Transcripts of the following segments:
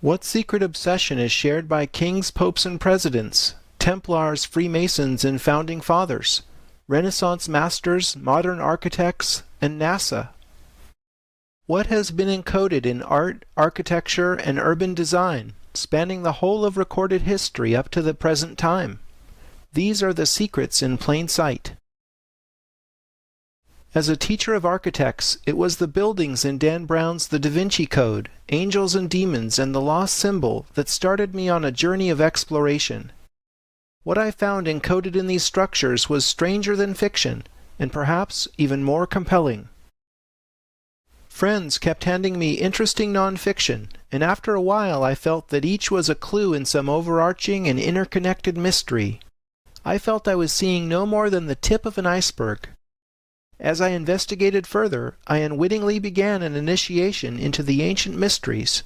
What secret obsession is shared by kings, popes, and presidents, Templars, Freemasons, and Founding Fathers, Renaissance masters, modern architects, and NASA? What has been encoded in art, architecture, and urban design, spanning the whole of recorded history up to the present time? These are the secrets in plain sight. As a teacher of architects, it was the buildings in Dan Brown's The Da Vinci Code, Angels and Demons, and The Lost Symbol that started me on a journey of exploration. What I found encoded in these structures was stranger than fiction, and perhaps even more compelling. Friends kept handing me interesting nonfiction, and after a while I felt that each was a clue in some overarching and interconnected mystery. I felt I was seeing no more than the tip of an iceberg. As I investigated further, I unwittingly began an initiation into the ancient mysteries,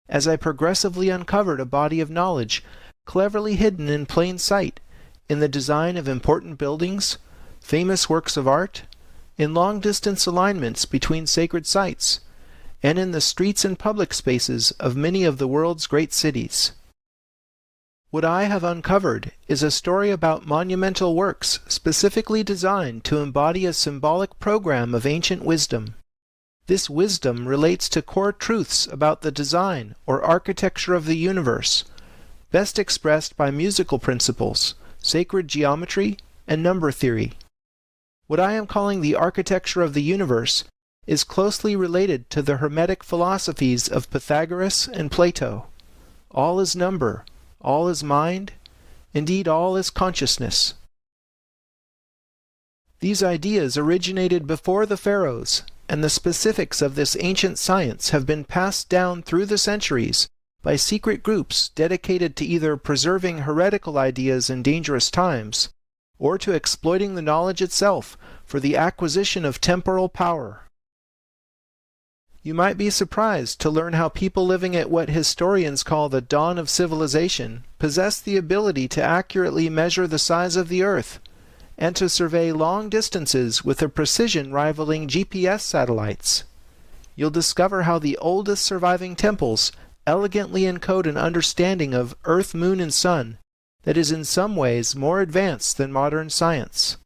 as I progressively uncovered a body of knowledge cleverly hidden in plain sight in the design of important buildings, famous works of art, in long-distance alignments between sacred sites, and in the streets and public spaces of many of the world's great cities. What I have uncovered is a story about monumental works specifically designed to embody a symbolic program of ancient wisdom. This wisdom relates to core truths about the design or architecture of the universe, best expressed by musical principles, sacred geometry, and number theory. What I am calling the architecture of the universe is closely related to the Hermetic philosophies of Pythagoras and Plato. All is number, all is mind, indeed all is consciousness. These ideas originated before the pharaohs, and the specifics of this ancient science have been passed down through the centuries by secret groups dedicated to either preserving heretical ideas in dangerous times, or to exploiting the knowledge itself for the acquisition of temporal power. You might be surprised to learn how people living at what historians call the dawn of civilization possessed the ability to accurately measure the size of the Earth, and to survey long distances with a precision rivaling GPS satellites. You'll discover how the oldest surviving temples elegantly encode an understanding of Earth, Moon, and Sun that is in some ways more advanced than modern science.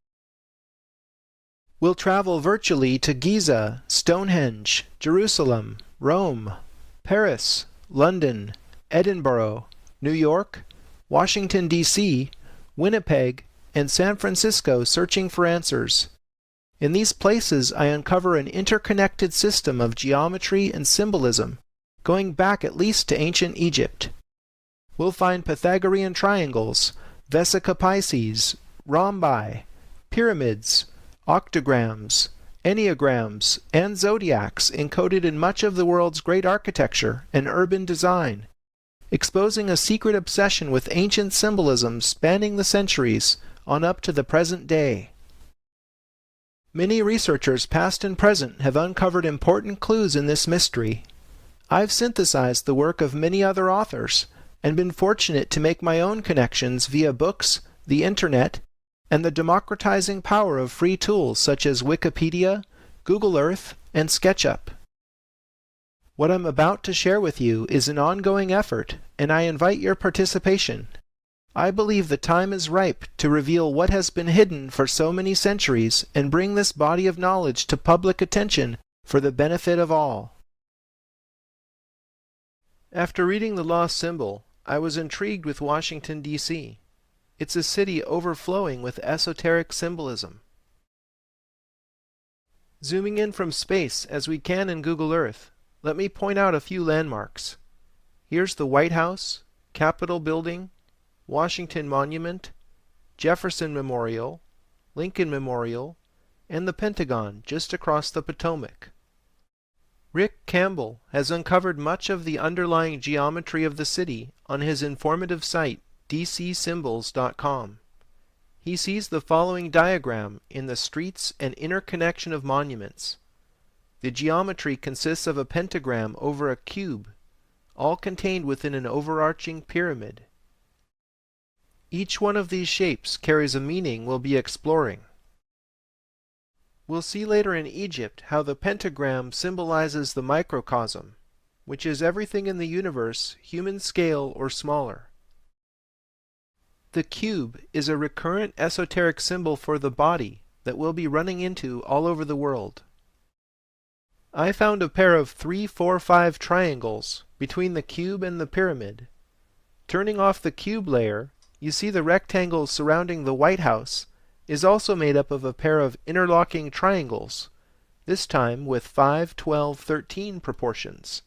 We'll travel virtually to Giza, Stonehenge, Jerusalem, Rome, Paris, London, Edinburgh, New York, Washington, D.C., Winnipeg, and San Francisco searching for answers. In these places I uncover an interconnected system of geometry and symbolism, going back at least to ancient Egypt. We'll find Pythagorean triangles, Vesica Pisces, rhombi, pyramids, octograms, enneagrams, and zodiacs encoded in much of the world's great architecture and urban design, exposing a secret obsession with ancient symbolism spanning the centuries on up to the present day. Many researchers past and present have uncovered important clues in this mystery. I've synthesized the work of many other authors and been fortunate to make my own connections via books, the internet, and the democratizing power of free tools such as Wikipedia, Google Earth, and SketchUp. What I'm about to share with you is an ongoing effort, and I invite your participation. I believe the time is ripe to reveal what has been hidden for so many centuries and bring this body of knowledge to public attention for the benefit of all. After reading The Lost Symbol, I was intrigued with Washington, D.C. It's a city overflowing with esoteric symbolism. Zooming in from space as we can in Google Earth, let me point out a few landmarks. Here's the White House, Capitol Building, Washington Monument, Jefferson Memorial, Lincoln Memorial, and the Pentagon just across the Potomac. Rick Campbell has uncovered much of the underlying geometry of the city on his informative site dcsymbols.com. He sees the following diagram in the streets and interconnection of monuments. The geometry consists of a pentagram over a cube, all contained within an overarching pyramid. Each one of these shapes carries a meaning we'll be exploring. We'll see later in Egypt how the pentagram symbolizes the microcosm, which is everything in the universe, human scale or smaller. The cube is a recurrent esoteric symbol for the body that we'll be running into all over the world. I found a pair of 3, 4, 5 triangles between the cube and the pyramid. Turning off the cube layer, you see the rectangle surrounding the White House is also made up of a pair of interlocking triangles, this time with 5, 12, 13 proportions.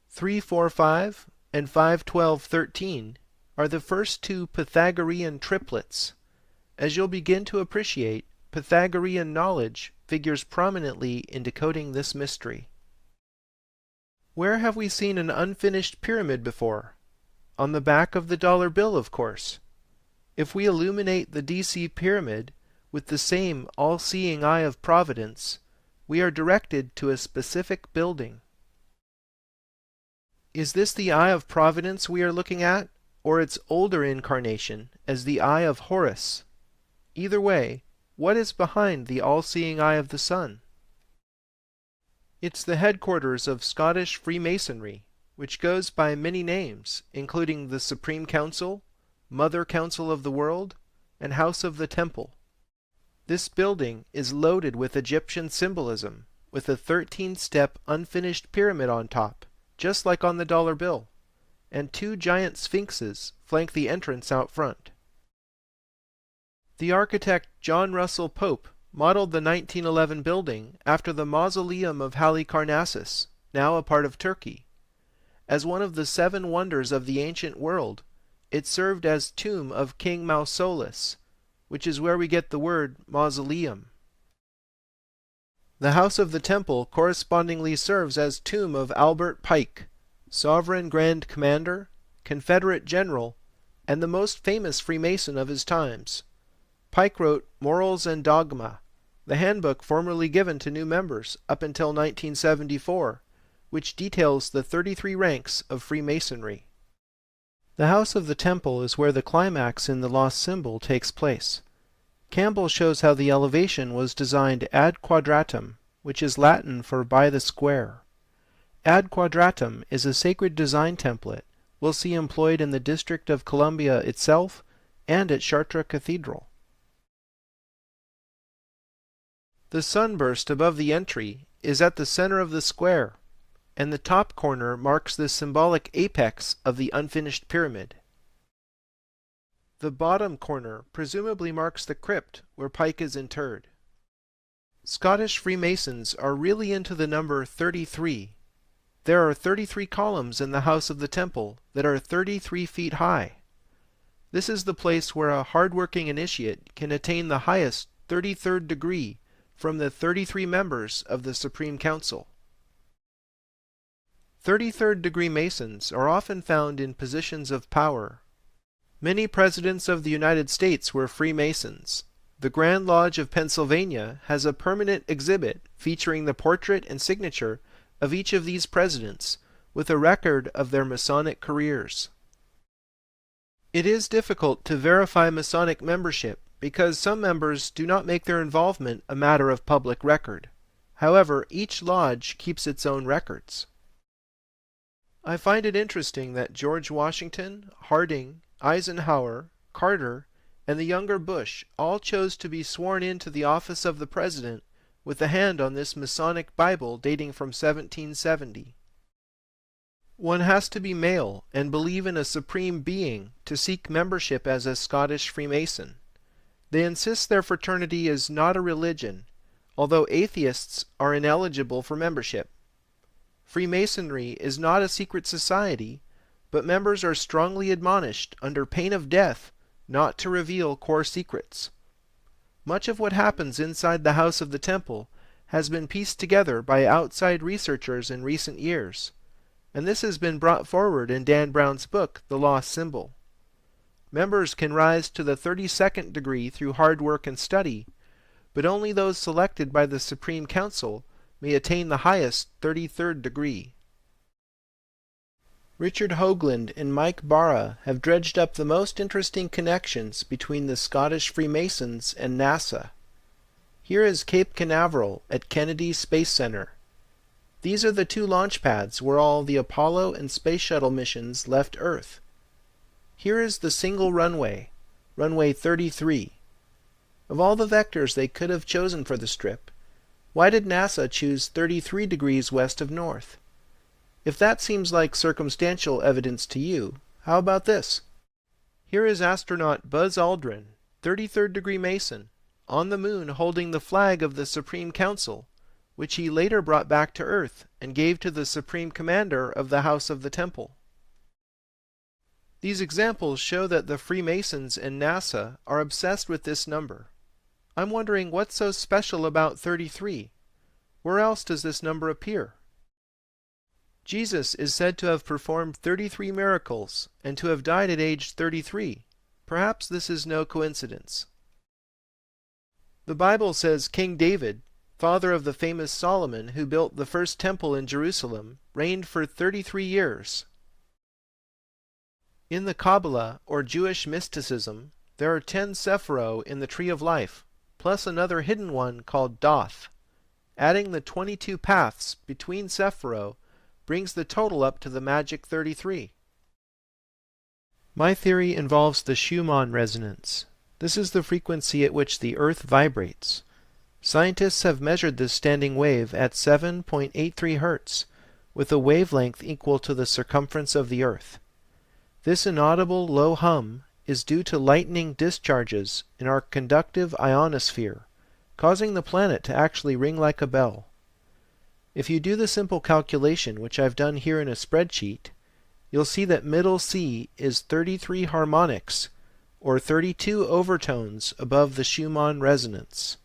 3, 4, 5 and 5, 12, 13 are the first two Pythagorean triplets. As you'll begin to appreciate, Pythagorean knowledge figures prominently in decoding this mystery. Where have we seen an unfinished pyramid before? On the back of the dollar bill, of course. If we illuminate the DC pyramid with the same all-seeing eye of providence, we are directed to a specific building. Is this the eye of providence we are looking at, or its older incarnation as the eye of Horus? Either way, what is behind the all-seeing eye of the sun? It's the headquarters of Scottish Freemasonry, which goes by many names, including the Supreme Council, Mother Council of the World, and House of the Temple. This building is loaded with Egyptian symbolism, with a 13-step unfinished pyramid on top, just like on the dollar bill, and 2 giant sphinxes flank the entrance out front. The architect John Russell Pope modeled the 1911 building after the Mausoleum of Halicarnassus, now a part of Turkey. As one of the 7 wonders of the ancient world, it served as tomb of King Mausolus, which is where we get the word mausoleum. The House of the Temple correspondingly serves as tomb of Albert Pike, Sovereign Grand Commander, Confederate General, and the most famous Freemason of his times. Pike wrote Morals and Dogma, the handbook formerly given to new members up until 1974, which details the 33 ranks of Freemasonry. The House of the Temple is where the climax in the lost symbol takes place. Campbell shows how the elevation was designed ad quadratum, which is Latin for by the square. Ad quadratum is a sacred design template we'll see employed in the District of Columbia itself and at Chartres Cathedral. The sunburst above the entry is at the center of the square, and the top corner marks the symbolic apex of the unfinished pyramid. The bottom corner presumably marks the crypt where Pike is interred. Scottish Freemasons are really into the number 33. There are 33 columns in the House of the Temple that are 33 feet high. This is the place where a hard-working initiate can attain the highest 33rd degree from the 33 members of the Supreme Council. 33rd degree Masons are often found in positions of power. Many presidents of the United States were Freemasons. The Grand Lodge of Pennsylvania has a permanent exhibit featuring the portrait and signature of each of these presidents, with a record of their Masonic careers. It is difficult to verify Masonic membership because some members do not make their involvement a matter of public record. However, each lodge keeps its own records. I find it interesting that George Washington, Harding, Eisenhower, Carter, and the younger Bush all chose to be sworn into the office of the president with a hand on this Masonic Bible dating from 1770. One has to be male and believe in a supreme being to seek membership as a Scottish Freemason. They insist their fraternity is not a religion, although atheists are ineligible for membership. Freemasonry is not a secret society, but members are strongly admonished under pain of death not to reveal core secrets. Much of what happens inside the House of the Temple has been pieced together by outside researchers in recent years, and this has been brought forward in Dan Brown's book, The Lost Symbol. Members can rise to the 32nd degree through hard work and study, but only those selected by the Supreme Council may attain the highest 33rd degree. Richard Hoagland and Mike Barra have dredged up the most interesting connections between the Scottish Freemasons and NASA. Here is Cape Canaveral at Kennedy Space Center. These are the two launch pads where all the Apollo and Space Shuttle missions left Earth. Here is the single runway, runway 33. Of all the vectors they could have chosen for the strip, why did NASA choose 33 degrees west of north? If that seems like circumstantial evidence to you, how about this? Here is astronaut Buzz Aldrin, 33rd degree Mason, on the moon holding the flag of the Supreme Council, which he later brought back to Earth and gave to the Supreme Commander of the House of the Temple. These examples show that the Freemasons and NASA are obsessed with this number. I'm wondering what's so special about 33? Where else does this number appear? Jesus is said to have performed 33 miracles and to have died at age 33. Perhaps this is no coincidence. The Bible says King David, father of the famous Solomon who built the first temple in Jerusalem, reigned for 33 years. In the Kabbalah, or Jewish mysticism, there are 10 Sephiro in the Tree of Life, plus another hidden one called Doth. Adding the 22 paths between Sephiro brings the total up to the magic 33. My theory involves the Schumann resonance. This is the frequency at which the Earth vibrates. Scientists have measured this standing wave at 7.83 Hz, with a wavelength equal to the circumference of the Earth. This inaudible low hum is due to lightning discharges in our conductive ionosphere, causing the planet to actually ring like a bell. If you do the simple calculation, which I've done here in a spreadsheet, you'll see that middle C is 33 harmonics, or 32 overtones above the Schumann resonance.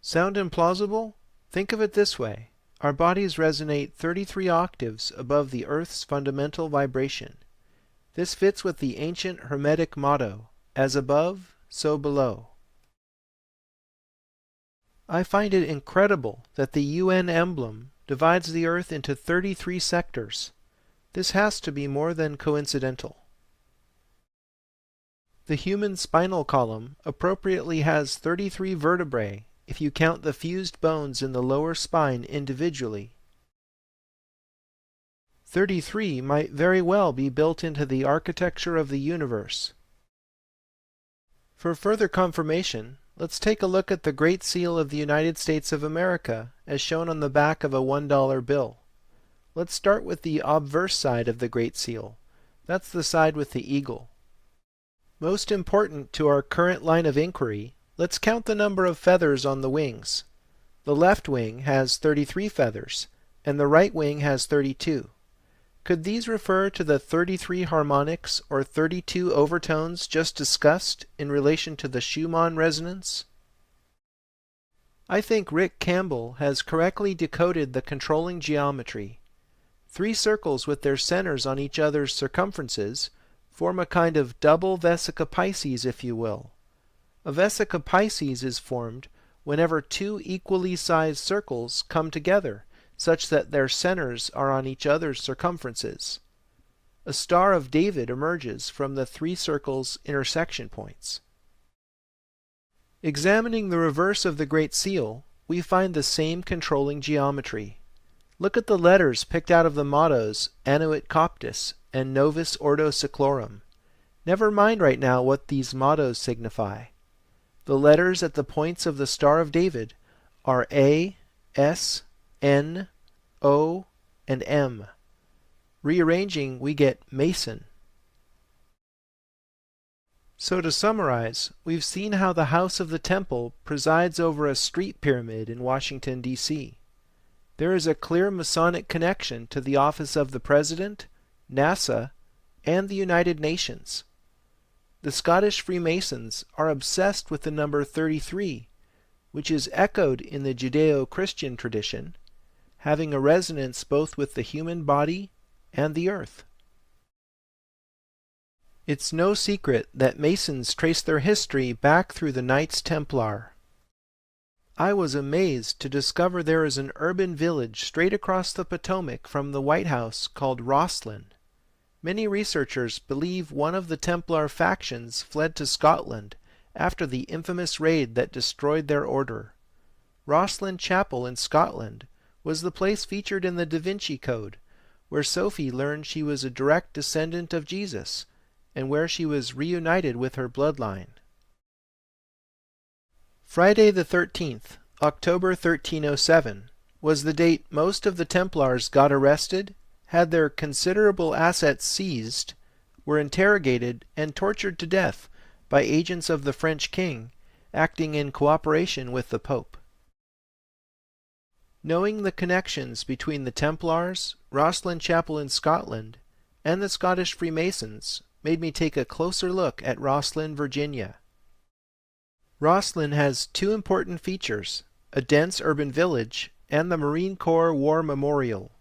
Sound implausible? Think of it this way. Our bodies resonate 33 octaves above the Earth's fundamental vibration. This fits with the ancient Hermetic motto, as above, so below. I find it incredible that the UN emblem divides the Earth into 33 sectors. This has to be more than coincidental. The human spinal column appropriately has 33 vertebrae if you count the fused bones in the lower spine individually. 33 might very well be built into the architecture of the universe. For further confirmation, let's take a look at the Great Seal of the United States of America as shown on the back of a $1 bill. Let's start with the obverse side of the Great Seal. That's the side with the eagle. Most important to our current line of inquiry, let's count the number of feathers on the wings. The left wing has 33 feathers, and the right wing has 32. Could these refer to the 33 harmonics or 32 overtones just discussed in relation to the Schumann resonance? I think Rick Campbell has correctly decoded the controlling geometry. 3 circles with their centers on each other's circumferences form a kind of double Vesica Pisces, if you will. A Vesica Pisces is formed whenever 2 equally sized circles come together, such that their centers are on each other's circumferences. A Star of David emerges from the 3 circles' intersection points. Examining the reverse of the Great Seal, we find the same controlling geometry. Look at the letters picked out of the mottos Annuit Coptis and Novus Ordo Seclorum. Never mind right now what these mottos signify. The letters at the points of the Star of David are A, S, N, O, and M. Rearranging, we get Mason. So to summarize, we've seen how the House of the Temple presides over a street pyramid in Washington, D.C. There is a clear Masonic connection to the office of the President, NASA, and the United Nations. The Scottish Freemasons are obsessed with the number 33, which is echoed in the Judeo-Christian tradition, having a resonance both with the human body and the earth. It's no secret that Masons trace their history back through the Knights Templar. I was amazed to discover there is an urban village straight across the Potomac from the White House called Rosslyn. Many researchers believe one of the Templar factions fled to Scotland after the infamous raid that destroyed their order. Rosslyn Chapel in Scotland was the place featured in the Da Vinci Code, where Sophie learned she was a direct descendant of Jesus, and where she was reunited with her bloodline. Friday the 13th, October 1307, was the date most of the Templars got arrested, had their considerable assets seized, were interrogated and tortured to death by agents of the French king, acting in cooperation with the Pope. Knowing the connections between the Templars, Rosslyn Chapel in Scotland, and the Scottish Freemasons made me take a closer look at Rosslyn, Virginia. Rosslyn has two important features, a dense urban village and the Marine Corps War Memorial.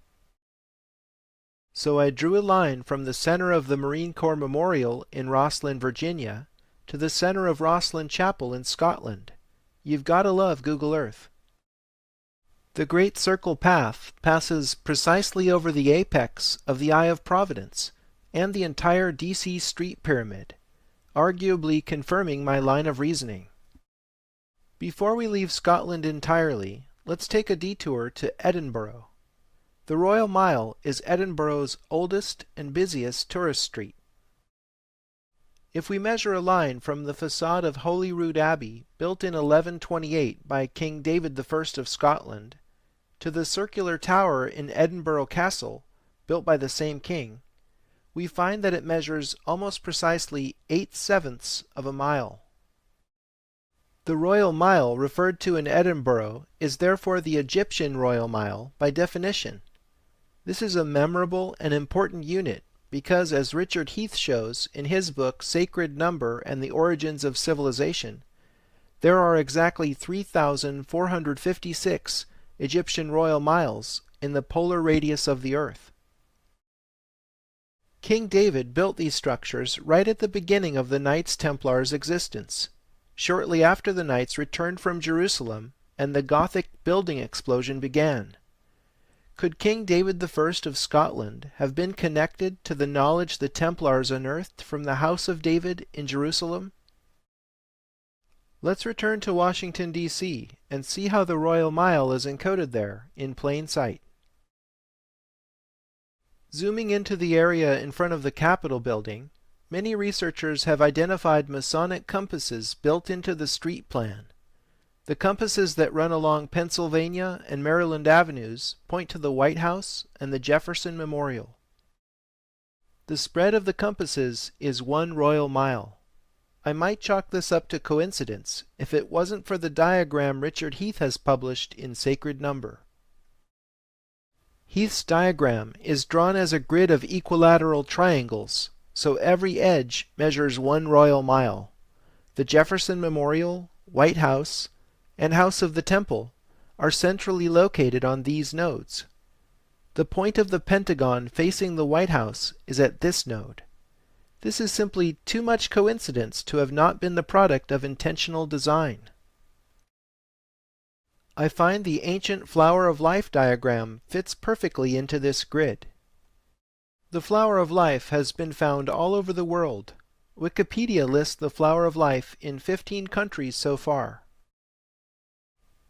So I drew a line from the center of the Marine Corps Memorial in Rosslyn, Virginia, to the center of Rosslyn Chapel in Scotland. You've got to love Google Earth. The Great Circle Path passes precisely over the apex of the Eye of Providence and the entire DC Street Pyramid, arguably confirming my line of reasoning. Before we leave Scotland entirely, let's take a detour to Edinburgh. The Royal Mile is Edinburgh's oldest and busiest tourist street. If we measure a line from the facade of Holyrood Abbey, built in 1128 by King David I of Scotland, to the circular tower in Edinburgh Castle, built by the same king, we find that it measures almost precisely 8/7 of a mile. The Royal Mile referred to in Edinburgh is therefore the Egyptian Royal Mile by definition. This is a memorable and important unit because, as Richard Heath shows in his book Sacred Number and the Origins of Civilization, there are exactly 3,456 Egyptian royal miles in the polar radius of the Earth. King David built these structures right at the beginning of the Knights Templars' existence, shortly after the Knights returned from Jerusalem and the Gothic building explosion began. Could King David I of Scotland have been connected to the knowledge the Templars unearthed from the House of David in Jerusalem? Let's return to Washington, D.C. and see how the Royal Mile is encoded there in plain sight. Zooming into the area in front of the Capitol building, many researchers have identified Masonic compasses built into the street plan. The compasses that run along Pennsylvania and Maryland avenues point to the White House and the Jefferson Memorial. The spread of the compasses is 1 royal mile. I might chalk this up to coincidence if it wasn't for the diagram Richard Heath has published in Sacred Number. Heath's diagram is drawn as a grid of equilateral triangles, so every edge measures 1 royal mile. The Jefferson Memorial, White House, and House of the Temple are centrally located on these nodes. The point of the Pentagon facing the White House is at this node. This is simply too much coincidence to have not been the product of intentional design. I find the ancient Flower of Life diagram fits perfectly into this grid. The Flower of Life has been found all over the world. Wikipedia lists the Flower of Life in 15 countries so far.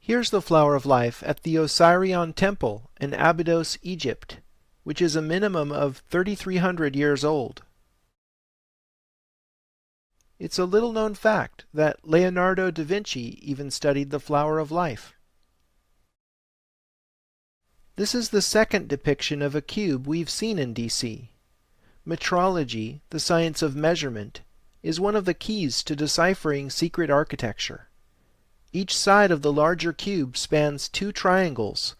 Here's the Flower of Life at the Osirion Temple in Abydos, Egypt, which is a minimum of 3,300 years old. It's a little-known fact that Leonardo da Vinci even studied the Flower of Life. This is the second depiction of a cube we've seen in DC. Metrology, the science of measurement, is one of the keys to deciphering secret architecture. Each side of the larger cube spans 2 triangles,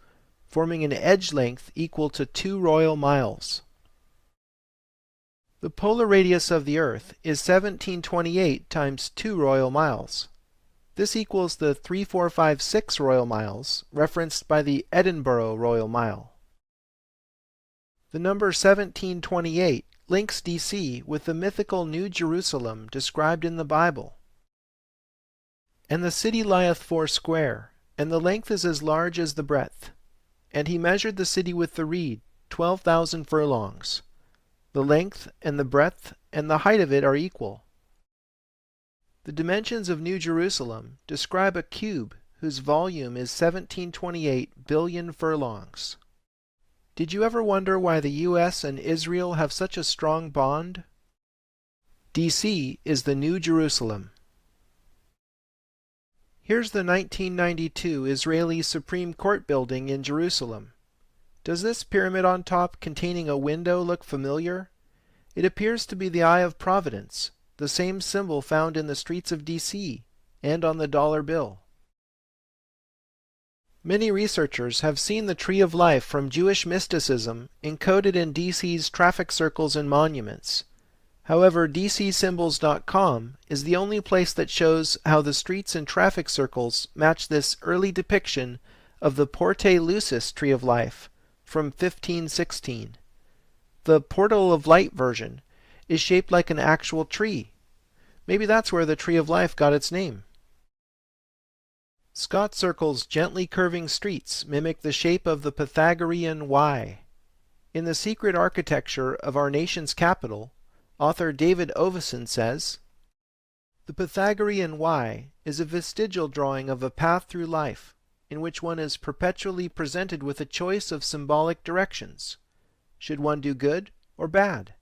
forming an edge length equal to 2 royal miles. The polar radius of the Earth is 1728 times 2 royal miles. This equals the 3456 royal miles referenced by the Edinburgh Royal Mile. The number 1728 links DC with the mythical New Jerusalem described in the Bible. And the city lieth 4 square, and the length is as large as the breadth. And he measured the city with the reed, 12,000 furlongs. The length and the breadth and the height of it are equal. The dimensions of New Jerusalem describe a cube whose volume is 1728 billion furlongs. Did you ever wonder why the U.S. and Israel have such a strong bond? D.C. is the New Jerusalem. Here's the 1992 Israeli Supreme Court building in Jerusalem. Does this pyramid on top containing a window look familiar? It appears to be the Eye of Providence, the same symbol found in the streets of D.C. and on the dollar bill. Many researchers have seen the Tree of Life from Jewish mysticism encoded in D.C.'s traffic circles and monuments. However, DCSymbols.com is the only place that shows how the streets and traffic circles match this early depiction of the Porte Lucis Tree of Life from 1516. The Portal of Light version is shaped like an actual tree. Maybe that's where the Tree of Life got its name. Scott Circle's gently curving streets mimic the shape of the Pythagorean Y. In The Secret Architecture of Our Nation's Capital, author David Oveson says, "The Pythagorean Y is a vestigial drawing of a path through life, in which one is perpetually presented with a choice of symbolic directions. Should one do good or bad?"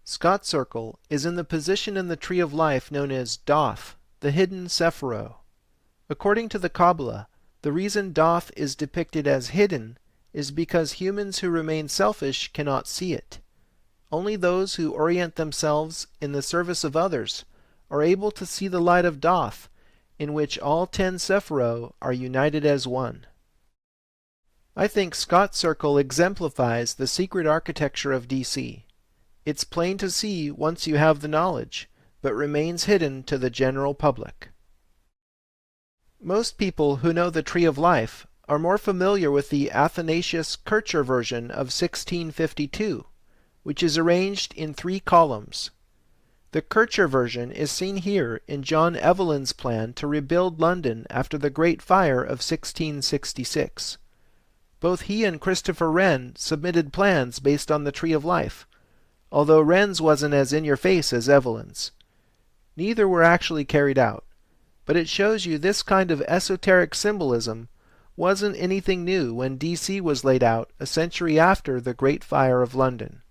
Scott Circle is in the position in the Tree of Life known as Doth, the hidden Sephiro. According to the Kabbalah, the reason Doth is depicted as hidden is because humans who remain selfish cannot see it. Only those who orient themselves in the service of others are able to see the light of Doth, in which all 10 Sephiro are united as one. I think Scott Circle exemplifies the secret architecture of D.C. It's plain to see once you have the knowledge, but remains hidden to the general public. Most people who know the Tree of Life are more familiar with the Athanasius Kircher version of 1652, which is arranged in 3 columns. The Kircher version is seen here in John Evelyn's plan to rebuild London after the Great Fire of 1666. Both he and Christopher Wren submitted plans based on the Tree of Life, although Wren's wasn't as in-your-face as Evelyn's. Neither were actually carried out, but it shows you this kind of esoteric symbolism wasn't anything new when D.C. was laid out a century after the Great Fire of London.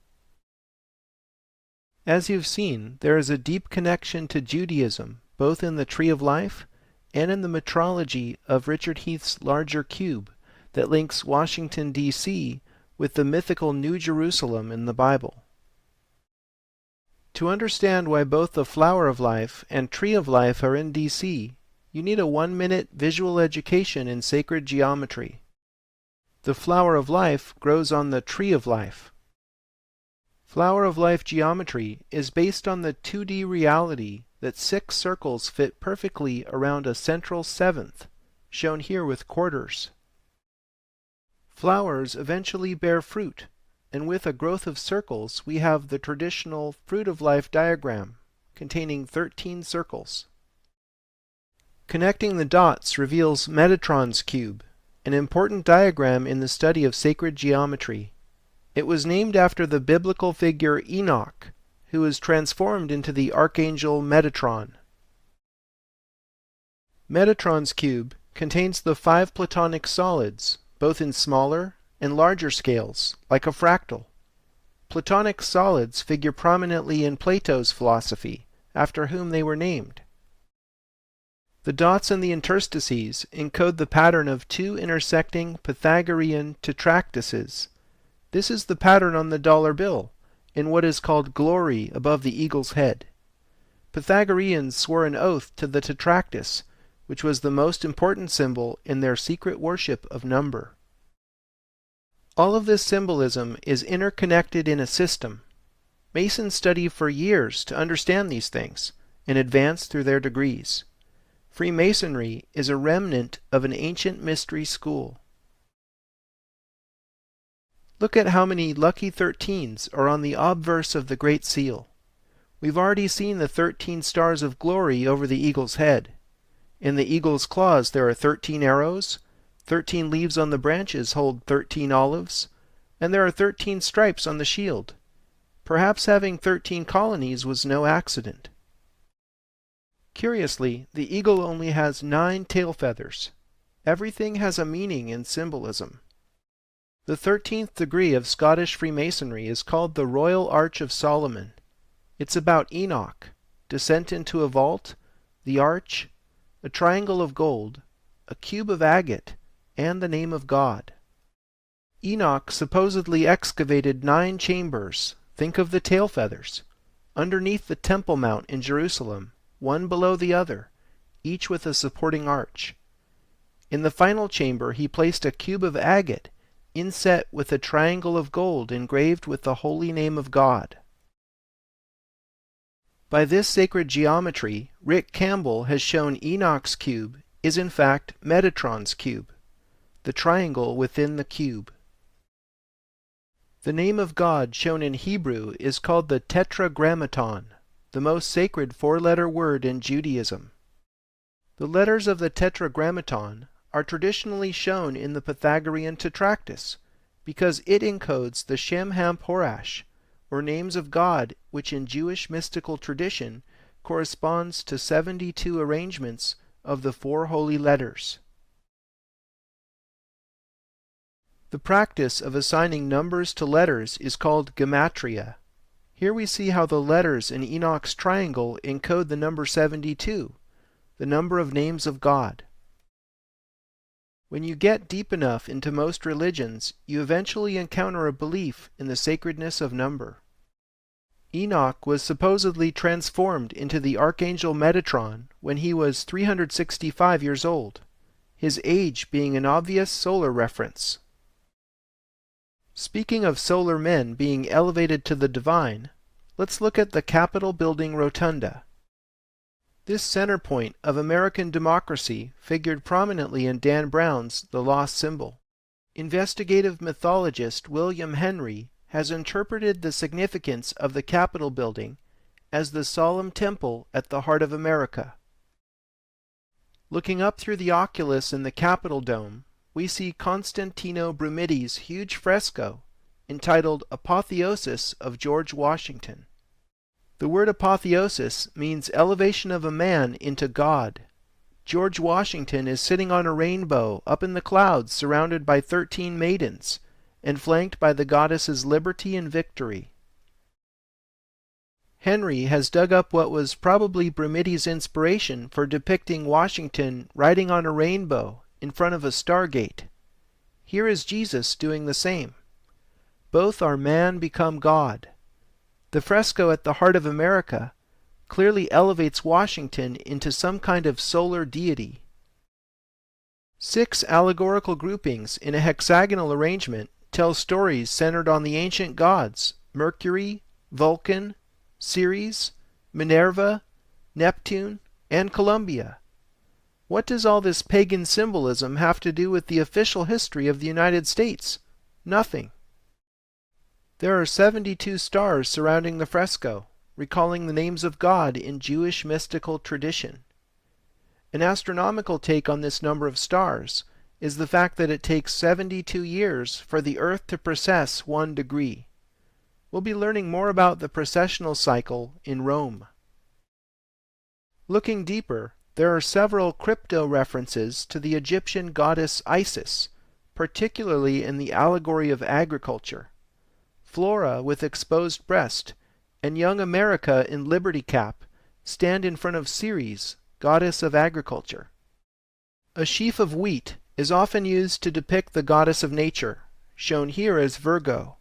As you've seen, there is a deep connection to Judaism, both in the Tree of Life and in the metrology of Richard Heath's larger cube that links Washington, D.C. with the mythical New Jerusalem in the Bible. To understand why both the Flower of Life and Tree of Life are in D.C., you need a 1-minute visual education in sacred geometry. The Flower of Life grows on the Tree of Life. Flower of Life geometry is based on the 2D reality that 6 circles fit perfectly around a central 7th, shown here with quarters. Flowers eventually bear fruit, and with a growth of circles we have the traditional Fruit of Life diagram, containing 13 circles. Connecting the dots reveals Metatron's cube, an important diagram in the study of sacred geometry. It was named after the biblical figure Enoch, who was transformed into the archangel Metatron. Metatron's cube contains the 5 Platonic solids, both in smaller and larger scales, like a fractal. Platonic solids figure prominently in Plato's philosophy, after whom they were named. The dots in the interstices encode the pattern of 2 intersecting Pythagorean tetractyses. This is the pattern on the dollar bill, in what is called glory above the eagle's head. Pythagoreans swore an oath to the tetractys, which was the most important symbol in their secret worship of number. All of this symbolism is interconnected in a system. Masons study for years to understand these things and advance through their degrees. Freemasonry is a remnant of an ancient mystery school. Look at how many lucky 13s are on the obverse of the Great Seal. We've already seen the 13 stars of glory over the eagle's head. In the eagle's claws there are 13 arrows, 13 leaves on the branches hold 13 olives, and there are 13 stripes on the shield. Perhaps having 13 colonies was no accident. Curiously, the eagle only has 9 tail feathers. Everything has a meaning in symbolism. The 13th degree of Scottish Freemasonry is called the Royal Arch of Solomon. It's about Enoch, descent into a vault, the arch, a triangle of gold, a cube of agate, and the name of God. Enoch supposedly excavated 9 chambers, think of the tail feathers, underneath the Temple Mount in Jerusalem, one below the other, each with a supporting arch. In the final chamber he placed a cube of agate, inset with a triangle of gold engraved with the holy name of God. By this sacred geometry, Rick Campbell has shown Enoch's cube is in fact Metatron's cube, the triangle within the cube. The name of God shown in Hebrew is called the Tetragrammaton, the most sacred 4-letter word in Judaism. The letters of the Tetragrammaton are traditionally shown in the Pythagorean Tetractys because it encodes the Shem Ham Porash, or names of God, which in Jewish mystical tradition corresponds to 72 arrangements of the 4 holy letters. The practice of assigning numbers to letters is called gematria. Here we see how the letters in Enoch's triangle encode the number 72, the number of names of God. When you get deep enough into most religions, you eventually encounter a belief in the sacredness of number. Enoch was supposedly transformed into the archangel Metatron when he was 365 years old, his age being an obvious solar reference. Speaking of solar men being elevated to the divine, let's look at the Capitol building rotunda. This center point of American democracy figured prominently in Dan Brown's The Lost Symbol. Investigative mythologist William Henry has interpreted the significance of the Capitol building as the solemn temple at the heart of America. Looking up through the oculus in the Capitol dome, we see Constantino Brumidi's huge fresco entitled Apotheosis of George Washington. The word apotheosis means elevation of a man into God. George Washington is sitting on a rainbow up in the clouds surrounded by 13 maidens and flanked by the goddesses Liberty and Victory. Henry has dug up what was probably Brumidi's inspiration for depicting Washington riding on a rainbow in front of a stargate. Here is Jesus doing the same. Both are man become God. The fresco at the heart of America clearly elevates Washington into some kind of solar deity. 6 allegorical groupings in a hexagonal arrangement tell stories centered on the ancient gods Mercury, Vulcan, Ceres, Minerva, Neptune, and Columbia. What does all this pagan symbolism have to do with the official history of the United States? Nothing. There are 72 stars surrounding the fresco, recalling the names of God in Jewish mystical tradition. An astronomical take on this number of stars is the fact that it takes 72 years for the Earth to precess 1 degree. We'll be learning more about the precessional cycle in Rome. Looking deeper, there are several crypto-references to the Egyptian goddess Isis, particularly in the allegory of agriculture. Flora with exposed breast, and young America in liberty cap stand in front of Ceres, goddess of agriculture. A sheaf of wheat is often used to depict the goddess of nature, shown here as Virgo.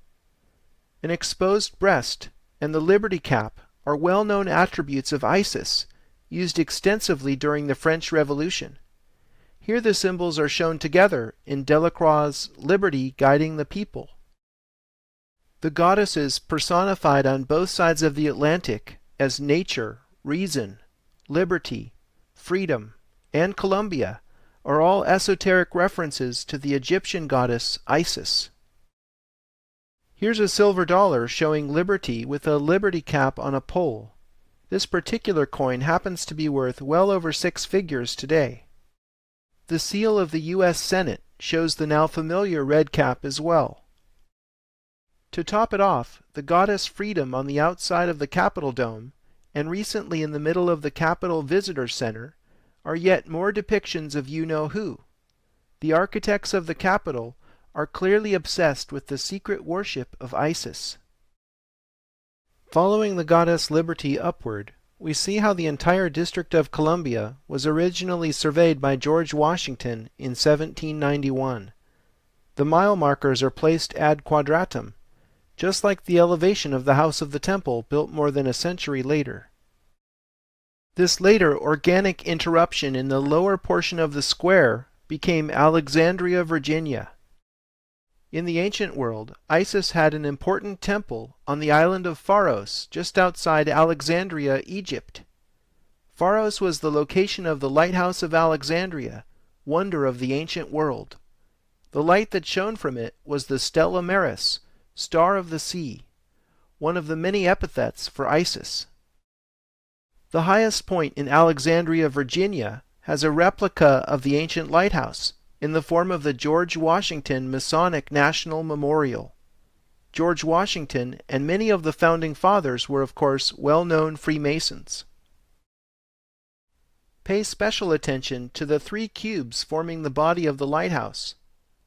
An exposed breast and the liberty cap are well-known attributes of Isis, used extensively during the French Revolution. Here the symbols are shown together in Delacroix's Liberty Guiding the People. The goddesses personified on both sides of the Atlantic as nature, reason, liberty, freedom, and Columbia are all esoteric references to the Egyptian goddess Isis. Here's a silver dollar showing liberty with a liberty cap on a pole. This particular coin happens to be worth well over 6 figures today. The seal of the U.S. Senate shows the now familiar red cap as well. To top it off, the goddess Freedom on the outside of the Capitol dome and recently in the middle of the Capitol Visitor Center, are yet more depictions of you-know-who. The architects of the Capitol are clearly obsessed with the secret worship of Isis. Following the goddess Liberty upward, we see how the entire District of Columbia was originally surveyed by George Washington in 1791. The mile markers are placed ad quadratum, just like the elevation of the House of the Temple built more than a century later. This later organic interruption in the lower portion of the square became Alexandria, Virginia. In the ancient world, Isis had an important temple on the island of Pharos, just outside Alexandria, Egypt. Pharos was the location of the lighthouse of Alexandria, wonder of the ancient world. The light that shone from it was the Stella Maris, star of the sea, one of the many epithets for Isis. The highest point in Alexandria, Virginia, has a replica of the ancient lighthouse, in the form of the George Washington Masonic National Memorial. George Washington and many of the founding fathers were, of course, well-known Freemasons. Pay special attention to the 3 cubes forming the body of the lighthouse.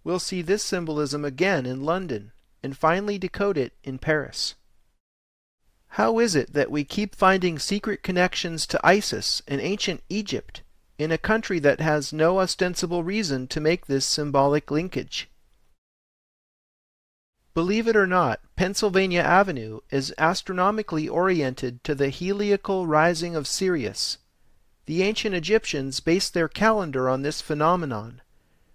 We'll see this symbolism again in London, and finally decode it in Paris. How is it that we keep finding secret connections to Isis and ancient Egypt in a country that has no ostensible reason to make this symbolic linkage? Believe it or not, Pennsylvania Avenue is astronomically oriented to the heliacal rising of Sirius. The ancient Egyptians based their calendar on this phenomenon,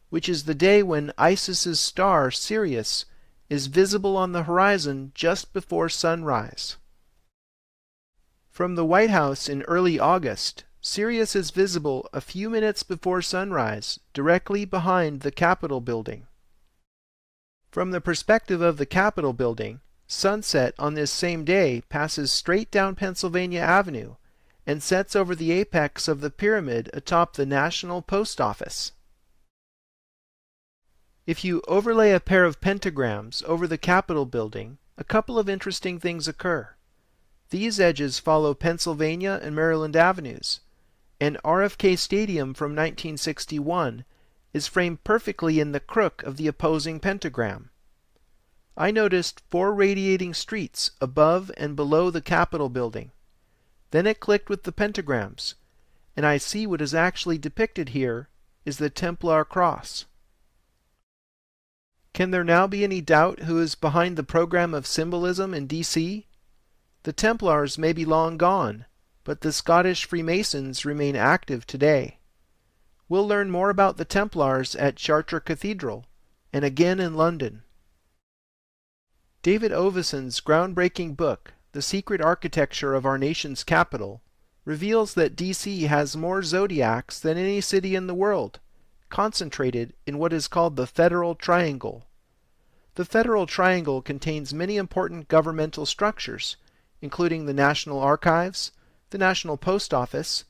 which is the day when Isis's star, Sirius, is visible on the horizon just before sunrise. From the White House in early August, Sirius is visible a few minutes before sunrise, directly behind the Capitol building. From the perspective of the Capitol building, sunset on this same day passes straight down Pennsylvania Avenue and sets over the apex of the pyramid atop the National Post Office. If you overlay a pair of pentagrams over the Capitol building, a couple of interesting things occur. These edges follow Pennsylvania and Maryland Avenues, and RFK Stadium from 1961 is framed perfectly in the crook of the opposing pentagram. I noticed 4 radiating streets above and below the Capitol building. Then it clicked with the pentagrams, and I see what is actually depicted here is the Templar cross. Can there now be any doubt who is behind the program of symbolism in D.C.? The Templars may be long gone, but the Scottish Freemasons remain active today. We'll learn more about the Templars at Chartres Cathedral, and again in London. David Oveson's groundbreaking book, The Secret Architecture of Our Nation's Capital, reveals that D.C. has more zodiacs than any city in the world, concentrated in what is called the Federal Triangle. The Federal Triangle contains many important governmental structures, including the National Archives, the National Post Office,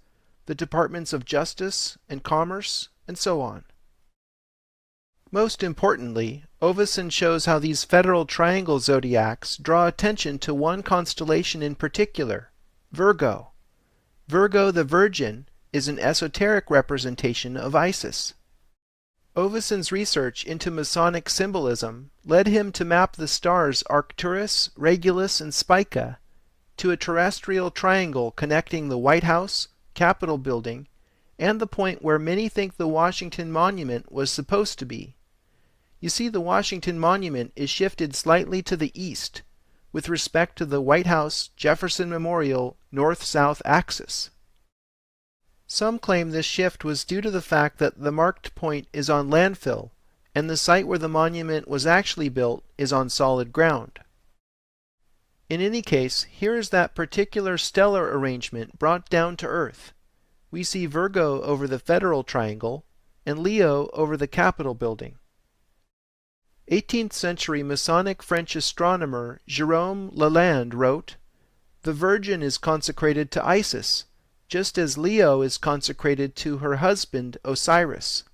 the Departments of Justice and Commerce, and so on. Most importantly, Oveson shows how these Federal Triangle zodiacs draw attention to one constellation in particular, Virgo. Virgo the Virgin is an esoteric representation of Isis. Oveson's research into Masonic symbolism led him to map the stars Arcturus, Regulus, and Spica to a terrestrial triangle connecting the White House, Capitol building, and the point where many think the Washington Monument was supposed to be. You see, the Washington Monument is shifted slightly to the east with respect to the White House Jefferson Memorial north-south axis. Some claim this shift was due to the fact that the marked point is on landfill, and the site where the monument was actually built is on solid ground. In any case, here is that particular stellar arrangement brought down to earth. We see Virgo over the Federal Triangle, and Leo over the Capitol building. 18th century Masonic French astronomer Jérôme Lalande wrote, "The Virgin is consecrated to Isis, just as Leo is consecrated to her husband Osiris."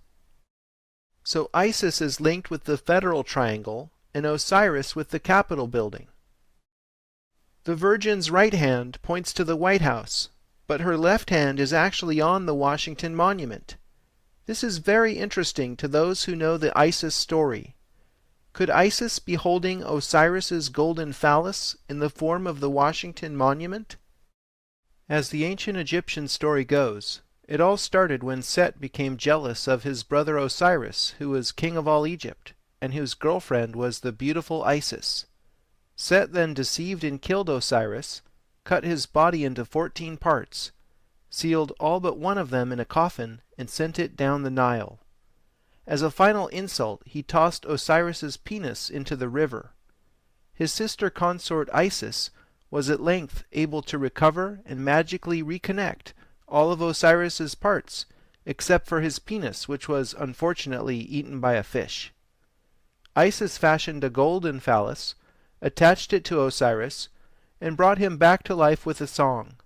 So Isis is linked with the Federal Triangle, and Osiris with the Capitol building. The Virgin's right hand points to the White House, but her left hand is actually on the Washington Monument. This is very interesting to those who know the Isis story. Could Isis be holding Osiris's golden phallus in the form of the Washington Monument? As the ancient Egyptian story goes, it all started when Set became jealous of his brother Osiris, who was king of all Egypt, and whose girlfriend was the beautiful Isis. Set then deceived and killed Osiris, cut his body into 14 parts, sealed all but one of them in a coffin, and sent it down the Nile. As a final insult, he tossed Osiris's penis into the river. His sister consort Isis was at length able to recover and magically reconnect all of Osiris's parts, except for his penis, which was unfortunately eaten by a fish. Isis fashioned a golden phallus, attached it to Osiris, and brought him back to life with a song.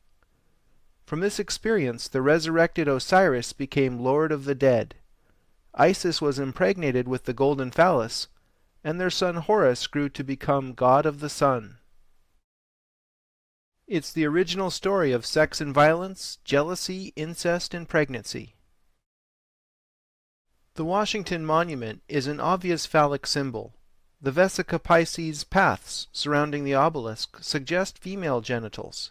From this experience, the resurrected Osiris became Lord of the Dead. Isis was impregnated with the golden phallus, and their son Horus grew to become god of the sun. It's the original story of sex and violence, jealousy, incest, and pregnancy. The Washington Monument is an obvious phallic symbol. The Vesica Pisces paths surrounding the obelisk suggest female genitals.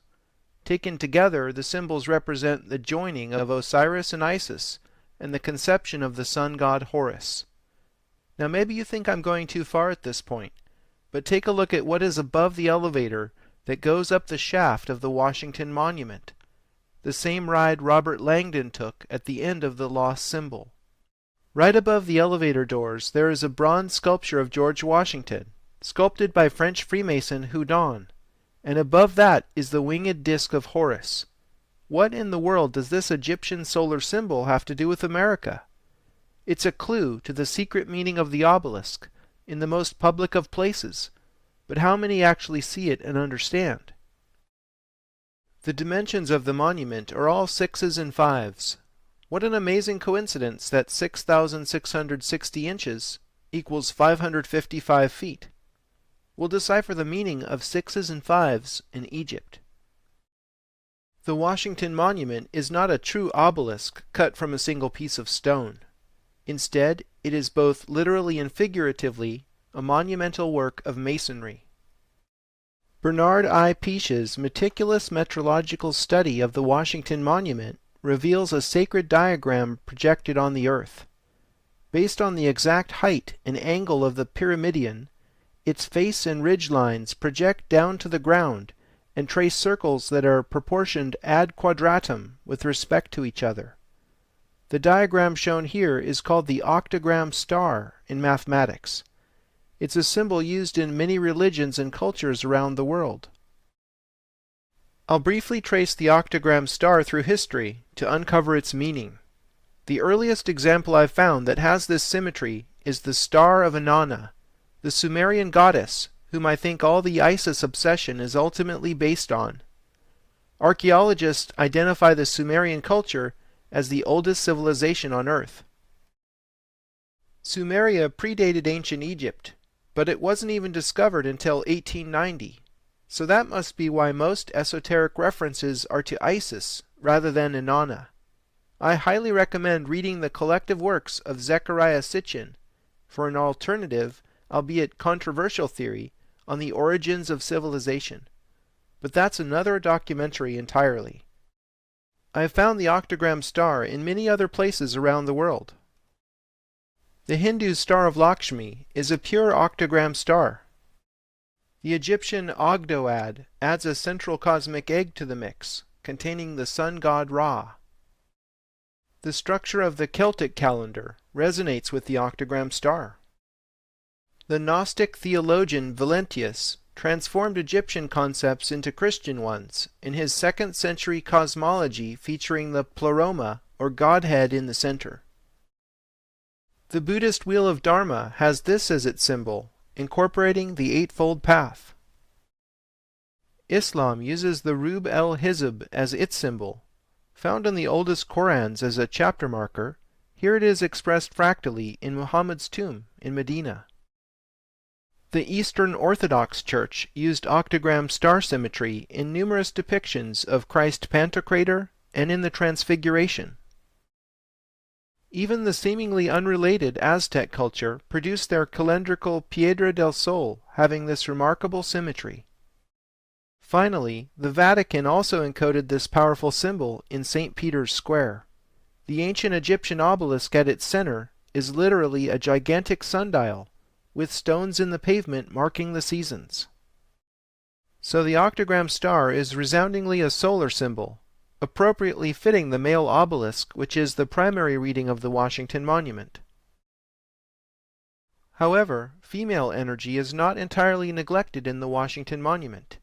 Taken together, the symbols represent the joining of Osiris and Isis, and the conception of the sun god Horus. Now maybe you think I'm going too far at this point, but take a look at what is above the elevator that goes up the shaft of the Washington Monument, the same ride Robert Langdon took at the end of the lost symbol. Right above the elevator doors there is a bronze sculpture of George Washington, sculpted by French Freemason Houdon, and above that is the winged disc of Horus. What in the world does this Egyptian solar symbol have to do with America? It's a clue to the secret meaning of the obelisk, in the most public of places, but how many actually see it and understand? The dimensions of the monument are all 6s and 5s. What an amazing coincidence that 6,660 inches equals 555 feet. We'll decipher the meaning of 6s and 5s in Egypt. The Washington Monument is not a true obelisk cut from a single piece of stone. Instead, it is both literally and figuratively a monumental work of masonry. Bernard I. Peish's meticulous metrological study of the Washington Monument reveals a sacred diagram projected on the earth. Based on the exact height and angle of the pyramidion, its face and ridge lines project down to the ground and trace circles that are proportioned ad quadratum with respect to each other. The diagram shown here is called the octagram star in mathematics. It's a symbol used in many religions and cultures around the world. I'll briefly trace the octagram star through history to uncover its meaning. The earliest example I've found that has this symmetry is the Star of Inanna, the Sumerian goddess whom I think all the Isis obsession is ultimately based on. Archaeologists identify the Sumerian culture as the oldest civilization on Earth. Sumeria predated ancient Egypt, but it wasn't even discovered until 1890. So that must be why most esoteric references are to Isis rather than Inanna. I highly recommend reading the collective works of Zecharia Sitchin for an alternative, albeit controversial theory on the origins of civilization. But that's another documentary entirely. I have found the octagram star in many other places around the world. The Hindu Star of Lakshmi is a pure octagram star. The Egyptian Ogdoad adds a central cosmic egg to the mix, containing the sun god Ra. The structure of the Celtic calendar resonates with the octagram star. The Gnostic theologian Valentius transformed Egyptian concepts into Christian ones in his 2nd century cosmology featuring the Pleroma, or Godhead, in the center. The Buddhist Wheel of Dharma has this as its symbol, incorporating the Eightfold Path. Islam uses the Rub el-Hizb as its symbol. Found in the oldest Korans as a chapter marker, here it is expressed fractally in Muhammad's tomb in Medina. The Eastern Orthodox Church used octagram star symmetry in numerous depictions of Christ Pantocrator and in the Transfiguration. Even the seemingly unrelated Aztec culture produced their calendrical Piedra del Sol having this remarkable symmetry. Finally, the Vatican also encoded this powerful symbol in St. Peter's Square. The ancient Egyptian obelisk at its center is literally a gigantic sundial, with stones in the pavement marking the seasons. So the octagram star is resoundingly a solar symbol, appropriately fitting the male obelisk, which is the primary reading of the Washington Monument. However, female energy is not entirely neglected in the Washington Monument.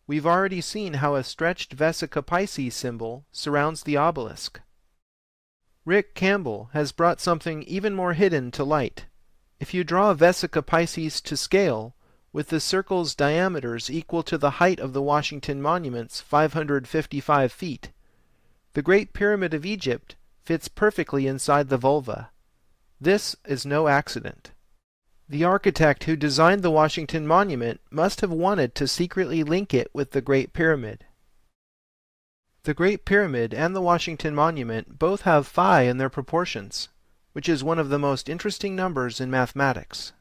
We've already seen how a stretched Vesica Pisces symbol surrounds the obelisk. Rick Campbell has brought something even more hidden to light. If you draw Vesica Pisces to scale, with the circle's diameters equal to the height of the Washington Monument's 555 feet, the Great Pyramid of Egypt fits perfectly inside the vulva. This is no accident. The architect who designed the Washington Monument must have wanted to secretly link it with the Great Pyramid. The Great Pyramid and the Washington Monument both have phi in their proportions, which is one of the most interesting numbers in mathematics.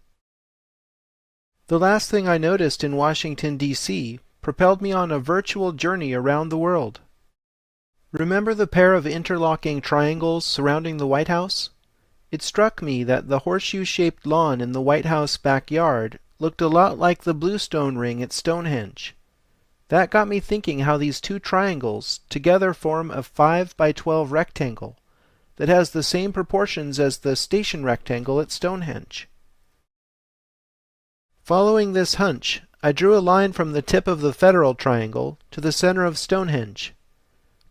The last thing I noticed in Washington, D.C. propelled me on a virtual journey around the world. Remember the pair of interlocking triangles surrounding the White House? It struck me that the horseshoe-shaped lawn in the White House backyard looked a lot like the bluestone ring at Stonehenge. That got me thinking how these two triangles together form a 5 by 12 rectangle that has the same proportions as the station rectangle at Stonehenge. Following this hunch, I drew a line from the tip of the Federal Triangle to the center of Stonehenge.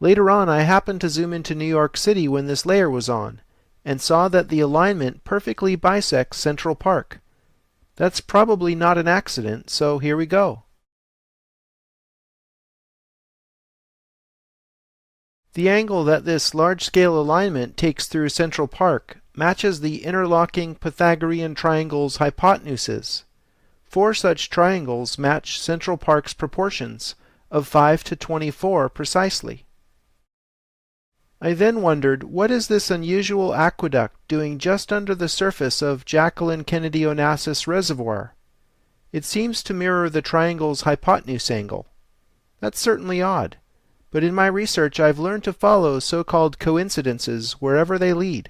Later on, I happened to zoom into New York City when this layer was on, and saw that the alignment perfectly bisects Central Park. That's probably not an accident, so here we go. The angle that this large-scale alignment takes through Central Park matches the interlocking Pythagorean triangle's hypotenuses. 4 such triangles match Central Park's proportions of 5 to 24 precisely. I then wondered, what is this unusual aqueduct doing just under the surface of Jacqueline Kennedy Onassis Reservoir? It seems to mirror the triangle's hypotenuse angle. That's certainly odd, but in my research I've learned to follow so-called coincidences wherever they lead.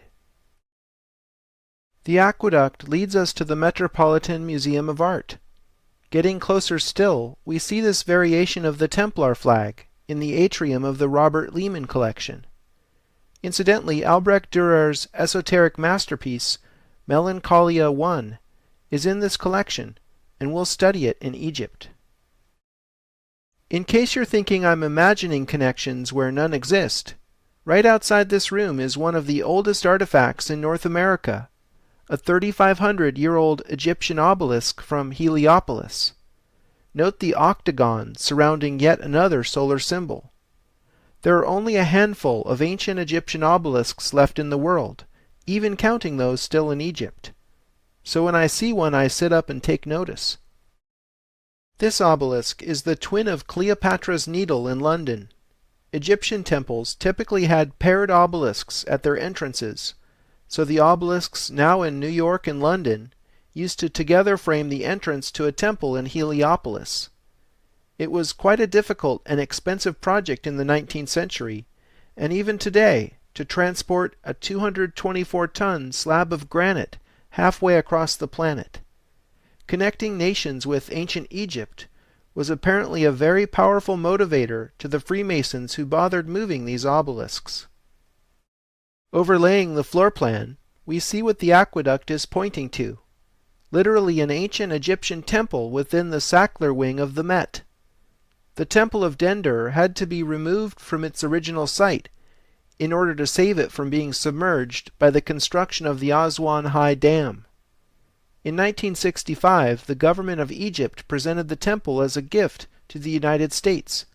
The aqueduct leads us to the Metropolitan Museum of Art. Getting closer still, we see this variation of the Templar flag in the atrium of the Robert Lehman collection. Incidentally, Albrecht Dürer's esoteric masterpiece, Melancholia I, is in this collection, and we'll study it in Egypt. In case you're thinking I'm imagining connections where none exist, right outside this room is one of the oldest artifacts in North America, a 3,500-year-old Egyptian obelisk from Heliopolis. Note the octagon surrounding yet another solar symbol. There are only a handful of ancient Egyptian obelisks left in the world, even counting those still in Egypt. So when I see one, I sit up and take notice. This obelisk is the twin of Cleopatra's Needle in London. Egyptian temples typically had paired obelisks at their entrances, so the obelisks now in New York and London used to together frame the entrance to a temple in Heliopolis. It was quite a difficult and expensive project in the 19th century, and even today, to transport a 224-ton slab of granite halfway across the planet. Connecting nations with ancient Egypt was apparently a very powerful motivator to the Freemasons who bothered moving these obelisks. Overlaying the floor plan, we see what the aqueduct is pointing to. Literally an ancient Egyptian temple within the Sackler wing of the Met. The Temple of Dendur had to be removed from its original site in order to save it from being submerged by the construction of the Aswan High Dam. In 1965, the government of Egypt presented the temple as a gift to the United States,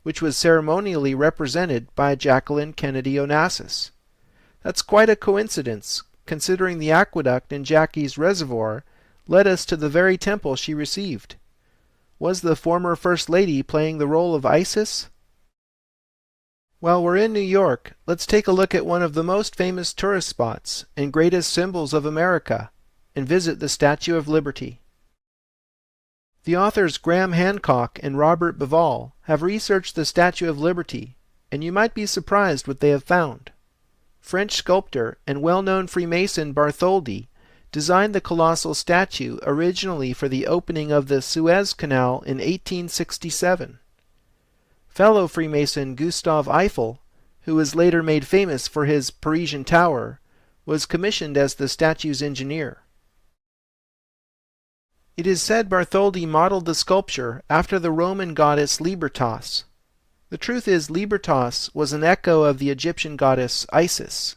which was ceremonially represented by Jacqueline Kennedy Onassis. That's quite a coincidence, considering the aqueduct in Jackie's Reservoir led us to the very temple she received. Was the former First Lady playing the role of Isis? While we're in New York, let's take a look at one of the most famous tourist spots and greatest symbols of America, and visit the Statue of Liberty. The authors Graham Hancock and Robert Bauval have researched the Statue of Liberty, and you might be surprised what they have found. French sculptor and well-known Freemason Bartholdi designed the colossal statue originally for the opening of the Suez Canal in 1867. Fellow Freemason Gustave Eiffel, who was later made famous for his Parisian Tower, was commissioned as the statue's engineer. It is said Bartholdi modeled the sculpture after the Roman goddess Libertas. The truth is, Libertas was an echo of the Egyptian goddess Isis.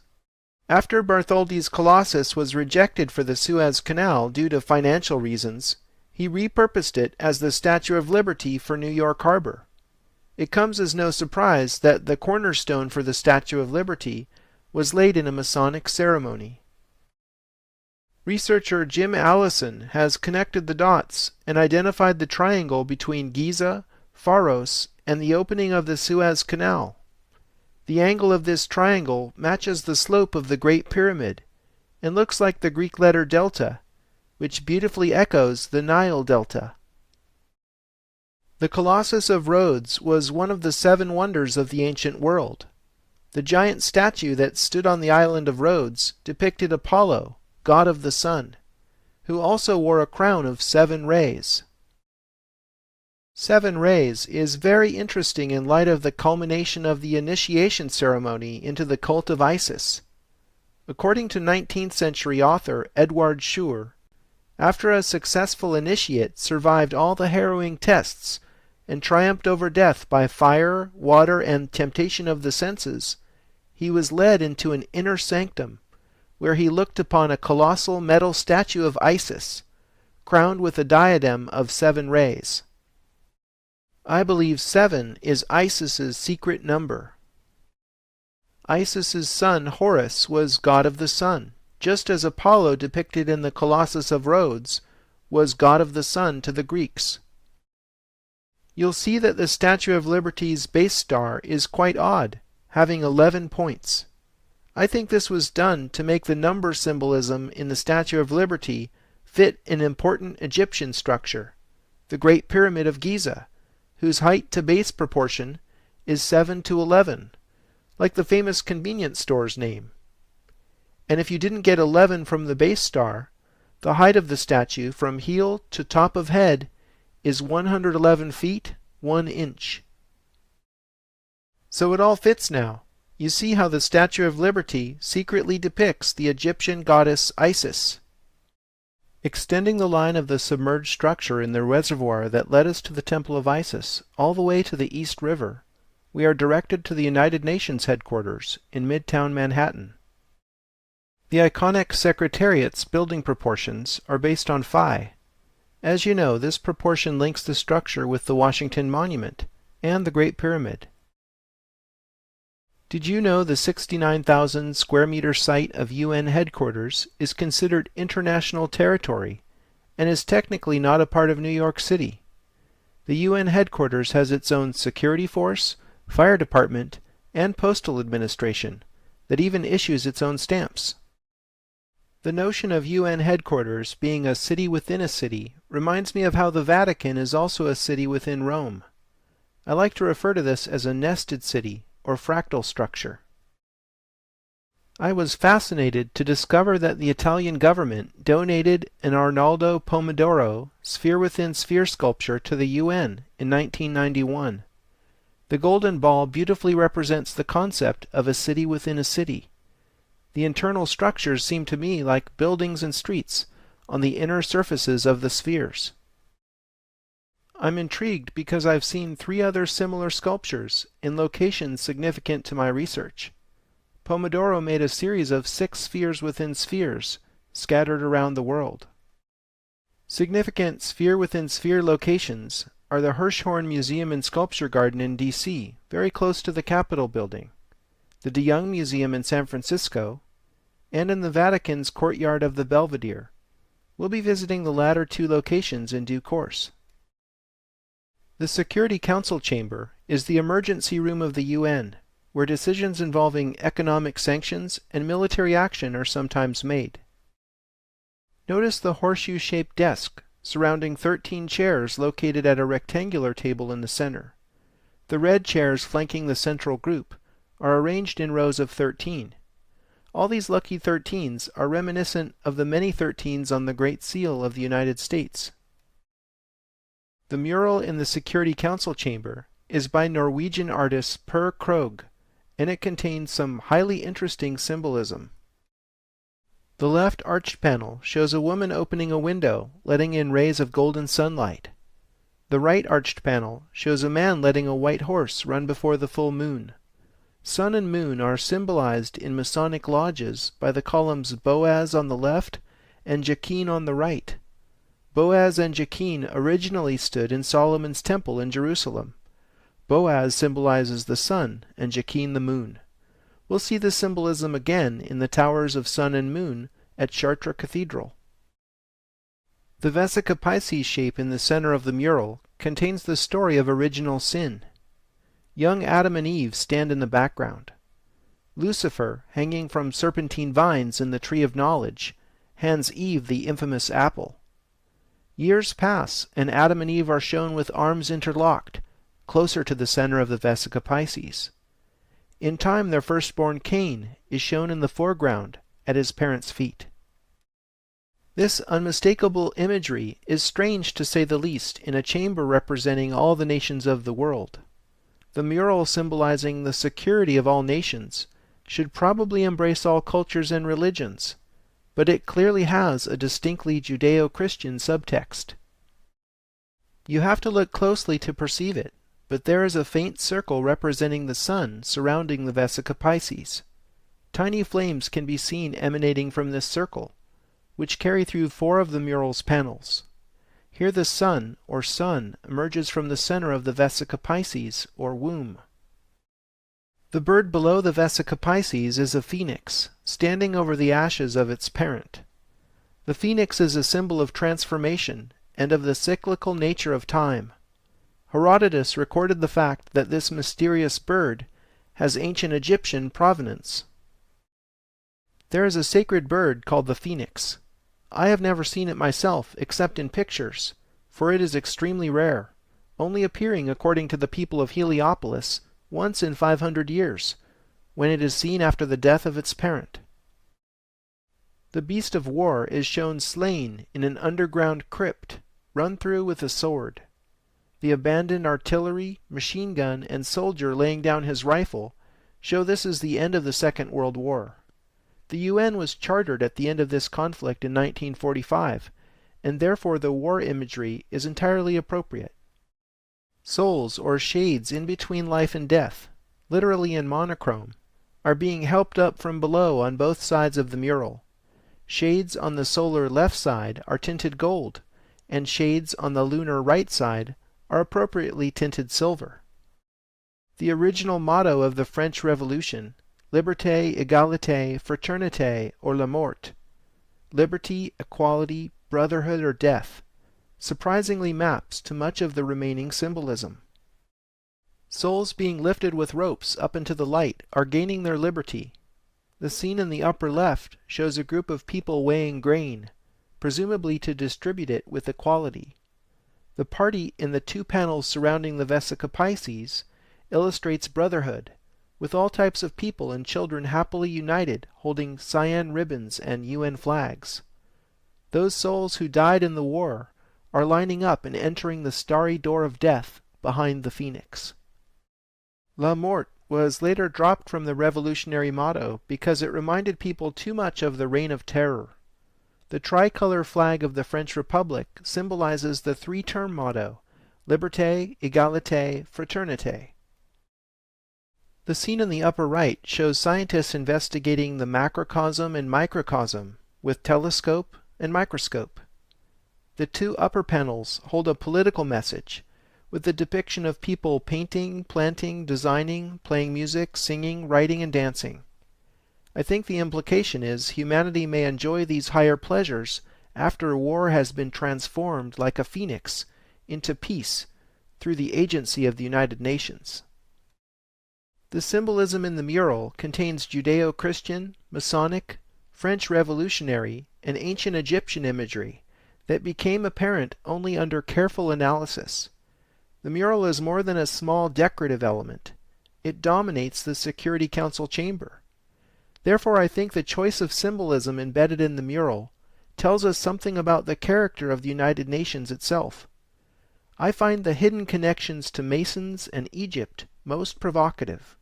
After Bartholdi's Colossus was rejected for the Suez Canal due to financial reasons, he repurposed it as the Statue of Liberty for New York Harbor. It comes as no surprise that the cornerstone for the Statue of Liberty was laid in a Masonic ceremony. Researcher Jim Allison has connected the dots and identified the triangle between Giza, Pharos, and the opening of the Suez Canal. The angle of this triangle matches the slope of the Great Pyramid and looks like the Greek letter delta, which beautifully echoes the Nile Delta. The Colossus of Rhodes was one of the 7 wonders of the ancient world. The giant statue that stood on the island of Rhodes depicted Apollo, god of the sun, who also wore a crown of 7 rays. 7 rays is very interesting in light of the culmination of the initiation ceremony into the cult of Isis. According to 19th century author Edward Schur, after a successful initiate survived all the harrowing tests and triumphed over death by fire, water, and temptation of the senses, he was led into an inner sanctum, where he looked upon a colossal metal statue of Isis, crowned with a diadem of 7 rays. I believe 7 is Isis's secret number. Isis's son Horus was god of the sun, just as Apollo depicted in the Colossus of Rhodes was god of the sun to the Greeks. You'll see that the Statue of Liberty's base star is quite odd, having 11 points. I think this was done to make the number symbolism in the Statue of Liberty fit an important Egyptian structure, the Great Pyramid of Giza, whose height to base proportion is 7:11, like the famous convenience store's name. And if you didn't get 11 from the base star, the height of the statue from heel to top of head is 111 feet, 1 inch. So it all fits now. You see how the Statue of Liberty secretly depicts the Egyptian goddess Isis. Extending the line of the submerged structure in the reservoir that led us to the Temple of Isis all the way to the East River, we are directed to the United Nations headquarters in Midtown Manhattan. The iconic Secretariat's building proportions are based on phi. As you know, this proportion links the structure with the Washington Monument and the Great Pyramid. Did you know the 69,000 square meter site of UN headquarters is considered international territory and is technically not a part of New York City? The UN headquarters has its own security force, fire department, and postal administration that even issues its own stamps. The notion of UN headquarters being a city within a city reminds me of how the Vatican is also a city within Rome. I like to refer to this as a nested city or fractal structure. I was fascinated to discover that the Italian government donated an Arnaldo Pomodoro sphere-within-sphere sculpture to the UN in 1991. The golden ball beautifully represents the concept of a city within a city. The internal structures seem to me like buildings and streets on the inner surfaces of the spheres. I'm intrigued because I've seen 3 other similar sculptures in locations significant to my research. Pomodoro made a series of 6 spheres within spheres scattered around the world. Significant sphere-within-sphere locations are the Hirshhorn Museum and Sculpture Garden in D.C., very close to the Capitol building, the De Young Museum in San Francisco, and in the Vatican's courtyard of the Belvedere, We'll be visiting the latter two locations in due course. The Security Council Chamber is the emergency room of the UN, where decisions involving economic sanctions and military action are sometimes made. Notice the horseshoe-shaped desk surrounding 13 chairs located at a rectangular table in the center. The red chairs flanking the central group are arranged in rows of 13. All these lucky 13s are reminiscent of the many 13s on the Great Seal of the United States. The mural in the Security Council chamber is by Norwegian artist Per Krogh, and it contains some highly interesting symbolism. The left arched panel shows a woman opening a window, letting in rays of golden sunlight. The right arched panel shows a man letting a white horse run before the full moon. Sun and moon are symbolized in Masonic lodges by the columns Boaz on the left and Jachin on the right. Boaz and Jachin originally stood in Solomon's temple in Jerusalem. Boaz symbolizes the sun and Jachin the moon. We'll see this symbolism again in the towers of sun and moon at Chartres Cathedral. The Vesica Piscis shape in the center of the mural contains the story of original sin. Young Adam and Eve stand in the background. Lucifer, hanging from serpentine vines in the tree of knowledge, hands Eve the infamous apple. Years pass, and Adam and Eve are shown with arms interlocked, closer to the center of the Vesica Piscis. In time, their firstborn Cain is shown in the foreground at his parents' feet. This unmistakable imagery is strange to say the least in a chamber representing all the nations of the world. The mural symbolizing the security of all nations should probably embrace all cultures and religions, but it clearly has a distinctly Judeo-Christian subtext. You have to look closely to perceive it, but there is a faint circle representing the sun surrounding the Vesica Piscis. Tiny flames can be seen emanating from this circle, which carry through 4 of the mural's panels. Here the sun, or sun, emerges from the center of the Vesica Piscis, or womb. The bird below the Vesica Piscis is a phoenix, standing over the ashes of its parent. The phoenix is a symbol of transformation and of the cyclical nature of time. Herodotus recorded the fact that this mysterious bird has ancient Egyptian provenance. There is a sacred bird called the phoenix. I have never seen it myself except in pictures, for it is extremely rare, only appearing, according to the people of Heliopolis, once in 500 years, when it is seen after the death of its parent. The beast of war is shown slain in an underground crypt, run through with a sword. The abandoned artillery, machine gun, and soldier laying down his rifle show this is the end of the Second World War. The UN was chartered at the end of this conflict in 1945, and therefore the war imagery is entirely appropriate. Souls, or shades in between life and death, literally in monochrome, are being helped up from below on both sides of the mural. Shades on the solar left side are tinted gold, and shades on the lunar right side are appropriately tinted silver. The original motto of the French Revolution, Liberté, Égalité, Fraternité, or La Mort, liberty, equality, brotherhood, or death, surprisingly maps to much of the remaining symbolism. Souls being lifted with ropes up into the light are gaining their liberty. The scene in the upper left shows a group of people weighing grain, presumably to distribute it with equality. The party in the 2 panels surrounding the Vesica Piscis illustrates brotherhood, with all types of people and children happily united holding cyan ribbons and UN flags. Those souls who died in the war are lining up and entering the starry door of death behind the phoenix. La Mort was later dropped from the revolutionary motto because it reminded people too much of the Reign of Terror. The tricolor flag of the French Republic symbolizes the 3-term motto, Liberté, Égalité, Fraternité. The scene in the upper right shows scientists investigating the macrocosm and microcosm with telescope and microscope. The 2 upper panels hold a political message, with the depiction of people painting, planting, designing, playing music, singing, writing, and dancing. I think the implication is humanity may enjoy these higher pleasures after war has been transformed like a phoenix into peace through the agency of the United Nations. The symbolism in the mural contains Judeo-Christian, Masonic, French Revolutionary, and ancient Egyptian imagery that became apparent only under careful analysis. The mural is more than a small decorative element. It dominates the Security Council chamber. Therefore, I think the choice of symbolism embedded in the mural tells us something about the character of the United Nations itself. I find the hidden connections to Masons and Egypt most provocative.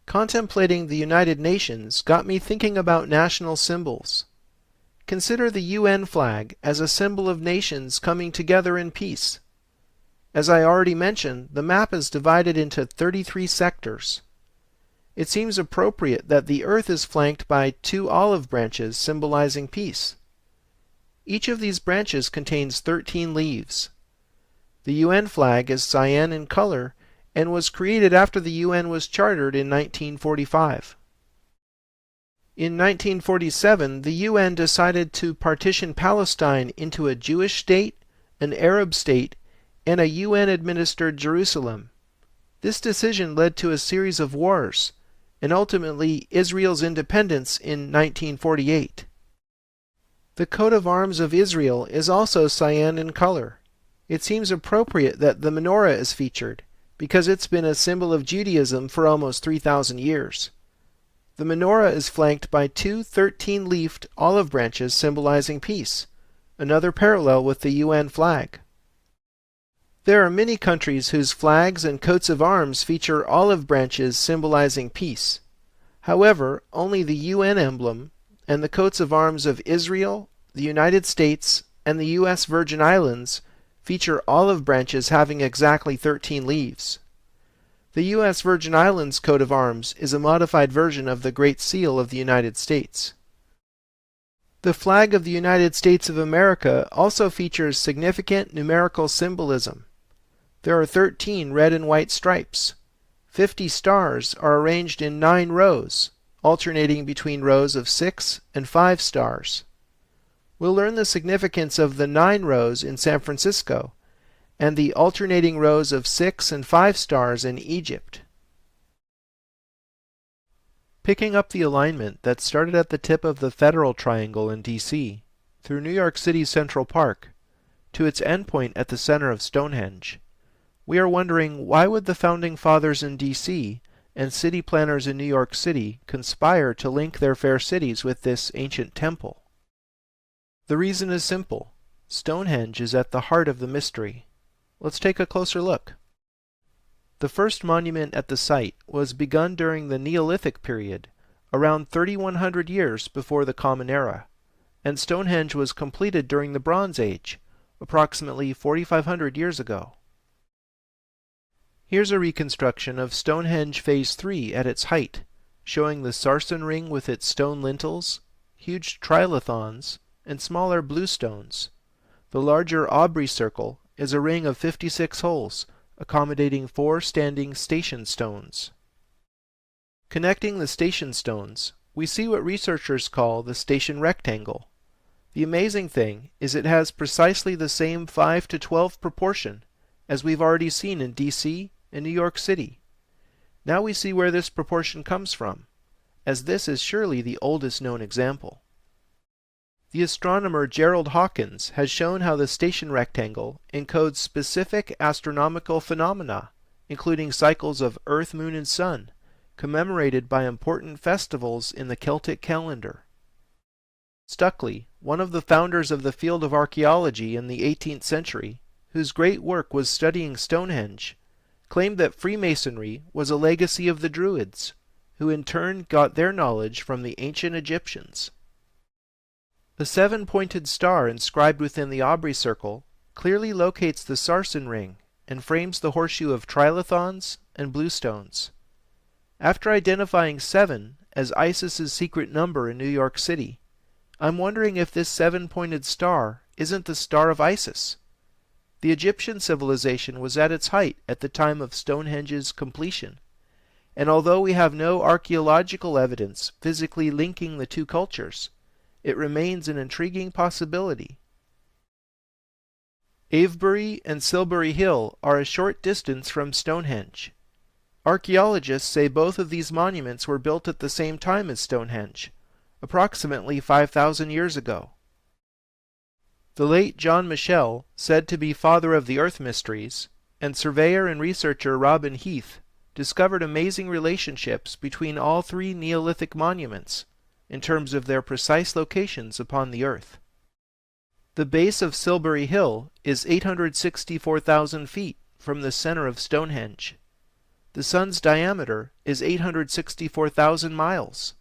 Contemplating the United Nations got me thinking about national symbols. Consider the UN flag as a symbol of nations coming together in peace. As I already mentioned, the map is divided into 33 sectors. It seems appropriate that the Earth is flanked by 2 olive branches symbolizing peace. Each of these branches contains 13 leaves. The UN flag is cyan in color and was created after the UN was chartered in 1945. In 1947, the UN decided to partition Palestine into a Jewish state, an Arab state, and a UN-administered Jerusalem. This decision led to a series of wars, and ultimately Israel's independence in 1948. The coat of arms of Israel is also cyan in color. It seems appropriate that the menorah is featured, because it's been a symbol of Judaism for almost 3,000 years. The menorah is flanked by 2 13-leafed olive branches symbolizing peace, another parallel with the UN flag. There are many countries whose flags and coats of arms feature olive branches symbolizing peace. However, only the UN emblem and the coats of arms of Israel, the United States, and the U.S. Virgin Islands feature olive branches having exactly 13 leaves. The U.S. Virgin Islands coat of arms is a modified version of the Great Seal of the United States. The flag of the United States of America also features significant numerical symbolism. There are 13 red and white stripes. 50 stars are arranged in 9 rows, alternating between rows of 6 and 5 stars. We'll learn the significance of the 9 rows in San Francisco and the alternating rows of 6 and 5 stars in Egypt. Picking up the alignment that started at the tip of the Federal Triangle in D.C., through New York City's Central Park, to its endpoint at the center of Stonehenge, we are wondering, why would the Founding Fathers in D.C. and city planners in New York City conspire to link their fair cities with this ancient temple? The reason is simple. Stonehenge is at the heart of the mystery. Let's take a closer look. The first monument at the site was begun during the Neolithic period, around 3,100 years before the Common Era, and Stonehenge was completed during the Bronze Age, approximately 4,500 years ago. Here's a reconstruction of Stonehenge Phase 3 at its height, showing the sarsen ring with its stone lintels, huge trilithons, and smaller bluestones. The larger Aubrey circle is a ring of 56 holes, accommodating 4 standing station stones. Connecting the station stones, we see what researchers call the station rectangle. The amazing thing is it has precisely the same 5:12 proportion as we've already seen in D.C. and New York City. Now we see where this proportion comes from, as this is surely the oldest known example. The astronomer Gerald Hawkins has shown how the station rectangle encodes specific astronomical phenomena, including cycles of Earth, Moon, and Sun, commemorated by important festivals in the Celtic calendar. Stuckley, one of the founders of the field of archaeology in the 18th century, whose great work was studying Stonehenge, claimed that Freemasonry was a legacy of the Druids, who in turn got their knowledge from the ancient Egyptians. The 7-pointed star inscribed within the Aubrey circle clearly locates the sarsen ring and frames the horseshoe of trilithons and bluestones. After identifying 7 as ISIS's secret number in New York City, I'm wondering if this 7-pointed star isn't the Star of Isis. The Egyptian civilization was at its height at the time of Stonehenge's completion, and although we have no archaeological evidence physically linking the two cultures, it remains an intriguing possibility. Avebury and Silbury Hill are a short distance from Stonehenge. Archaeologists say both of these monuments were built at the same time as Stonehenge, approximately 5,000 years ago. The late John Michell, said to be father of the earth mysteries, and surveyor and researcher Robin Heath, discovered amazing relationships between all three Neolithic monuments in terms of their precise locations upon the earth. The base of Silbury Hill is 864,000 feet from the center of Stonehenge. The sun's diameter is 864,000 miles.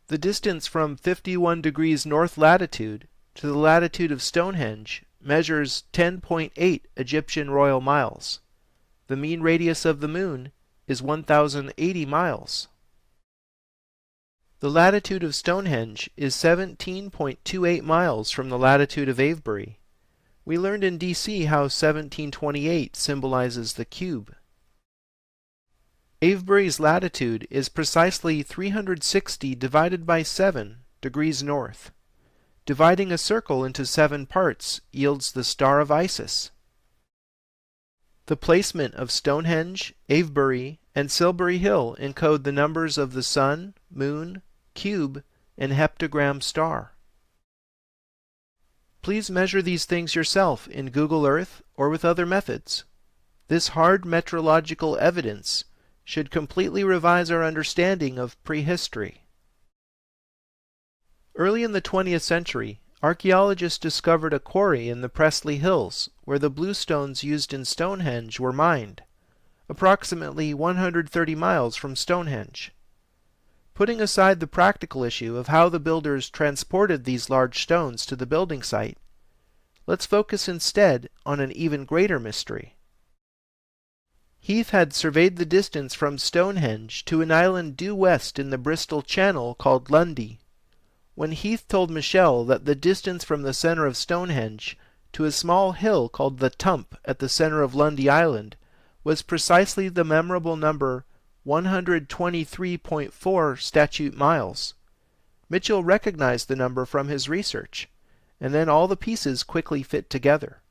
The distance from 51 degrees north latitude to the latitude of Stonehenge measures 10.8 Egyptian royal miles. The mean radius of the moon is 1,080 miles. The latitude of Stonehenge is 17.28 miles from the latitude of Avebury. We learned in DC how 1728 symbolizes the cube. Avebury's latitude is precisely 360 divided by 7 degrees north. Dividing a circle into 7 parts yields the Star of Isis. The placement of Stonehenge, Avebury, and Silbury Hill encode the numbers of the sun, moon, cube, and heptagram star. Please measure these things yourself in Google Earth or with other methods. This hard metrological evidence should completely revise our understanding of prehistory. Early in the 20th century, archaeologists discovered a quarry in the Prestley Hills where the bluestones used in Stonehenge were mined, approximately 130 miles from Stonehenge. Putting aside the practical issue of how the builders transported these large stones to the building site, let's focus instead on an even greater mystery. Heath had surveyed the distance from Stonehenge to an island due west in the Bristol Channel called Lundy. When Heath told Michell that the distance from the center of Stonehenge to a small hill called the Tump at the center of Lundy Island was precisely the memorable number 123.4 statute miles, Mitchell recognized the number from his research, and then all the pieces quickly fit together.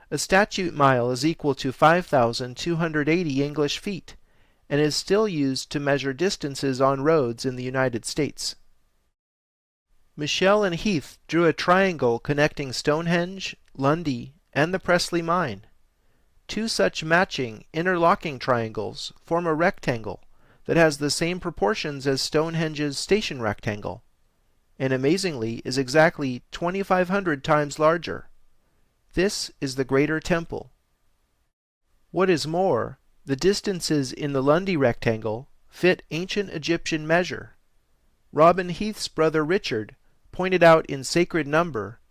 A statute mile is equal to 5,280 English feet, and is still used to measure distances on roads in the United States. Michell and Heath drew a triangle connecting Stonehenge, Lundy, and the Prestley mine. Two such matching, interlocking triangles form a rectangle that has the same proportions as Stonehenge's station rectangle, and amazingly is exactly 2,500 times larger. This is the Greater Temple. What is more, the distances in the Lundy rectangle fit ancient Egyptian measure. Robin Heath's brother Richard pointed out in Sacred Number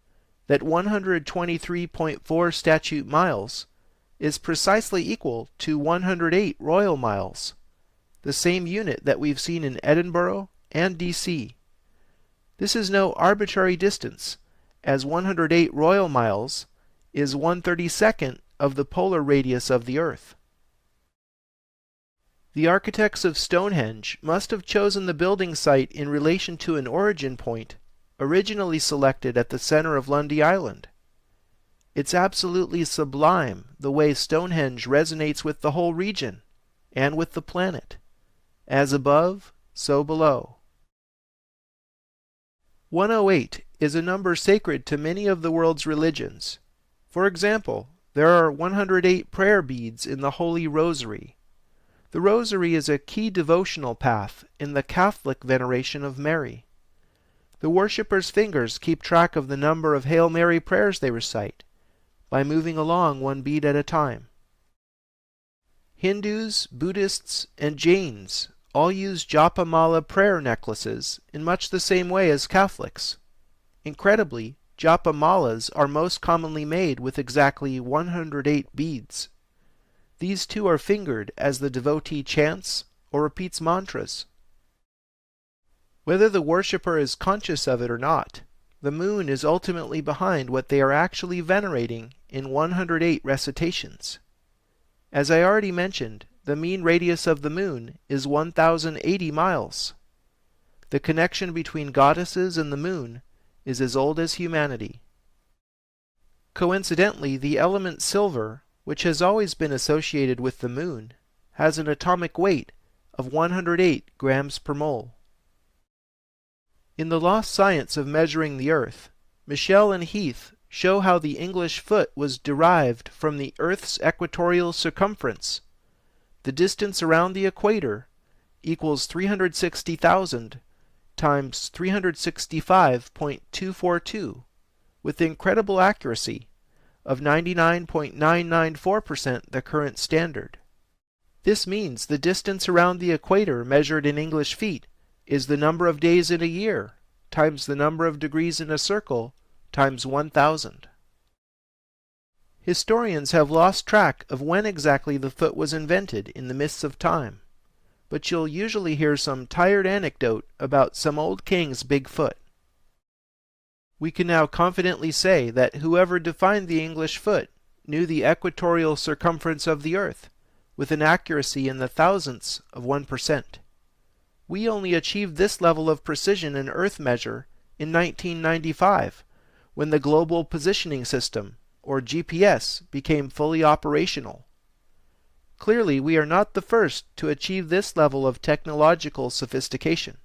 that 123.4 statute miles is precisely equal to 108 royal miles, the same unit that we've seen in Edinburgh and DC. This is no arbitrary distance, as 108 royal miles is 1/32 of the polar radius of the Earth. The architects of Stonehenge must have chosen the building site in relation to an origin point originally selected at the center of Lundy Island. It's absolutely sublime the way Stonehenge resonates with the whole region and with the planet. As above, so below. 108 is a number sacred to many of the world's religions. For example, there are 108 prayer beads in the Holy Rosary. The Rosary is a key devotional path in the Catholic veneration of Mary. The worshippers' fingers keep track of the number of Hail Mary prayers they recite by moving along one bead at a time. Hindus, Buddhists, and Jains all use Japa Mala prayer necklaces in much the same way as Catholics. Incredibly, Japa Malas are most commonly made with exactly 108 beads. These too are fingered as the devotee chants or repeats mantras. Whether the worshipper is conscious of it or not, the moon is ultimately behind what they are actually venerating in 108 recitations. As I already mentioned, the mean radius of the moon is 1,080 miles. The connection between goddesses and the moon is as old as humanity. Coincidentally, the element silver, which has always been associated with the moon, has an atomic weight of 108 grams per mole. In The Lost Science of Measuring the Earth, Michell and Heath show how the English foot was derived from the Earth's equatorial circumference. The distance around the equator equals 360,000 times 365.242, with incredible accuracy of 99.994% the current standard. This means the distance around the equator measured in English feet is the number of days in a year times the number of degrees in a circle times 1,000. Historians have lost track of when exactly the foot was invented in the mists of time, but you'll usually hear some tired anecdote about some old king's big foot. We can now confidently say that whoever defined the English foot knew the equatorial circumference of the Earth with an accuracy in the thousandths of 1%. We only achieved this level of precision in Earth measure in 1995, when the Global Positioning System, or GPS, became fully operational. Clearly, we are not the first to achieve this level of technological sophistication.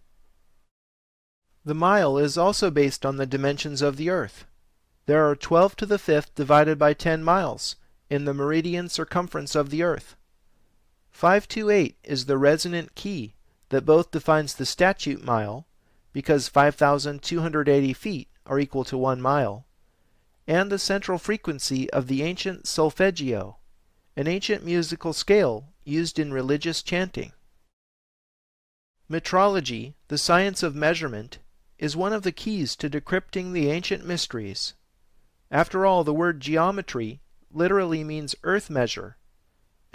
The mile is also based on the dimensions of the Earth. There are 12 to the 5th divided by 10 miles in the meridian circumference of the Earth. 528 is the resonant key that both defines the statute mile, because 5,280 feet are equal to 1 mile, and the central frequency of the ancient solfeggio, an ancient musical scale used in religious chanting. Metrology, the science of measurement, is one of the keys to decrypting the ancient mysteries. After all, the word geometry literally means earth measure,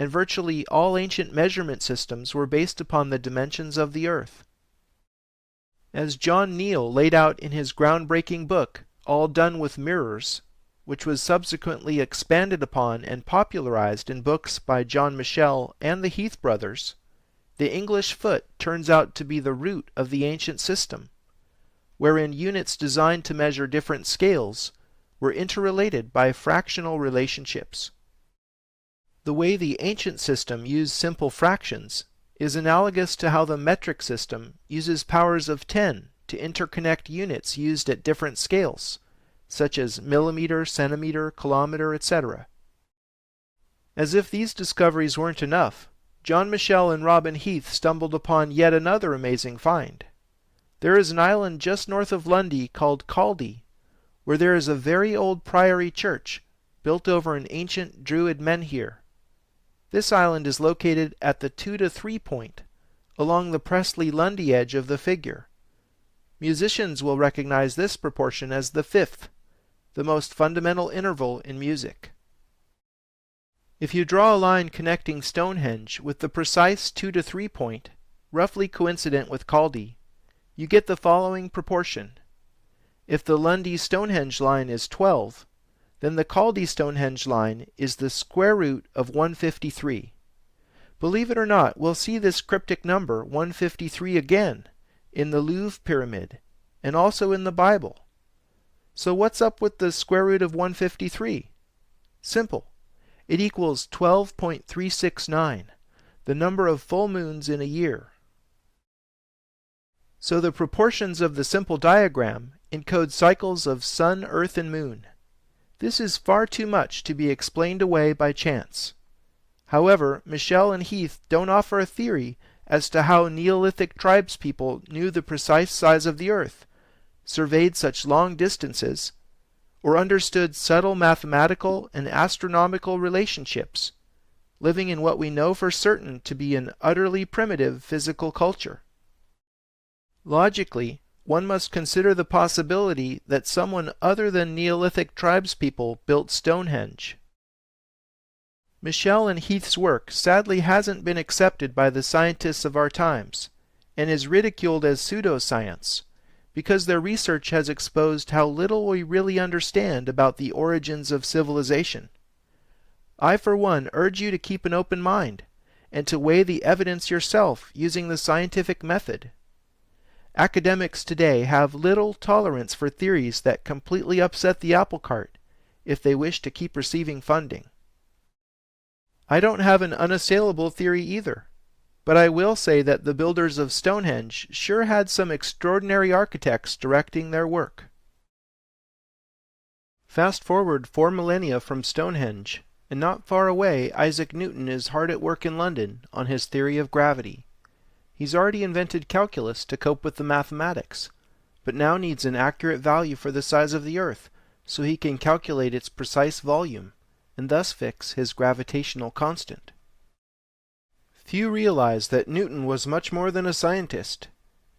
and virtually all ancient measurement systems were based upon the dimensions of the Earth. As John Neal laid out in his groundbreaking book, All Done with Mirrors, which was subsequently expanded upon and popularized in books by John Michell and the Heath brothers, the English foot turns out to be the root of the ancient system, wherein units designed to measure different scales were interrelated by fractional relationships. The way the ancient system used simple fractions is analogous to how the metric system uses powers of 10 to interconnect units used at different scales, such as millimeter, centimeter, kilometer, etc. As if these discoveries weren't enough, John Michell and Robin Heath stumbled upon yet another amazing find. There is an island just north of Lundy called Caldy, where there is a very old priory church built over an ancient Druid menhir. This island is located at the 2 to 3 point, along the Presley-Lundy edge of the figure. Musicians will recognize this proportion as the 5th, the most fundamental interval in music. If you draw a line connecting Stonehenge with the precise 2 to 3 point, roughly coincident with Caldy, you get the following proportion. If the Lundy-Stonehenge line is 12, then the Caldy-Stonehenge line is the square root of 153. Believe it or not, we'll see this cryptic number 153 again in the Louvre Pyramid and also in the Bible. So what's up with the square root of 153? Simple. It equals 12.369, the number of full moons in a year. So the proportions of the simple diagram encode cycles of sun, earth, and moon. This is far too much to be explained away by chance. However, Michell and Heath don't offer a theory as to how Neolithic tribespeople knew the precise size of the Earth, surveyed such long distances, or understood subtle mathematical and astronomical relationships, living in what we know for certain to be an utterly primitive physical culture. Logically, one must consider the possibility that someone other than Neolithic tribespeople built Stonehenge. Michell and Heath's work sadly hasn't been accepted by the scientists of our times, and is ridiculed as pseudoscience, because their research has exposed how little we really understand about the origins of civilization. I, for one, urge you to keep an open mind, and to weigh the evidence yourself using the scientific method. Academics today have little tolerance for theories that completely upset the apple cart if they wish to keep receiving funding. I don't have an unassailable theory either, but I will say that the builders of Stonehenge sure had some extraordinary architects directing their work. Fast forward 4 millennia from Stonehenge, and not far away Isaac Newton is hard at work in London on his theory of gravity. He's already invented calculus to cope with the mathematics, but now needs an accurate value for the size of the Earth so he can calculate its precise volume, and thus fix his gravitational constant. Few realize that Newton was much more than a scientist.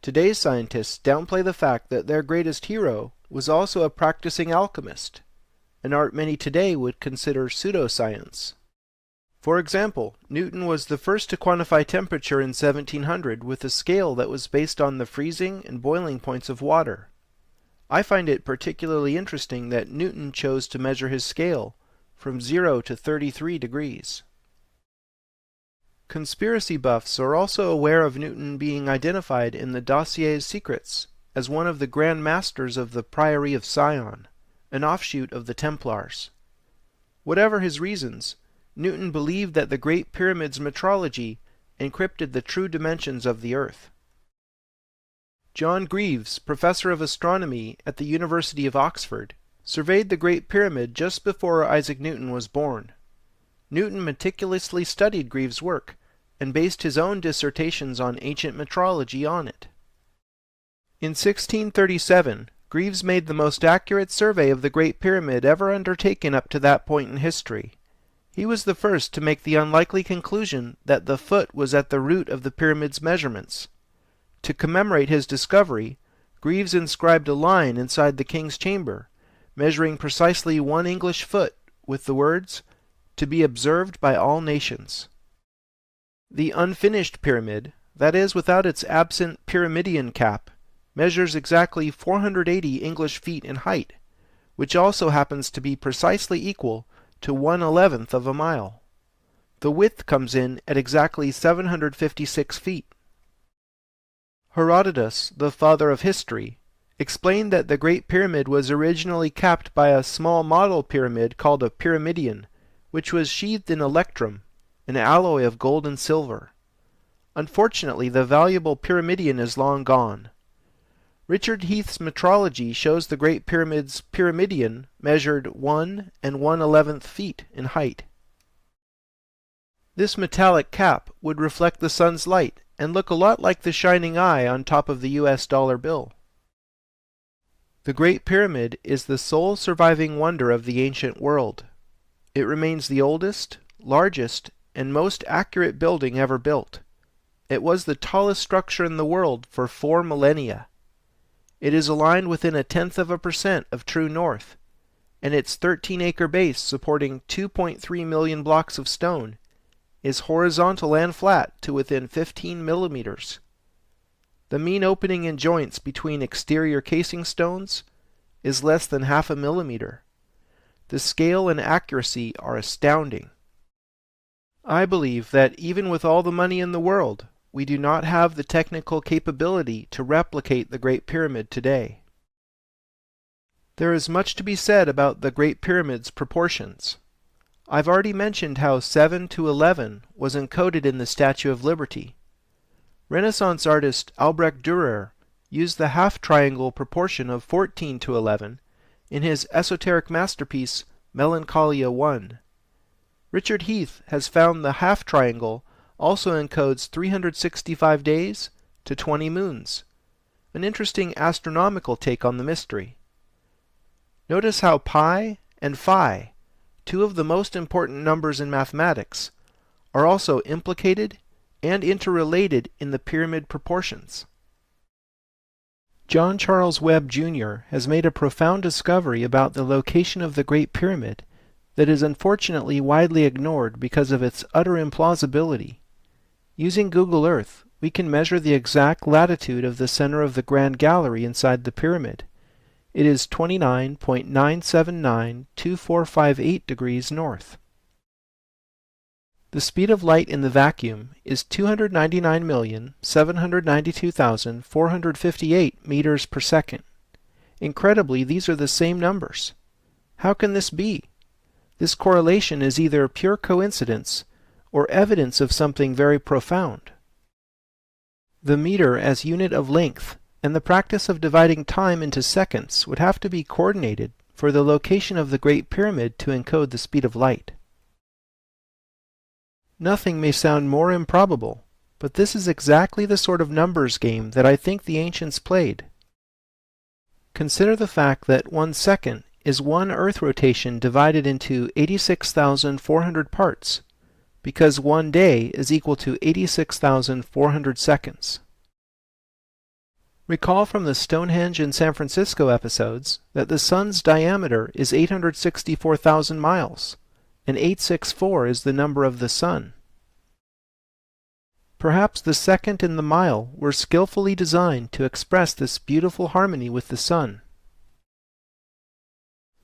Today's scientists downplay the fact that their greatest hero was also a practicing alchemist, an art many today would consider pseudoscience. For example, Newton was the first to quantify temperature in 1700 with a scale that was based on the freezing and boiling points of water. I find it particularly interesting that Newton chose to measure his scale from 0 to 33 degrees. Conspiracy buffs are also aware of Newton being identified in the Dossier's Secrets as one of the Grand Masters of the Priory of Sion, an offshoot of the Templars. Whatever his reasons, Newton believed that the Great Pyramid's metrology encrypted the true dimensions of the Earth. John Greaves, professor of astronomy at the University of Oxford, surveyed the Great Pyramid just before Isaac Newton was born. Newton meticulously studied Greaves' work and based his own dissertations on ancient metrology on it. In 1637, Greaves made the most accurate survey of the Great Pyramid ever undertaken up to that point in history. He was the first to make the unlikely conclusion that the foot was at the root of the pyramid's measurements. To commemorate his discovery, Greaves inscribed a line inside the king's chamber, measuring precisely 1 English foot, with the words, "To be observed by all nations." The unfinished pyramid, that is without its absent pyramidion cap, measures exactly 480 English feet in height, which also happens to be precisely equal to 1/11th of a mile. The width comes in at exactly 756 feet. Herodotus, the father of history, explained that the Great Pyramid was originally capped by a small model pyramid called a pyramidion, which was sheathed in electrum, an alloy of gold and silver. Unfortunately, the valuable pyramidion is long gone. Richard Heath's metrology shows the Great Pyramid's pyramidion measured 1 1/11th feet in height. This metallic cap would reflect the sun's light and look a lot like the shining eye on top of the US dollar bill. The Great Pyramid is the sole surviving wonder of the ancient world. It remains the oldest, largest, and most accurate building ever built. It was the tallest structure in the world for 4 millennia. It is aligned within 0.1% of true north, and its 13-acre base supporting 2.3 million blocks of stone is horizontal and flat to within 15 millimeters. The mean opening in joints between exterior casing stones is less than 0.5 millimeter. The scale and accuracy are astounding. I believe that even with all the money in the world, we do not have the technical capability to replicate the Great Pyramid today. There is much to be said about the Great Pyramid's proportions. I've already mentioned how 7:11 was encoded in the Statue of Liberty. Renaissance artist Albrecht Dürer used the half-triangle proportion of 14:11 in his esoteric masterpiece Melancholia I. Richard Heath has found the half-triangle also encodes 365 days to 20 moons, an interesting astronomical take on the mystery. Notice how pi and phi, two of the most important numbers in mathematics, are also implicated and interrelated in the pyramid proportions. John Charles Webb Jr. has made a profound discovery about the location of the Great Pyramid that is unfortunately widely ignored because of its utter implausibility. Using Google Earth, we can measure the exact latitude of the center of the Grand Gallery inside the pyramid. It is 29.9792458 degrees north. The speed of light in the vacuum is 299,792,458 meters per second. Incredibly, these are the same numbers. How can this be? This correlation is either pure coincidence or evidence of something very profound. The meter as unit of length and the practice of dividing time into seconds would have to be coordinated for the location of the Great Pyramid to encode the speed of light. Nothing may sound more improbable, but this is exactly the sort of numbers game that I think the ancients played. Consider the fact that 1 second is one Earth rotation divided into 86,400 parts, because 1 day is equal to 86,400 seconds. Recall from the Stonehenge and San Francisco episodes that the Sun's diameter is 864,000 miles, and 864 is the number of the Sun. Perhaps the second and the mile were skillfully designed to express this beautiful harmony with the Sun.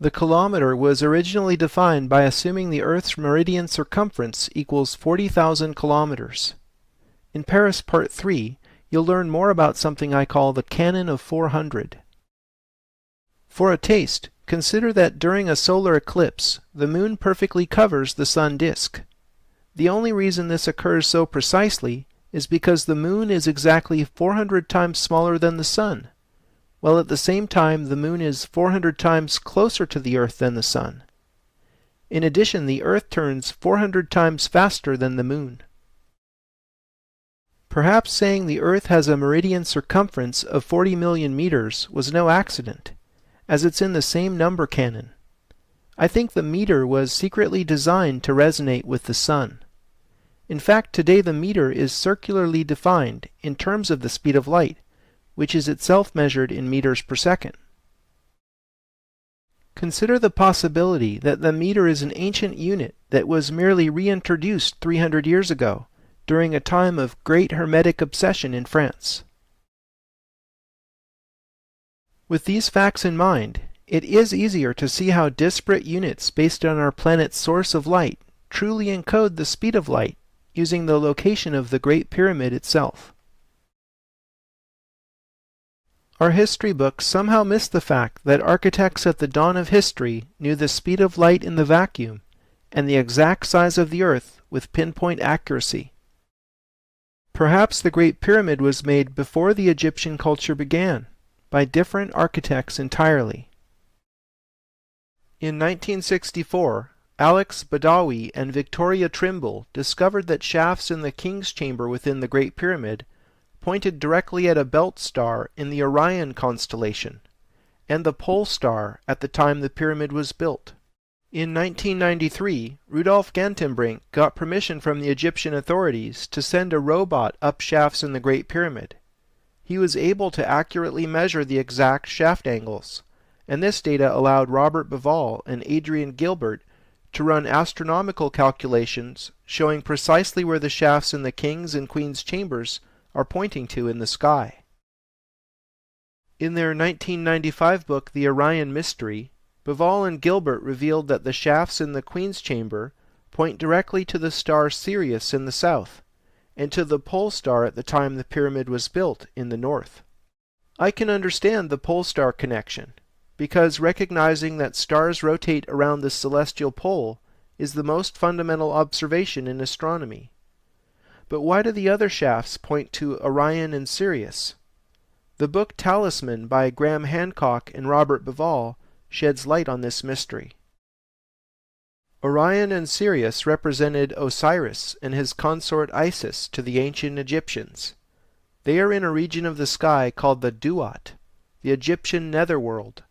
The kilometer was originally defined by assuming the Earth's meridian circumference equals 40,000 kilometers. In Paris Part 3, you'll learn more about something I call the Canon of 400. For a taste, consider that during a solar eclipse, the Moon perfectly covers the Sun disk. The only reason this occurs so precisely is because the Moon is exactly 400 times smaller than the Sun, while at the same time the Moon is 400 times closer to the Earth than the Sun. In addition, the Earth turns 400 times faster than the Moon. Perhaps saying the Earth has a meridian circumference of 40 million meters was no accident, as it's in the same number canon. I think the meter was secretly designed to resonate with the Sun. In fact, today the meter is circularly defined in terms of the speed of light, which is itself measured in meters per second. Consider the possibility that the meter is an ancient unit that was merely reintroduced 300 years ago, during a time of great Hermetic obsession in France. With these facts in mind, it is easier to see how disparate units based on our planet's source of light truly encode the speed of light using the location of the Great Pyramid itself. Our history books somehow miss the fact that architects at the dawn of history knew the speed of light in the vacuum and the exact size of the Earth with pinpoint accuracy. Perhaps the Great Pyramid was made before the Egyptian culture began, by different architects entirely. In 1964, Alex Badawi and Victoria Trimble discovered that shafts in the King's Chamber within the Great Pyramid pointed directly at a belt star in the Orion constellation, and the pole star at the time the pyramid was built. In 1993, Rudolf Gantenbrink got permission from the Egyptian authorities to send a robot up shafts in the Great Pyramid. He was able to accurately measure the exact shaft angles, and this data allowed Robert Bauval and Adrian Gilbert to run astronomical calculations showing precisely where the shafts in the King's and Queen's chambers are pointing to in the sky. In their 1995 book, The Orion Mystery, Bauval and Gilbert revealed that the shafts in the Queen's chamber point directly to the star Sirius in the south, and to the pole star at the time the pyramid was built in the north. I can understand the pole star connection, because recognizing that stars rotate around the celestial pole is the most fundamental observation in astronomy. But why do the other shafts point to Orion and Sirius? The book Talisman by Graham Hancock and Robert Bauval sheds light on this mystery. Orion and Sirius represented Osiris and his consort Isis to the ancient Egyptians. They are in a region of the sky called the Duat, the Egyptian netherworld,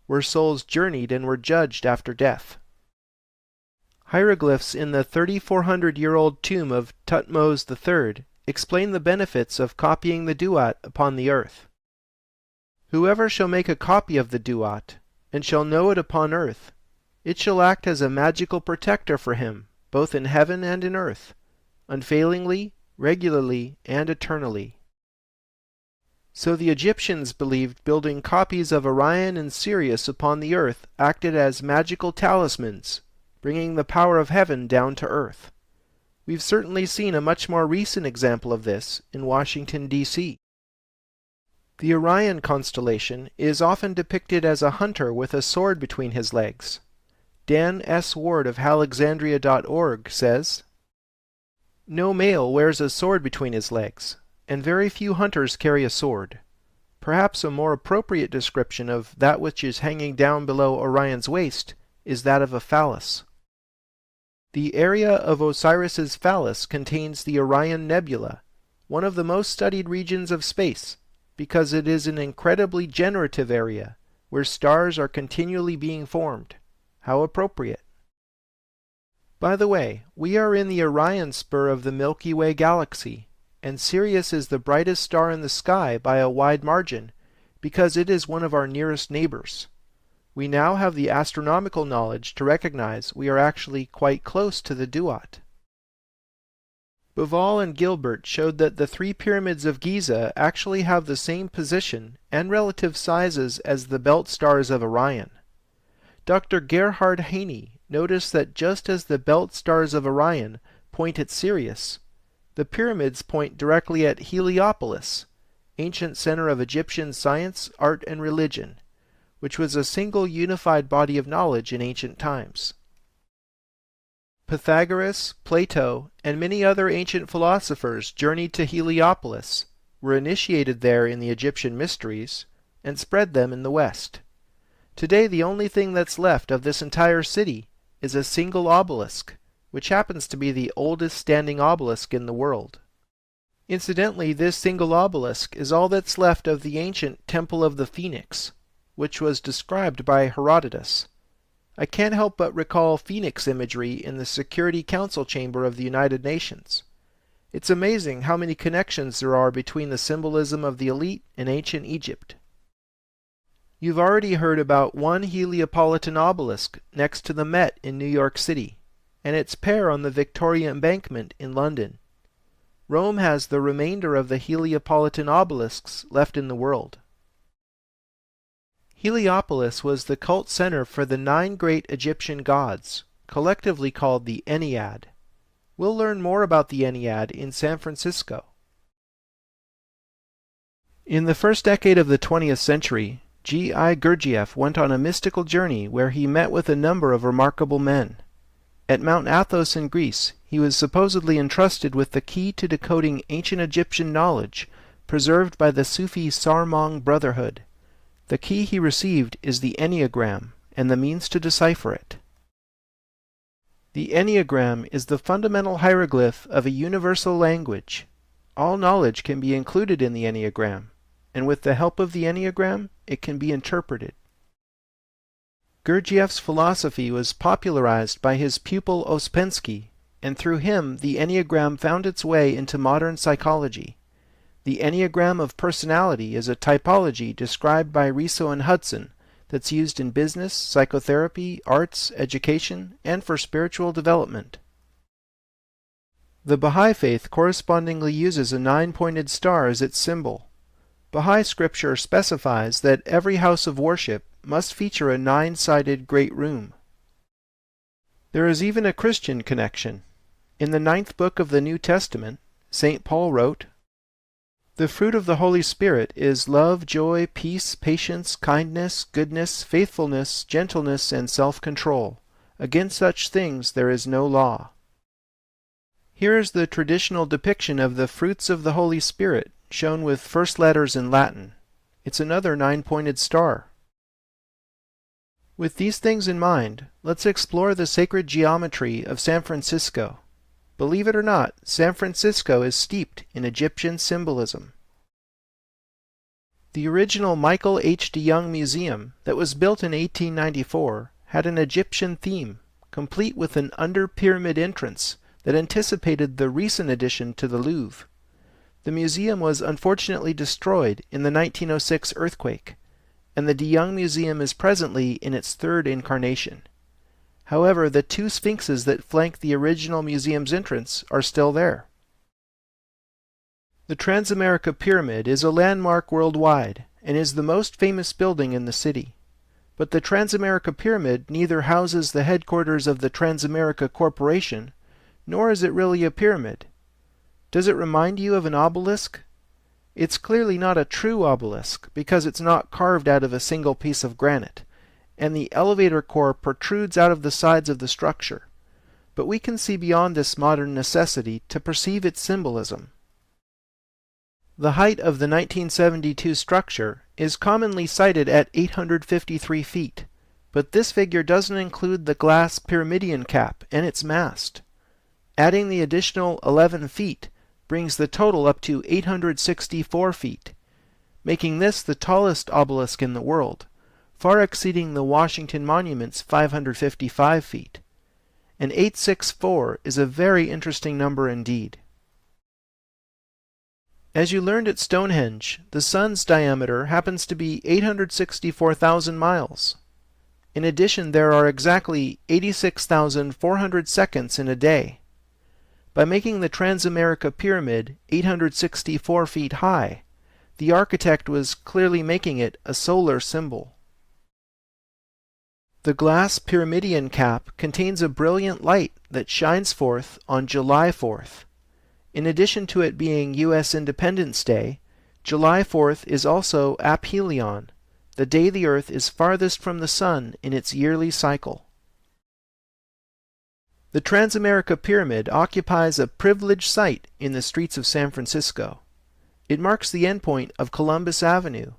where souls journeyed and were judged after death. Hieroglyphs in the 3,400-year-old tomb of Thutmose III explain the benefits of copying the Duat upon the earth. Whoever shall make a copy of the Duat, and shall know it upon earth, it shall act as a magical protector for him, both in heaven and in earth, unfailingly, regularly, and eternally. So the Egyptians believed building copies of Orion and Sirius upon the earth acted as magical talismans, bringing the power of heaven down to earth. We've certainly seen a much more recent example of this in Washington, D.C. The Orion constellation is often depicted as a hunter with a sword between his legs. Dan S. Ward of Halexandria.org says, "No male wears a sword between his legs, and very few hunters carry a sword. Perhaps a more appropriate description of that which is hanging down below Orion's waist is that of a phallus. The area of Osiris's phallus contains the Orion Nebula, one of the most studied regions of space, because it is an incredibly generative area where stars are continually being formed. How appropriate." By the way, we are in the Orion spur of the Milky Way galaxy, and Sirius is the brightest star in the sky by a wide margin, because it is one of our nearest neighbors. We now have the astronomical knowledge to recognize we are actually quite close to the Duat. Bauval and Gilbert showed that the three pyramids of Giza actually have the same position and relative sizes as the belt stars of Orion. Dr. Gerhard Haney noticed that just as the belt stars of Orion point at Sirius, the pyramids point directly at Heliopolis, ancient center of Egyptian science, art, and religion, which was a single unified body of knowledge in ancient times. Pythagoras, Plato, and many other ancient philosophers journeyed to Heliopolis, were initiated there in the Egyptian mysteries, and spread them in the West. Today the only thing that's left of this entire city is a single obelisk, which happens to be the oldest standing obelisk in the world. Incidentally, this single obelisk is all that's left of the ancient Temple of the Phoenix, which was described by Herodotus. I can't help but recall phoenix imagery in the Security Council chamber of the United Nations. It's amazing how many connections there are between the symbolism of the elite and ancient Egypt. You've already heard about one Heliopolitan obelisk next to the Met in New York City, and its pair on the Victoria Embankment in London. Rome has the remainder of the Heliopolitan obelisks left in the world. Heliopolis was the cult center for the 9 great Egyptian gods, collectively called the Ennead. We'll learn more about the Ennead in San Francisco. In the first decade of the 20th century, G.I. Gurdjieff went on a mystical journey where he met with a number of remarkable men. At Mount Athos in Greece, he was supposedly entrusted with the key to decoding ancient Egyptian knowledge preserved by the Sufi Sarmong Brotherhood. The key he received is the Enneagram, and the means to decipher it. The Enneagram is the fundamental hieroglyph of a universal language. All knowledge can be included in the Enneagram, and with the help of the Enneagram, it can be interpreted. Gurdjieff's philosophy was popularized by his pupil Ouspensky, and through him the Enneagram found its way into modern psychology. The Enneagram of personality is a typology described by Riso and Hudson that's used in business, psychotherapy, arts, education, and for spiritual development. The Baha'i Faith correspondingly uses a 9-pointed star as its symbol. Baha'i scripture specifies that every house of worship must feature a 9-sided great room. There is even a Christian connection. In the 9th book of the New Testament, St. Paul wrote, "The fruit of the Holy Spirit is love, joy, peace, patience, kindness, goodness, faithfulness, gentleness, and self-control. Against such things there is no law." Here is the traditional depiction of the fruits of the Holy Spirit, shown with first letters in Latin. It's another 9-pointed star. With these things in mind, let's explore the sacred geometry of San Francisco. Believe it or not, San Francisco is steeped in Egyptian symbolism. The original Michael H. DeYoung Museum, that was built in 1894, had an Egyptian theme, complete with an under-pyramid entrance that anticipated the recent addition to the Louvre. The museum was unfortunately destroyed in the 1906 earthquake, and the DeYoung Museum is presently in its 3rd incarnation. However, the 2 sphinxes that flank the original museum's entrance are still there. The Transamerica Pyramid is a landmark worldwide and is the most famous building in the city. But the Transamerica Pyramid neither houses the headquarters of the Transamerica Corporation nor is it really a pyramid. Does it remind you of an obelisk? It's clearly not a true obelisk, because it's not carved out of a single piece of granite, and the elevator core protrudes out of the sides of the structure. But we can see beyond this modern necessity to perceive its symbolism. The height of the 1972 structure is commonly cited at 853 feet, but this figure doesn't include the glass pyramidion cap and its mast. Adding the additional 11 feet brings the total up to 864 feet, making this the tallest obelisk in the world, far exceeding the Washington Monument's 555 feet. And 864 is a very interesting number indeed. As you learned at Stonehenge, the sun's diameter happens to be 864,000 miles. In addition, there are exactly 86,400 seconds in a day. By making the Transamerica Pyramid 864 feet high, the architect was clearly making it a solar symbol. The glass pyramidion cap contains a brilliant light that shines forth on July 4th. In addition to it being U.S. Independence Day, July 4th is also aphelion, the day the Earth is farthest from the Sun in its yearly cycle. The Transamerica Pyramid occupies a privileged site in the streets of San Francisco. It marks the endpoint of Columbus Avenue,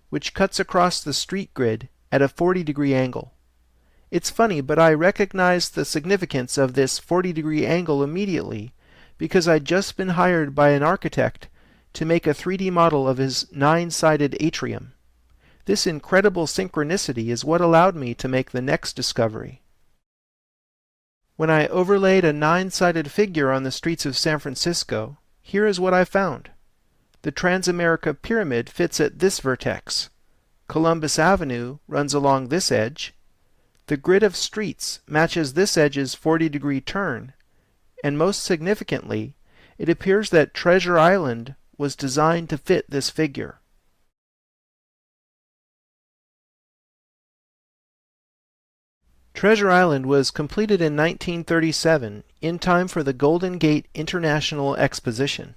which cuts across the street grid at a 40-degree angle. It's funny, but I recognized the significance of this 40-degree angle immediately because I'd just been hired by an architect to make a 3D model of his 9-sided atrium. This incredible synchronicity is what allowed me to make the next discovery. When I overlaid a 9-sided figure on the streets of San Francisco, here is what I found. The Transamerica Pyramid fits at this vertex. Columbus Avenue runs along this edge. The grid of streets matches this edge's 40-degree turn, and most significantly, it appears that Treasure Island was designed to fit this figure. Treasure Island was completed in 1937 in time for the Golden Gate International Exposition.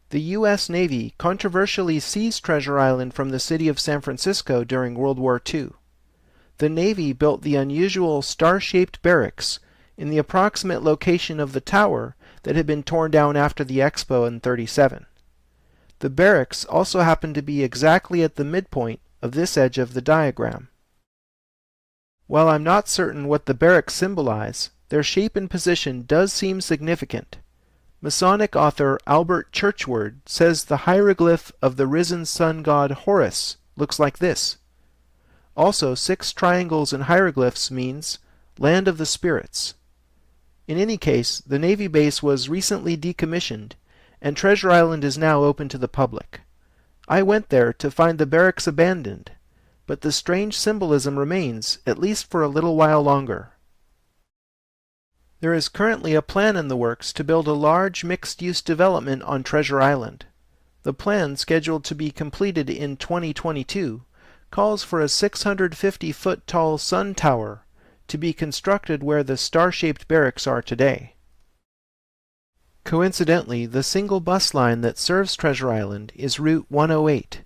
The U.S. Navy controversially seized Treasure Island from the city of San Francisco during World War II. The Navy built the unusual star-shaped barracks in the approximate location of the tower that had been torn down after the Expo in 1937. The barracks also happened to be exactly at the midpoint of this edge of the diagram. While I'm not certain what the barracks symbolize, their shape and position does seem significant. Masonic author Albert Churchward says the hieroglyph of the risen sun god Horus looks like this. Also, 6 triangles in hieroglyphs means land of the spirits. In any case, the Navy base was recently decommissioned, and Treasure Island is now open to the public. I went there to find the barracks abandoned, but the strange symbolism remains, at least for a little while longer. There is currently a plan in the works to build a large mixed-use development on Treasure Island. The plan, scheduled to be completed in 2022, calls for a 650-foot-tall sun tower to be constructed where the star-shaped barracks are today. Coincidentally, the single bus line that serves Treasure Island is Route 108.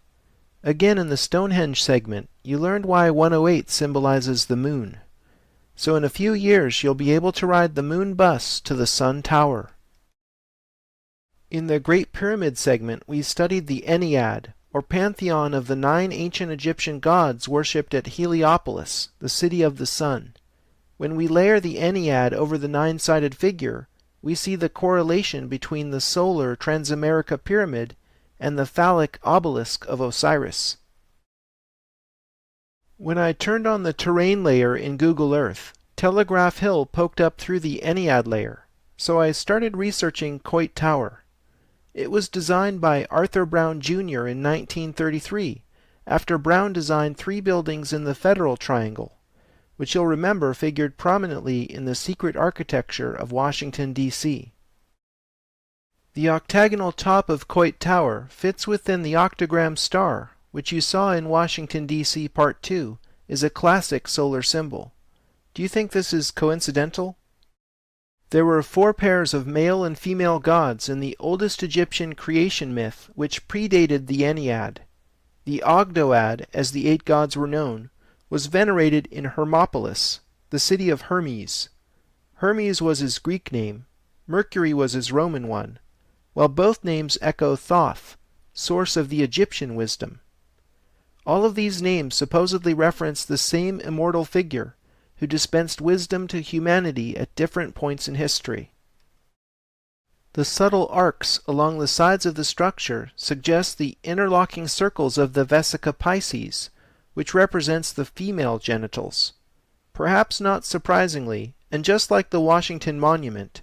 Again, in the Stonehenge segment, you learned why 108 symbolizes the moon. So in a few years, you'll be able to ride the moon bus to the Sun Tower. In the Great Pyramid segment, we studied the Ennead, or pantheon of the 9 ancient Egyptian gods worshipped at Heliopolis, the city of the sun. When we layer the Ennead over the 9-sided figure, we see the correlation between the solar Transamerica Pyramid and the phallic obelisk of Osiris. When I turned on the terrain layer in Google Earth, Telegraph Hill poked up through the Ennead layer, so I started researching Coit Tower. It was designed by Arthur Brown Jr. in 1933, after Brown designed 3 buildings in the Federal Triangle, which you'll remember figured prominently in the secret architecture of Washington, D.C. The octagonal top of Coit Tower fits within the octagram star, which you saw in Washington, D.C. Part 2, is a classic solar symbol. Do you think this is coincidental? There were 4 pairs of male and female gods in the oldest Egyptian creation myth, which predated the Ennead. The Ogdoad, as the 8 gods were known, was venerated in Hermopolis, the city of Hermes. Hermes was his Greek name, Mercury was his Roman one, while both names echo Thoth, source of the Egyptian wisdom. All of these names supposedly reference the same immortal figure, who dispensed wisdom to humanity at different points in history. The subtle arcs along the sides of the structure suggest the interlocking circles of the Vesica Pisces, which represents the female genitals. Perhaps not surprisingly, and just like the Washington Monument,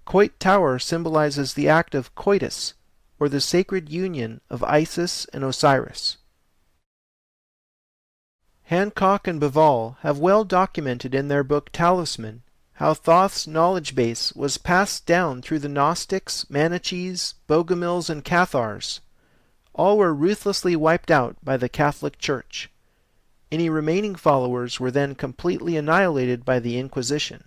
Coit Tower symbolizes the act of coitus, or the sacred union of Isis and Osiris. Hancock and Bivall have well documented in their book Talisman how Thoth's knowledge base was passed down through the Gnostics, Manichees, Bogomils, and Cathars. All were ruthlessly wiped out by the Catholic Church. Any remaining followers were then completely annihilated by the Inquisition.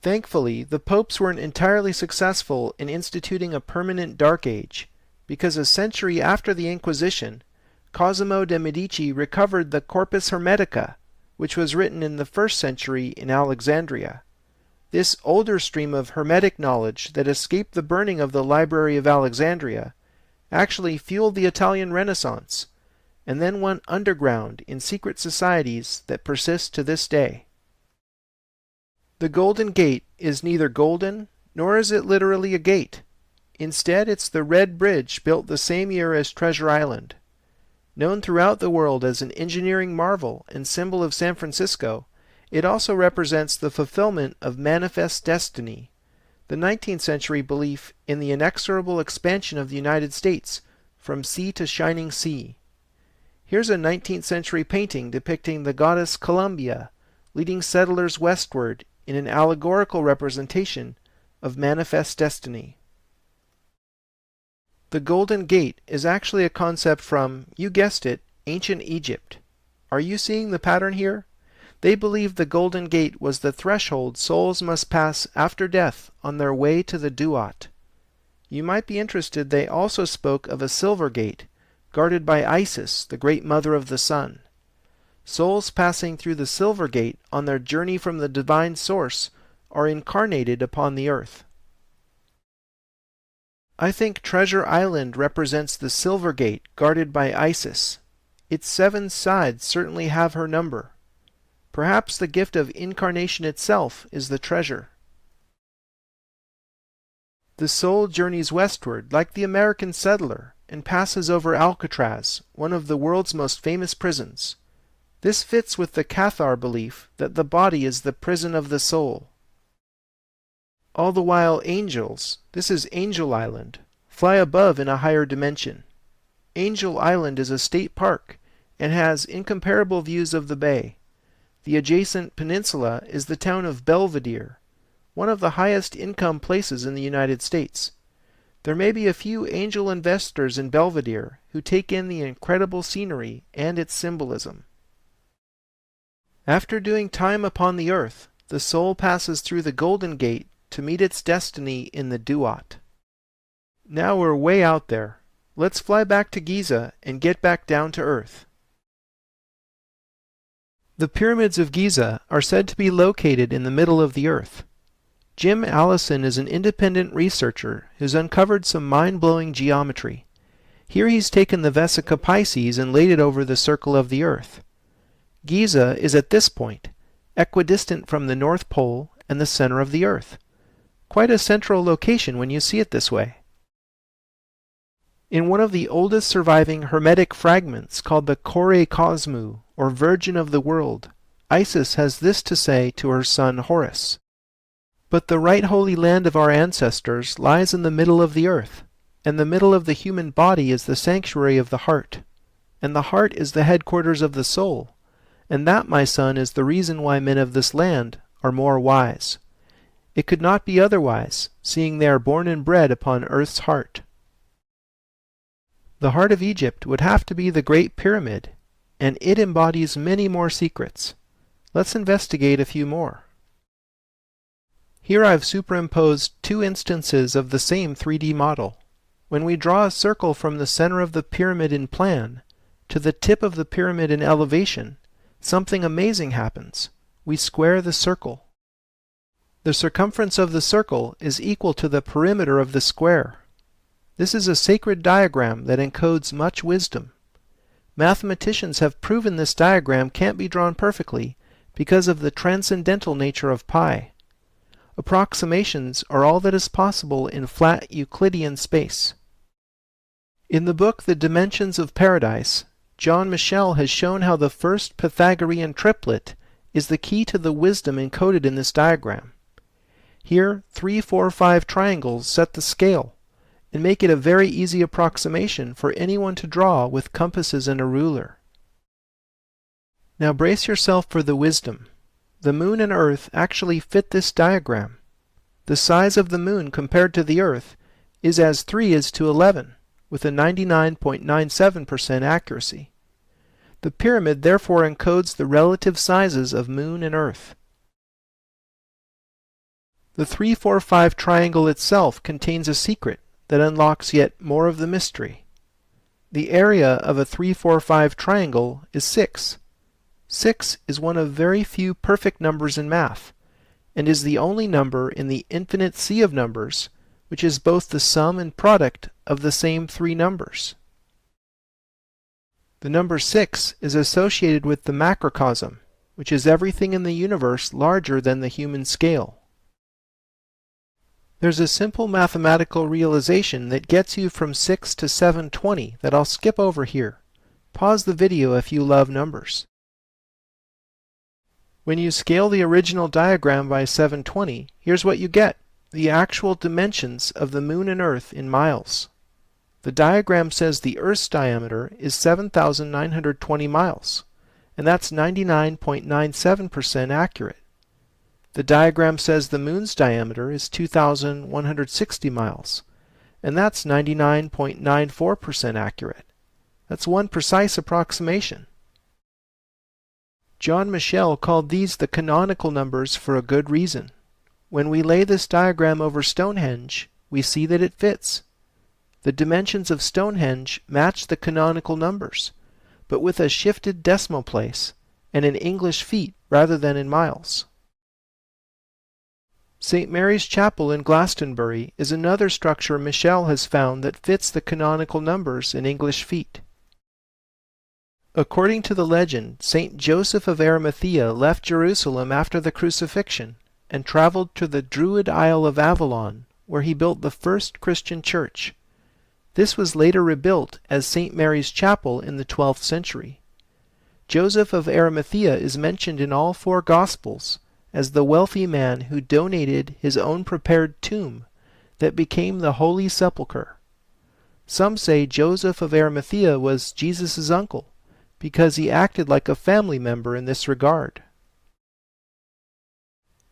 Thankfully, the popes weren't entirely successful in instituting a permanent Dark Age, because a century after the Inquisition, Cosimo de' Medici recovered the Corpus Hermetica, which was written in the 1st century in Alexandria. This older stream of Hermetic knowledge that escaped the burning of the Library of Alexandria actually fueled the Italian Renaissance, and then went underground in secret societies that persist to this day. The Golden Gate is neither golden, nor is it literally a gate. Instead, it's the red bridge built the same year as Treasure Island. Known throughout the world as an engineering marvel and symbol of San Francisco, it also represents the fulfillment of manifest destiny, the 19th century belief in the inexorable expansion of the United States from sea to shining sea. Here's a 19th century painting depicting the goddess Columbia leading settlers westward in an allegorical representation of manifest destiny. The Golden Gate is actually a concept from, you guessed it, ancient Egypt. Are you seeing the pattern here? They believed the Golden Gate was the threshold souls must pass after death on their way to the Duat. You might be interested they also spoke of a silver gate, guarded by Isis, the great mother of the sun. Souls passing through the silver gate on their journey from the divine source are incarnated upon the earth. I think Treasure Island represents the silver gate guarded by Isis. Its 7 sides certainly have her number. Perhaps the gift of incarnation itself is the treasure. The soul journeys westward like the American settler and passes over Alcatraz, one of the world's most famous prisons. This fits with the Cathar belief that the body is the prison of the soul. All the while angels, this is Angel Island, fly above in a higher dimension. Angel Island is a state park and has incomparable views of the bay. The adjacent peninsula is the town of Belvedere, one of the highest income places in the United States. There may be a few angel investors in Belvedere who take in the incredible scenery and its symbolism. After doing time upon the earth, the soul passes through the Golden Gate to meet its destiny in the Duat. Now we're way out there. Let's fly back to Giza and get back down to earth. The pyramids of Giza are said to be located in the middle of the earth. Jim Allison is an independent researcher who's uncovered some mind-blowing geometry. Here he's taken the Vesica Pisces and laid it over the circle of the earth. Giza is at this point, equidistant from the North Pole and the center of the earth. Quite a central location when you see it this way. In one of the oldest surviving Hermetic fragments called the Kore Cosmu, or Virgin of the World, Isis has this to say to her son Horus. But the right holy land of our ancestors lies in the middle of the earth, and the middle of the human body is the sanctuary of the heart, and the heart is the headquarters of the soul, and that, my son, is the reason why men of this land are more wise. It could not be otherwise, seeing they are born and bred upon earth's heart. The heart of Egypt would have to be the Great Pyramid, and it embodies many more secrets. Let's investigate a few more. Here I've superimposed two instances of the same 3D model. When we draw a circle from the center of the pyramid in plan to the tip of the pyramid in elevation, something amazing happens. We square the circle. The circumference of the circle is equal to the perimeter of the square. This is a sacred diagram that encodes much wisdom. Mathematicians have proven this diagram can't be drawn perfectly because of the transcendental nature of pi. Approximations are all that is possible in flat Euclidean space. In the book The Dimensions of Paradise, John Michell has shown how the first Pythagorean triplet is the key to the wisdom encoded in this diagram. Here, 3, 4, 5 triangles set the scale and make it a very easy approximation for anyone to draw with compasses and a ruler. Now brace yourself for the wisdom. The moon and Earth actually fit this diagram. The size of the moon compared to the Earth is as 3 is to 11, with a 99.97% accuracy. The pyramid therefore encodes the relative sizes of moon and Earth. The 3, 4, 5 triangle itself contains a secret that unlocks yet more of the mystery. The area of a 3, 4, 5 triangle is 6. 6 is one of very few perfect numbers in math, and is the only number in the infinite sea of numbers which is both the sum and product of the same three numbers. The number 6 is associated with the macrocosm, which is everything in the universe larger than the human scale. There's a simple mathematical realization that gets you from 6 to 720 that I'll skip over here. Pause the video if you love numbers. When you scale the original diagram by 720, here's what you get: the actual dimensions of the moon and Earth in miles. The diagram says the Earth's diameter is 7,920 miles, and that's 99.97% accurate. The diagram says the moon's diameter is 2,160 miles, and that's 99.94% accurate. That's one precise approximation. John Michell called these the canonical numbers for a good reason. When we lay this diagram over Stonehenge, we see that it fits. The dimensions of Stonehenge match the canonical numbers, but with a shifted decimal place and in English feet rather than in miles. St. Mary's Chapel in Glastonbury is another structure Michell has found that fits the canonical numbers in English feet. According to the legend, St. Joseph of Arimathea left Jerusalem after the crucifixion and traveled to the Druid Isle of Avalon, where he built the first Christian church. This was later rebuilt as St. Mary's Chapel in the 12th century. Joseph of Arimathea is mentioned in all four Gospels as the wealthy man who donated his own prepared tomb that became the Holy Sepulchre. Some say Joseph of Arimathea was Jesus' uncle, because he acted like a family member in this regard.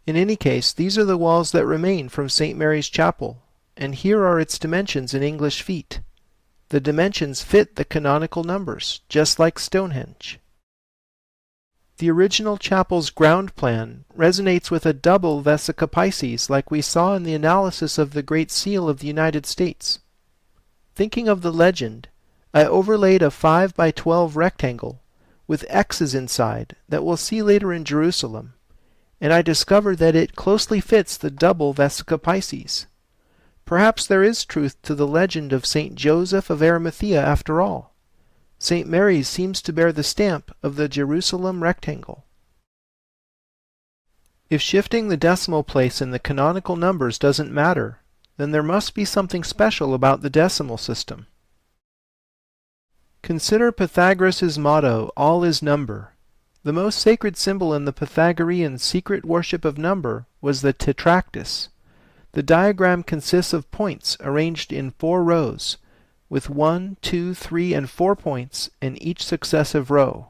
In any case, these are the walls that remain from St. Mary's Chapel, and here are its dimensions in English feet. The dimensions fit the canonical numbers, just like Stonehenge. The original chapel's ground plan resonates with a double Vesica Pisces like we saw in the analysis of the Great Seal of the United States. Thinking of the legend, I overlaid a 5 by 12 rectangle with X's inside that we'll see later in Jerusalem, and I discovered that it closely fits the double Vesica Pisces. Perhaps there is truth to the legend of St. Joseph of Arimathea after all. St. Mary's seems to bear the stamp of the Jerusalem rectangle. If shifting the decimal place in the canonical numbers doesn't matter, then there must be something special about the decimal system. Consider Pythagoras' motto, "All is number." The most sacred symbol in the Pythagorean secret worship of number was the tetractys. The diagram consists of points arranged in 4 rows, with 1, 2, 3, and 4 points in each successive row.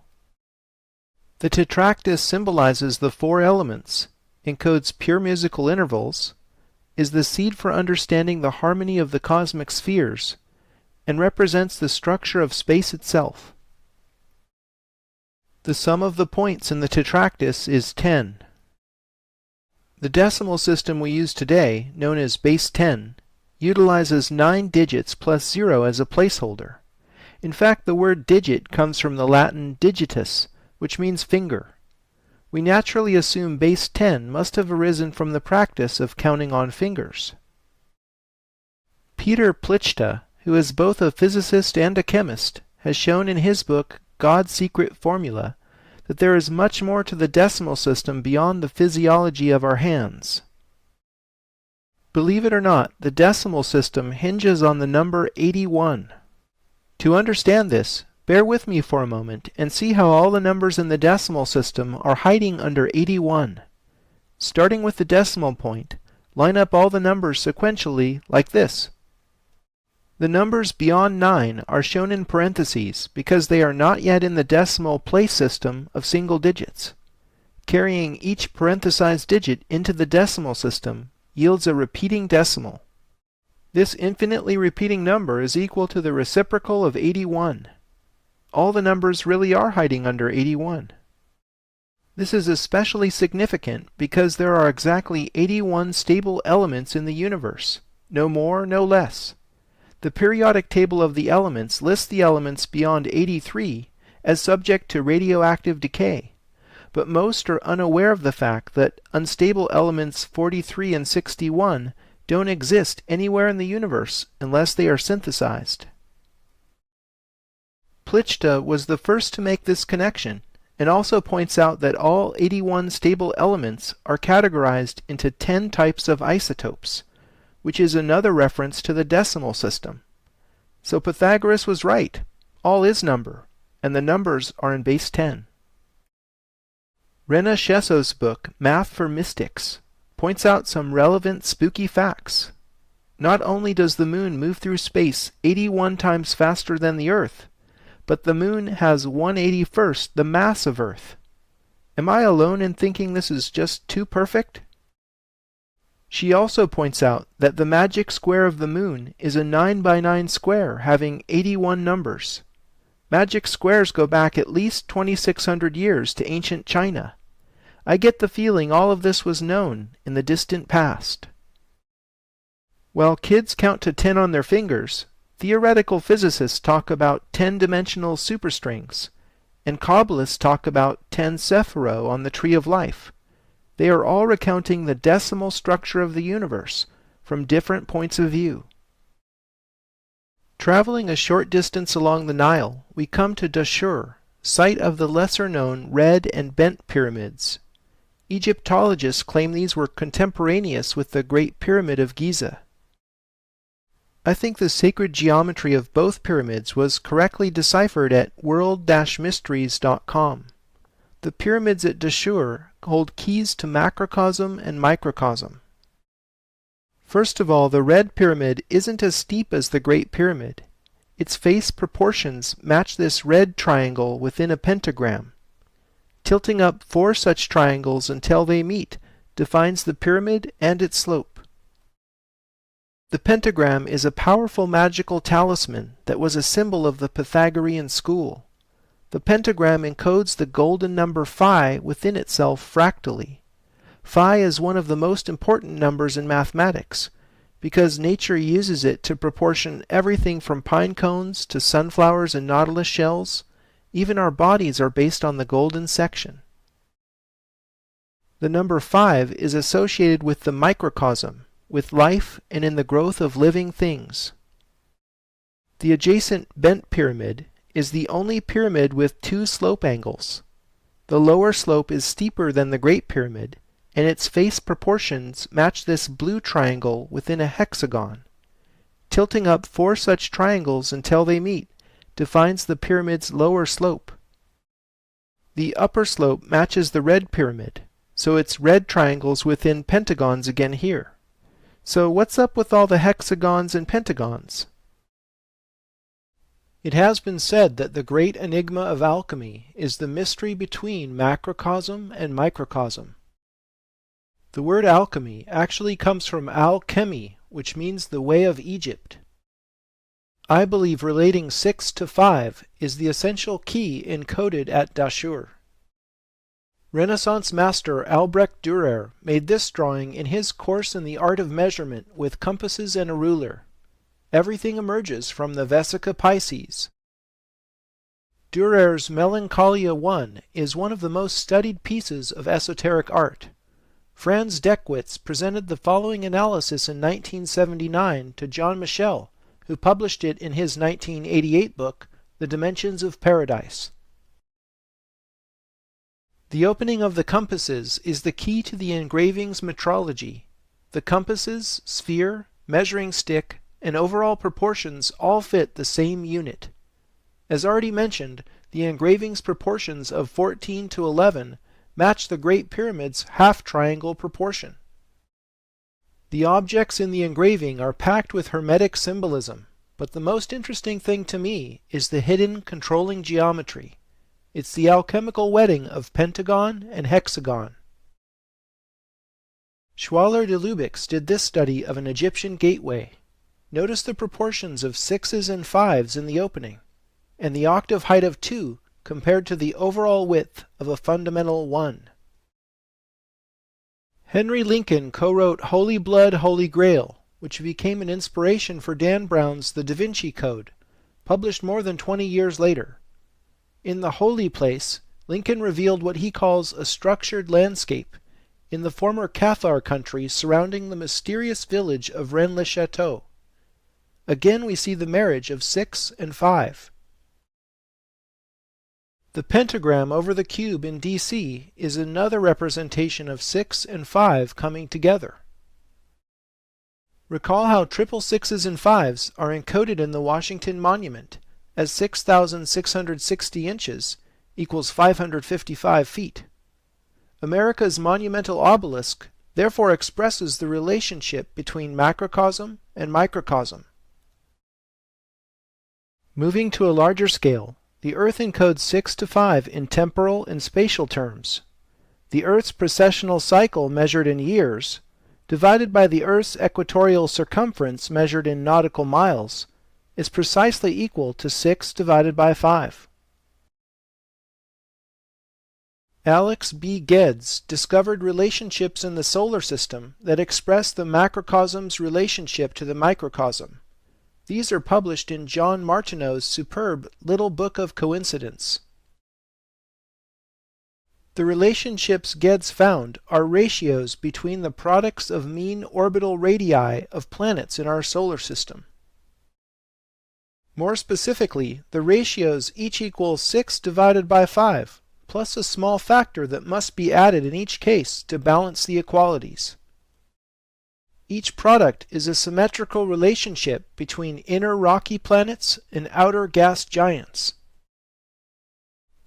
The tetractys symbolizes the 4 elements, encodes pure musical intervals, is the seed for understanding the harmony of the cosmic spheres, and represents the structure of space itself. The sum of the points in the tetractys is 10. The decimal system we use today, known as base 10, utilizes 9 digits plus 0 as a placeholder. In fact, the word digit comes from the Latin digitus, which means finger. We naturally assume base 10 must have arisen from the practice of counting on fingers. Peter Plichta, who is both a physicist and a chemist, has shown in his book God's Secret Formula that there is much more to the decimal system beyond the physiology of our hands. Believe it or not, the decimal system hinges on the number 81. To understand this, bear with me for a moment and see how all the numbers in the decimal system are hiding under 81. Starting with the decimal point, line up all the numbers sequentially like this. The numbers beyond 9 are shown in parentheses because they are not yet in the decimal place system of single digits. Carrying each parenthesized digit into the decimal system yields a repeating decimal. This infinitely repeating number is equal to the reciprocal of 81. All the numbers really are hiding under 81. This is especially significant because there are exactly 81 stable elements in the universe, no more, no less. The periodic table of the elements lists the elements beyond 83 as subject to radioactive decay, but most are unaware of the fact that unstable elements 43 and 61 don't exist anywhere in the universe unless they are synthesized. Plichta was the first to make this connection, and also points out that all 81 stable elements are categorized into 10 types of isotopes, which is another reference to the decimal system. So Pythagoras was right. All is number, and the numbers are in base 10. Rena Shesso's book, Math for Mystics, points out some relevant spooky facts. Not only does the moon move through space 81 times faster than the Earth, but the moon has 1/81st the mass of Earth. Am I alone in thinking this is just too perfect? She also points out that the magic square of the moon is a 9 by 9 square having 81 numbers. Magic squares go back at least 2,600 years to ancient China. I get the feeling all of this was known in the distant past. While kids count to 10 on their fingers, theoretical physicists talk about 10-dimensional superstrings, and Kabbalists talk about 10 sephiro on the Tree of Life. They are all recounting the decimal structure of the universe from different points of view. Traveling a short distance along the Nile, we come to Dashur, site of the lesser-known Red and Bent pyramids. Egyptologists claim these were contemporaneous with the Great Pyramid of Giza. I think the sacred geometry of both pyramids was correctly deciphered at world-mysteries.com. The pyramids at Dashur hold keys to macrocosm and microcosm. First of all, the Red Pyramid isn't as steep as the Great Pyramid. Its face proportions match this red triangle within a pentagram. Tilting up 4 such triangles until they meet defines the pyramid and its slope. The pentagram is a powerful magical talisman that was a symbol of the Pythagorean school. The pentagram encodes the golden number phi within itself fractally. Phi is one of the most important numbers in mathematics, because nature uses it to proportion everything from pine cones to sunflowers and nautilus shells. Even our bodies are based on the golden section. The number 5 is associated with the microcosm, with life and in the growth of living things. The adjacent Bent Pyramid is the only pyramid with 2 slope angles. The lower slope is steeper than the Great Pyramid, and its face proportions match this blue triangle within a hexagon. Tilting up 4 such triangles until they meet defines the pyramid's lower slope. The upper slope matches the Red Pyramid, so it's red triangles within pentagons again here. So what's up with all the hexagons and pentagons? It has been said that the great enigma of alchemy is the mystery between macrocosm and microcosm. The word alchemy actually comes from al-chemy, which means the way of Egypt. I believe relating 6 to 5 is the essential key encoded at Dashur. Renaissance master Albrecht Dürer made this drawing in his Course in the Art of Measurement with compasses and a ruler. Everything emerges from the Vesica Pisces. Dürer's Melancholia I is one of the most studied pieces of esoteric art. Franz Deckwitz presented the following analysis in 1979 to John Michel, who published it in his 1988 book, The Dimensions of Paradise. The opening of the compasses is the key to the engraving's metrology. The compasses, sphere, measuring stick, and overall proportions all fit the same unit. As already mentioned, the engraving's proportions of 14:11 match the Great Pyramid's half-triangle proportion. The objects in the engraving are packed with Hermetic symbolism, but the most interesting thing to me is the hidden controlling geometry. It's the alchemical wedding of pentagon and hexagon. Schwaller de Lubicz did this study of an Egyptian gateway. Notice the proportions of 6s and 5s in the opening, and the octave height of 2 compared to the overall width of a fundamental 1. Henry Lincoln co-wrote Holy Blood, Holy Grail, which became an inspiration for Dan Brown's The Da Vinci Code, published more than 20 years later. In The Holy Place, Lincoln revealed what he calls a structured landscape in the former Cathar country surrounding the mysterious village of Rennes-le-Château. Again we see the marriage of 6 and 5. The pentagram over the cube in DC is another representation of 6 and 5 coming together. Recall how triple 6s and 5s are encoded in the Washington Monument as 6,660 inches equals 555 feet. America's monumental obelisk therefore expresses the relationship between macrocosm and microcosm. Moving to a larger scale, the Earth encodes 6 to 5 in temporal and spatial terms. The Earth's precessional cycle measured in years, divided by the Earth's equatorial circumference measured in nautical miles, is precisely equal to 6 divided by 5. Alex B. Geddes discovered relationships in the solar system that express the macrocosm's relationship to the microcosm. These are published in John Martineau's superb Little Book of Coincidence. The relationships Geddes found are ratios between the products of mean orbital radii of planets in our solar system. More specifically, the ratios each equal 6 divided by 5, plus a small factor that must be added in each case to balance the equalities. Each product is a symmetrical relationship between inner rocky planets and outer gas giants.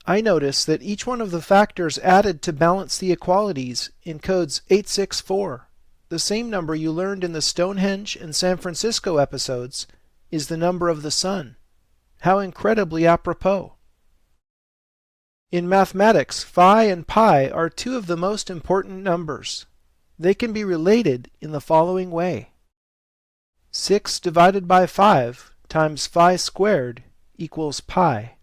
I notice that each one of the factors added to balance the equalities encodes 864. The same number you learned in the Stonehenge and San Francisco episodes is the number of the sun. How incredibly apropos. In mathematics, phi and pi are two of the most important numbers. They can be related in the following way. 6 divided by 5 times phi squared equals pi.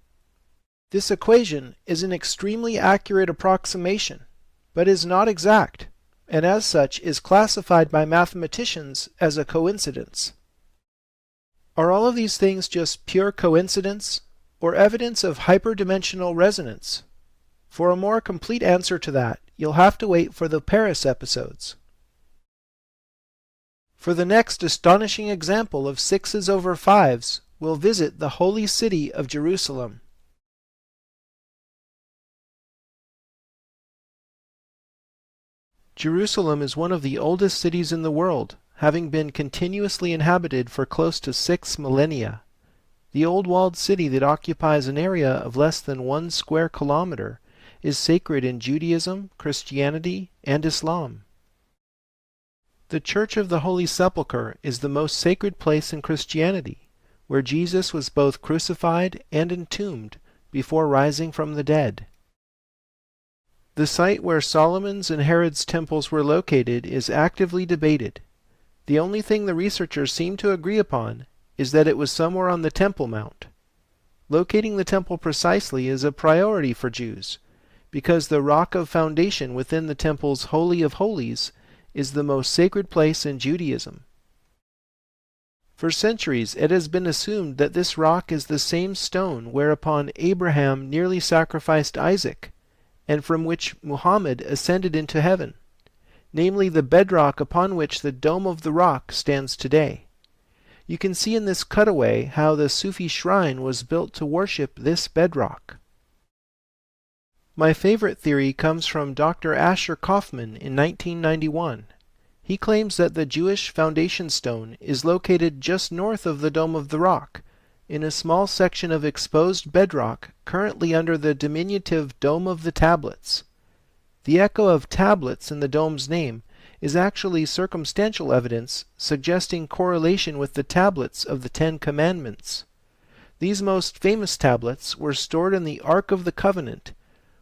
This equation is an extremely accurate approximation, but is not exact, and as such is classified by mathematicians as a coincidence. Are all of these things just pure coincidence, or evidence of hyperdimensional resonance? For a more complete answer to that, you'll have to wait for the Paris episodes. For the next astonishing example of 6s over 5s, we'll visit the holy city of Jerusalem. Jerusalem is one of the oldest cities in the world, having been continuously inhabited for close to 6 millennia. The old walled city that occupies an area of less than 1 square kilometer is sacred in Judaism, Christianity, and Islam. The Church of the Holy Sepulchre is the most sacred place in Christianity, where Jesus was both crucified and entombed before rising from the dead. The site where Solomon's and Herod's temples were located is actively debated. The only thing the researchers seem to agree upon is that it was somewhere on the Temple Mount. Locating the temple precisely is a priority for Jews, because the rock of foundation within the temple's Holy of Holies is the most sacred place in Judaism. For centuries it has been assumed that this rock is the same stone whereupon Abraham nearly sacrificed Isaac, and from which Muhammad ascended into heaven, namely the bedrock upon which the Dome of the Rock stands today. You can see in this cutaway how the Sufi shrine was built to worship this bedrock. My favorite theory comes from Dr. Asher Kaufman in 1991. He claims that the Jewish foundation stone is located just north of the Dome of the Rock, in a small section of exposed bedrock currently under the diminutive Dome of the Tablets. The echo of tablets in the dome's name is actually circumstantial evidence suggesting correlation with the tablets of the Ten Commandments. These most famous tablets were stored in the Ark of the Covenant,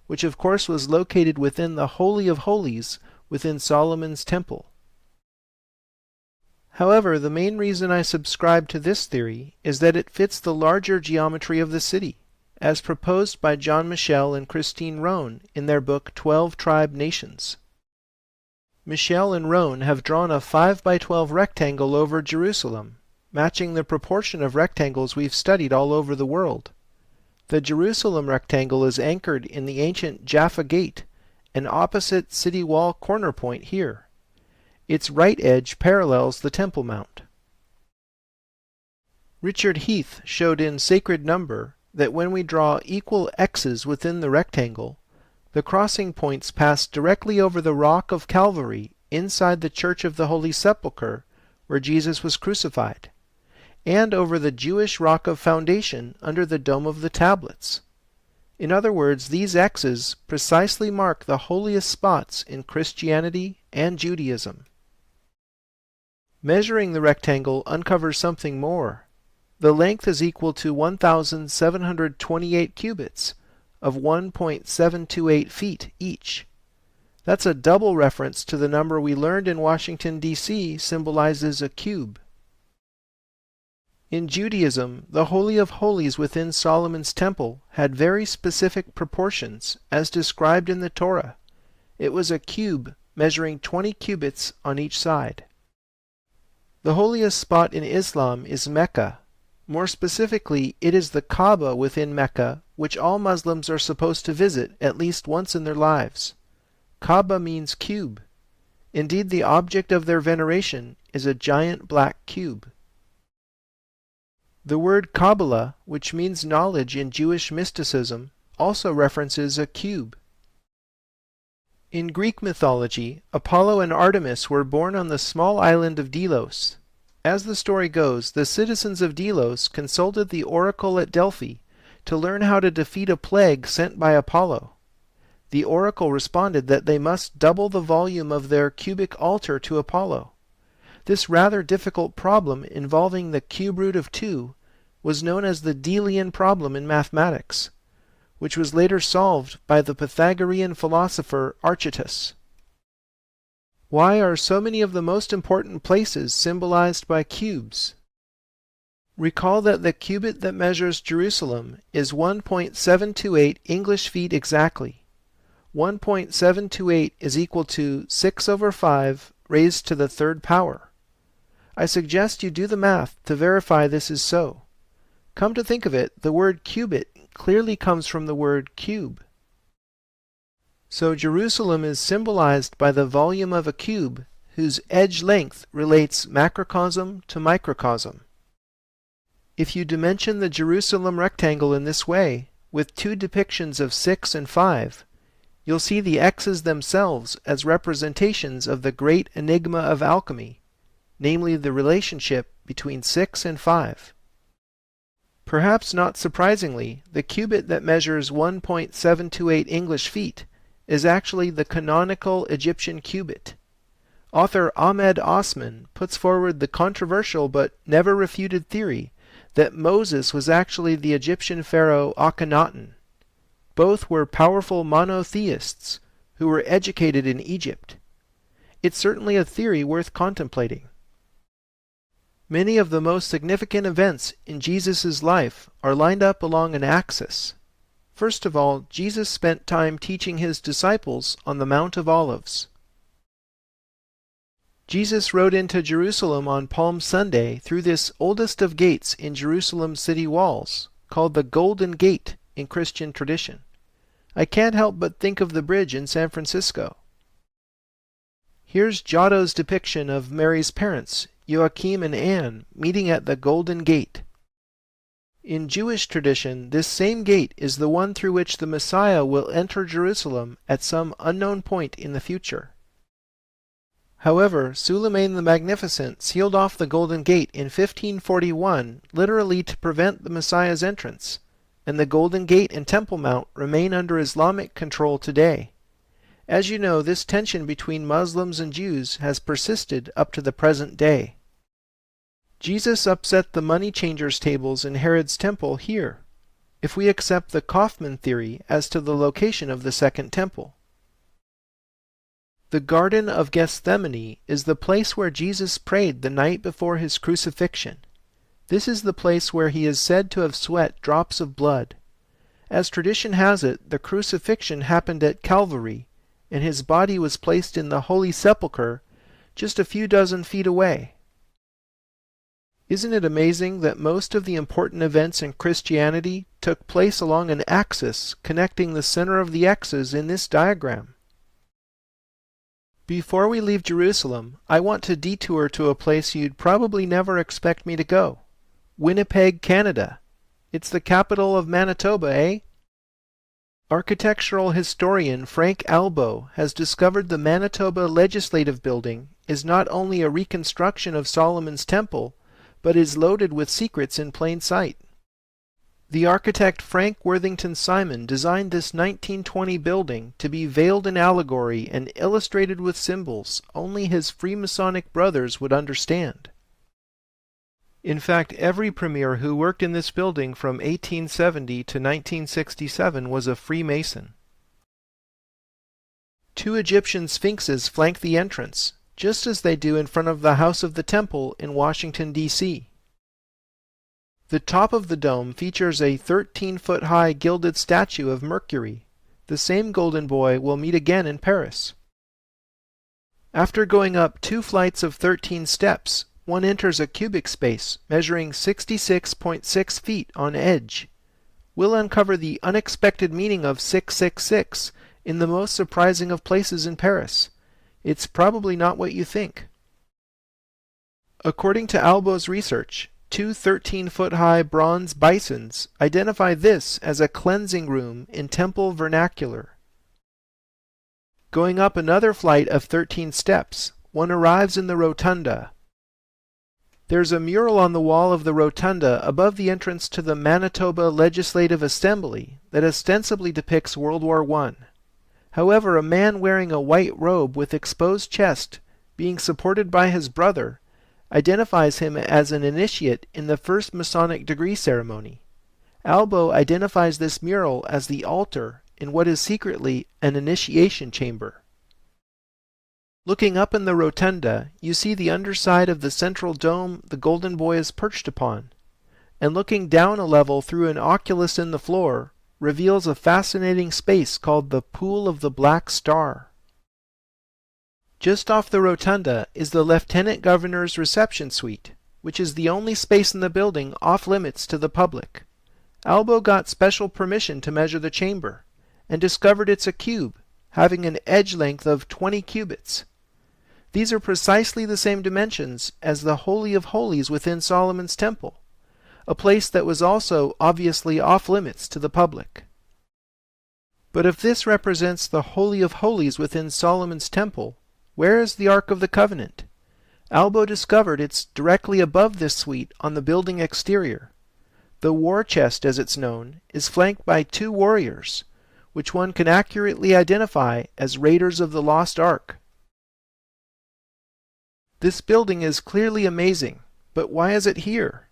which of course was located within the Holy of Holies within Solomon's temple. However, the main reason I subscribe to this theory is that it fits the larger geometry of the city, as proposed by John Michel and Christine Rohn in their book 12 Tribe Nations. Michel and Rohn have drawn a 5 by 12 rectangle over Jerusalem, matching the proportion of rectangles we've studied all over the world. The Jerusalem rectangle is anchored in the ancient Jaffa Gate, an opposite city wall corner point here. Its right edge parallels the Temple Mount. Richard Heath showed in Sacred Number that when we draw equal x's within the rectangle, the crossing points pass directly over the rock of Calvary inside the Church of the Holy Sepulchre, where Jesus was crucified, and over the Jewish rock of foundation under the Dome of the Tablets. In other words, these x's precisely mark the holiest spots in Christianity and Judaism. Measuring the rectangle uncovers something more. The length is equal to 1,728 cubits, of 1.728 feet each. That's a double reference to the number we learned in Washington, D.C. symbolizes a cube. In Judaism, the Holy of Holies within Solomon's temple had very specific proportions, as described in the Torah. It was a cube measuring 20 cubits on each side. The holiest spot in Islam is Mecca. More specifically, it is the Kaaba within Mecca, which all Muslims are supposed to visit at least once in their lives. Kaaba means cube. Indeed, the object of their veneration is a giant black cube. The word Kabbalah, which means knowledge in Jewish mysticism, also references a cube. In Greek mythology, Apollo and Artemis were born on the small island of Delos. As the story goes, the citizens of Delos consulted the oracle at Delphi to learn how to defeat a plague sent by Apollo. The oracle responded that they must double the volume of their cubic altar to Apollo. This rather difficult problem involving the cube root of 2 was known as the Delian problem in mathematics, which was later solved by the Pythagorean philosopher Archytas. Why are so many of the most important places symbolized by cubes? Recall that the cubit that measures Jerusalem is 1.728 English feet exactly. 1.728 is equal to 6 over 5 raised to the third power. I suggest you do the math to verify this is so. Come to think of it, the word cubit clearly comes from the word cube. So Jerusalem is symbolized by the volume of a cube whose edge length relates macrocosm to microcosm. If you dimension the Jerusalem rectangle in this way, with two depictions of 6 and 5, you'll see the x's themselves as representations of the great enigma of alchemy, namely the relationship between 6 and 5. Perhaps not surprisingly, the cubit that measures 1.728 English feet is actually the canonical Egyptian cubit. Author Ahmed Osman puts forward the controversial but never refuted theory that Moses was actually the Egyptian pharaoh Akhenaten. Both were powerful monotheists who were educated in Egypt. It's certainly a theory worth contemplating. Many of the most significant events in Jesus' life are lined up along an axis. First of all, Jesus spent time teaching his disciples on the Mount of Olives. Jesus rode into Jerusalem on Palm Sunday through this oldest of gates in Jerusalem's city walls, called the Golden Gate in Christian tradition. I can't help but think of the bridge in San Francisco. Here's Giotto's depiction of Mary's parents, Joachim and Anne, meeting at the Golden Gate. In Jewish tradition, this same gate is the one through which the Messiah will enter Jerusalem at some unknown point in the future. However, Suleiman the Magnificent sealed off the Golden Gate in 1541, literally to prevent the Messiah's entrance, and the Golden Gate and Temple Mount remain under Islamic control today. As you know, this tension between Muslims and Jews has persisted up to the present day. Jesus upset the money changers' tables in Herod's temple here, if we accept the Kaufman theory as to the location of the Second Temple. The Garden of Gethsemane is the place where Jesus prayed the night before his crucifixion. This is the place where he is said to have sweat drops of blood. As tradition has it, the crucifixion happened at Calvary, and his body was placed in the Holy Sepulchre just a few dozen feet away. Isn't it amazing that most of the important events in Christianity took place along an axis connecting the center of the X's in this diagram? Before we leave Jerusalem, I want to detour to a place you'd probably never expect me to go. Winnipeg, Canada. It's the capital of Manitoba, eh? Architectural historian Frank Albo has discovered the Manitoba Legislative Building is not only a reconstruction of Solomon's Temple, but is loaded with secrets in plain sight. The architect Frank Worthington Simon designed this 1920 building to be veiled in allegory and illustrated with symbols only his Freemasonic brothers would understand. In fact, every premier who worked in this building from 1870 to 1967 was a Freemason. 2 Egyptian sphinxes flank the entrance, just as they do in front of the House of the Temple in Washington, D.C. The top of the dome features a 13-foot-high gilded statue of Mercury. The same golden boy we'll meet again in Paris. After going up 2 flights of 13 steps, one enters a cubic space measuring 66.6 feet on edge. We'll uncover the unexpected meaning of 666 in the most surprising of places in Paris. It's probably not what you think. According to Albo's research, 2 13-foot-high bronze bisons identify this as a cleansing room in temple vernacular. Going up another flight of 13 steps, one arrives in the rotunda. There's a mural on the wall of the rotunda above the entrance to the Manitoba Legislative Assembly that ostensibly depicts World War I. However, a man wearing a white robe with exposed chest, being supported by his brother, identifies him as an initiate in the first Masonic degree ceremony. Albo identifies this mural as the altar in what is secretly an initiation chamber. Looking up in the rotunda, you see the underside of the central dome the golden boy is perched upon, and looking down a level through an oculus in the floor reveals a fascinating space called the Pool of the Black Star. Just off the rotunda is the Lieutenant Governor's reception suite, which is the only space in the building off limits to the public. Albo got special permission to measure the chamber, and discovered it's a cube, having an edge length of 20 cubits. These are precisely the same dimensions as the Holy of Holies within Solomon's Temple, a place that was also obviously off limits to the public. But if this represents the Holy of Holies within Solomon's Temple, where is the Ark of the Covenant? Albo discovered it's directly above this suite on the building exterior. The war chest, as it's known, is flanked by 2 warriors, which one can accurately identify as Raiders of the Lost Ark. This building is clearly amazing, but why is it here?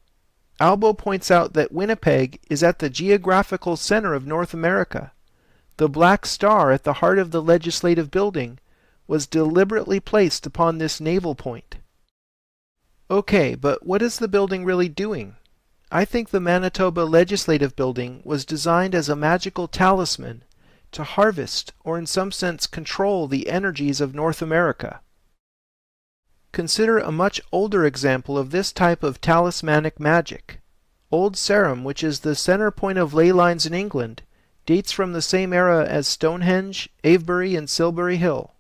Albo points out that Winnipeg is at the geographical center of North America. The black star at the heart of the legislative building was deliberately placed upon this naval point. Okay, but what is the building really doing? I think the Manitoba Legislative Building was designed as a magical talisman to harvest, or in some sense control, the energies of North America. Consider a much older example of this type of talismanic magic. Old Sarum, which is the center point of ley lines in England, dates from the same era as Stonehenge, Avebury, and Silbury Hill.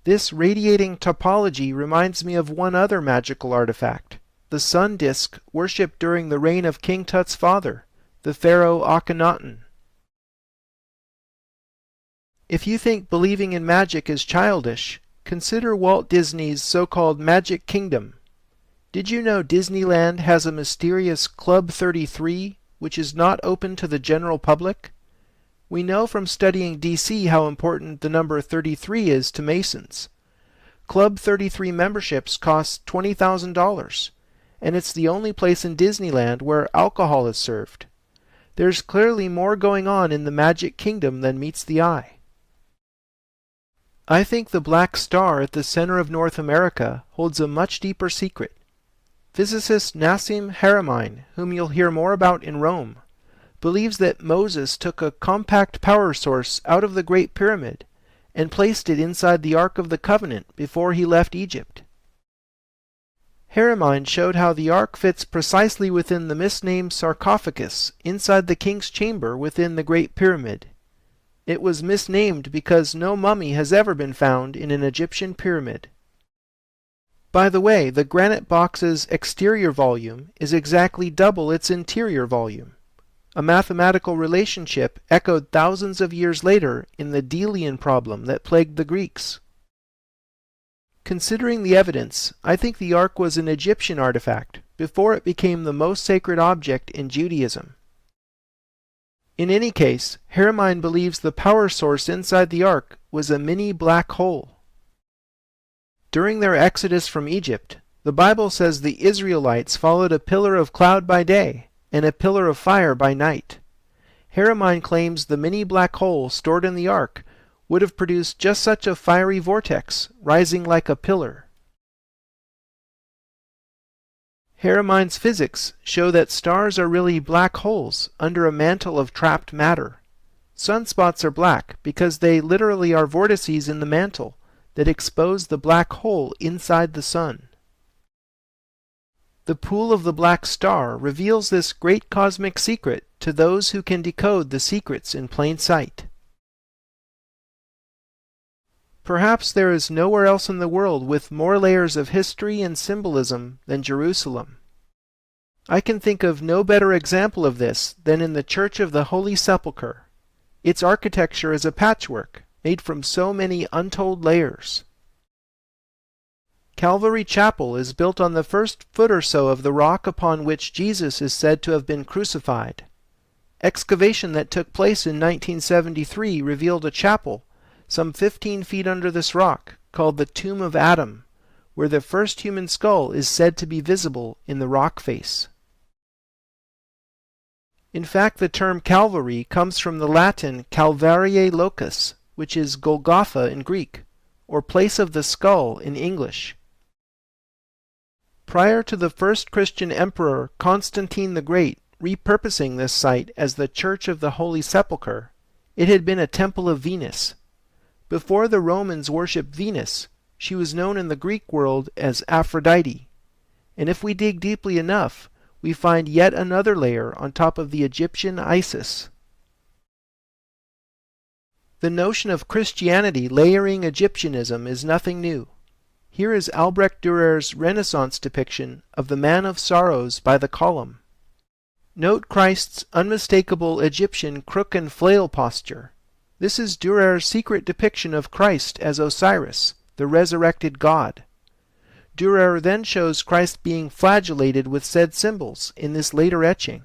This radiating topology reminds me of one other magical artifact, the sun disk worshipped during the reign of King Tut's father, the pharaoh Akhenaten. If you think believing in magic is childish, consider Walt Disney's so-called Magic Kingdom. Did you know Disneyland has a mysterious Club 33, which is not open to the general public? We know from studying DC how important the number 33 is to Masons. Club 33 memberships cost $20,000, and it's the only place in Disneyland where alcohol is served. There's clearly more going on in the Magic Kingdom than meets the eye. I think the black star at the center of North America holds a much deeper secret. Physicist Nassim Haramein, whom you'll hear more about in Rome, believes that Moses took a compact power source out of the Great Pyramid and placed it inside the Ark of the Covenant before he left Egypt. Haramein showed how the Ark fits precisely within the misnamed sarcophagus inside the king's chamber within the Great Pyramid. It was misnamed because no mummy has ever been found in an Egyptian pyramid. By the way, the granite box's exterior volume is exactly double its interior volume, a mathematical relationship echoed thousands of years later in the Delian problem that plagued the Greeks. Considering the evidence, I think the Ark was an Egyptian artifact before it became the most sacred object in Judaism. In any case, Haramein believes the power source inside the Ark was a mini black hole. During their exodus from Egypt, the Bible says the Israelites followed a pillar of cloud by day and a pillar of fire by night. Haramein claims the mini black hole stored in the Ark would have produced just such a fiery vortex, rising like a pillar. Haramein's physics show that stars are really black holes under a mantle of trapped matter. Sunspots are black because they literally are vortices in the mantle that expose the black hole inside the sun. The pool of the black star reveals this great cosmic secret to those who can decode the secrets in plain sight. Perhaps there is nowhere else in the world with more layers of history and symbolism than Jerusalem. I can think of no better example of this than in the Church of the Holy Sepulchre. Its architecture is a patchwork made from so many untold layers. Calvary Chapel is built on the first foot or so of the rock upon which Jesus is said to have been crucified. Excavation that took place in 1973 revealed a chapel some 15 feet under this rock, called the Tomb of Adam, where the first human skull is said to be visible in the rock face. In fact, the term Calvary comes from the Latin Calvariae Locus, which is Golgotha in Greek, or place of the skull in English. Prior to the first Christian emperor Constantine the Great repurposing this site as the Church of the Holy Sepulchre, it had been a temple of Venus. Before the Romans worshipped Venus, she was known in the Greek world as Aphrodite. And if we dig deeply enough, we find yet another layer on top of the Egyptian Isis. The notion of Christianity layering Egyptianism is nothing new. Here is Albrecht Dürer's Renaissance depiction of the Man of Sorrows by the column. Note Christ's unmistakable Egyptian crook and flail posture. This is Dürer's secret depiction of Christ as Osiris, the resurrected God. Dürer then shows Christ being flagellated with said symbols in this later etching.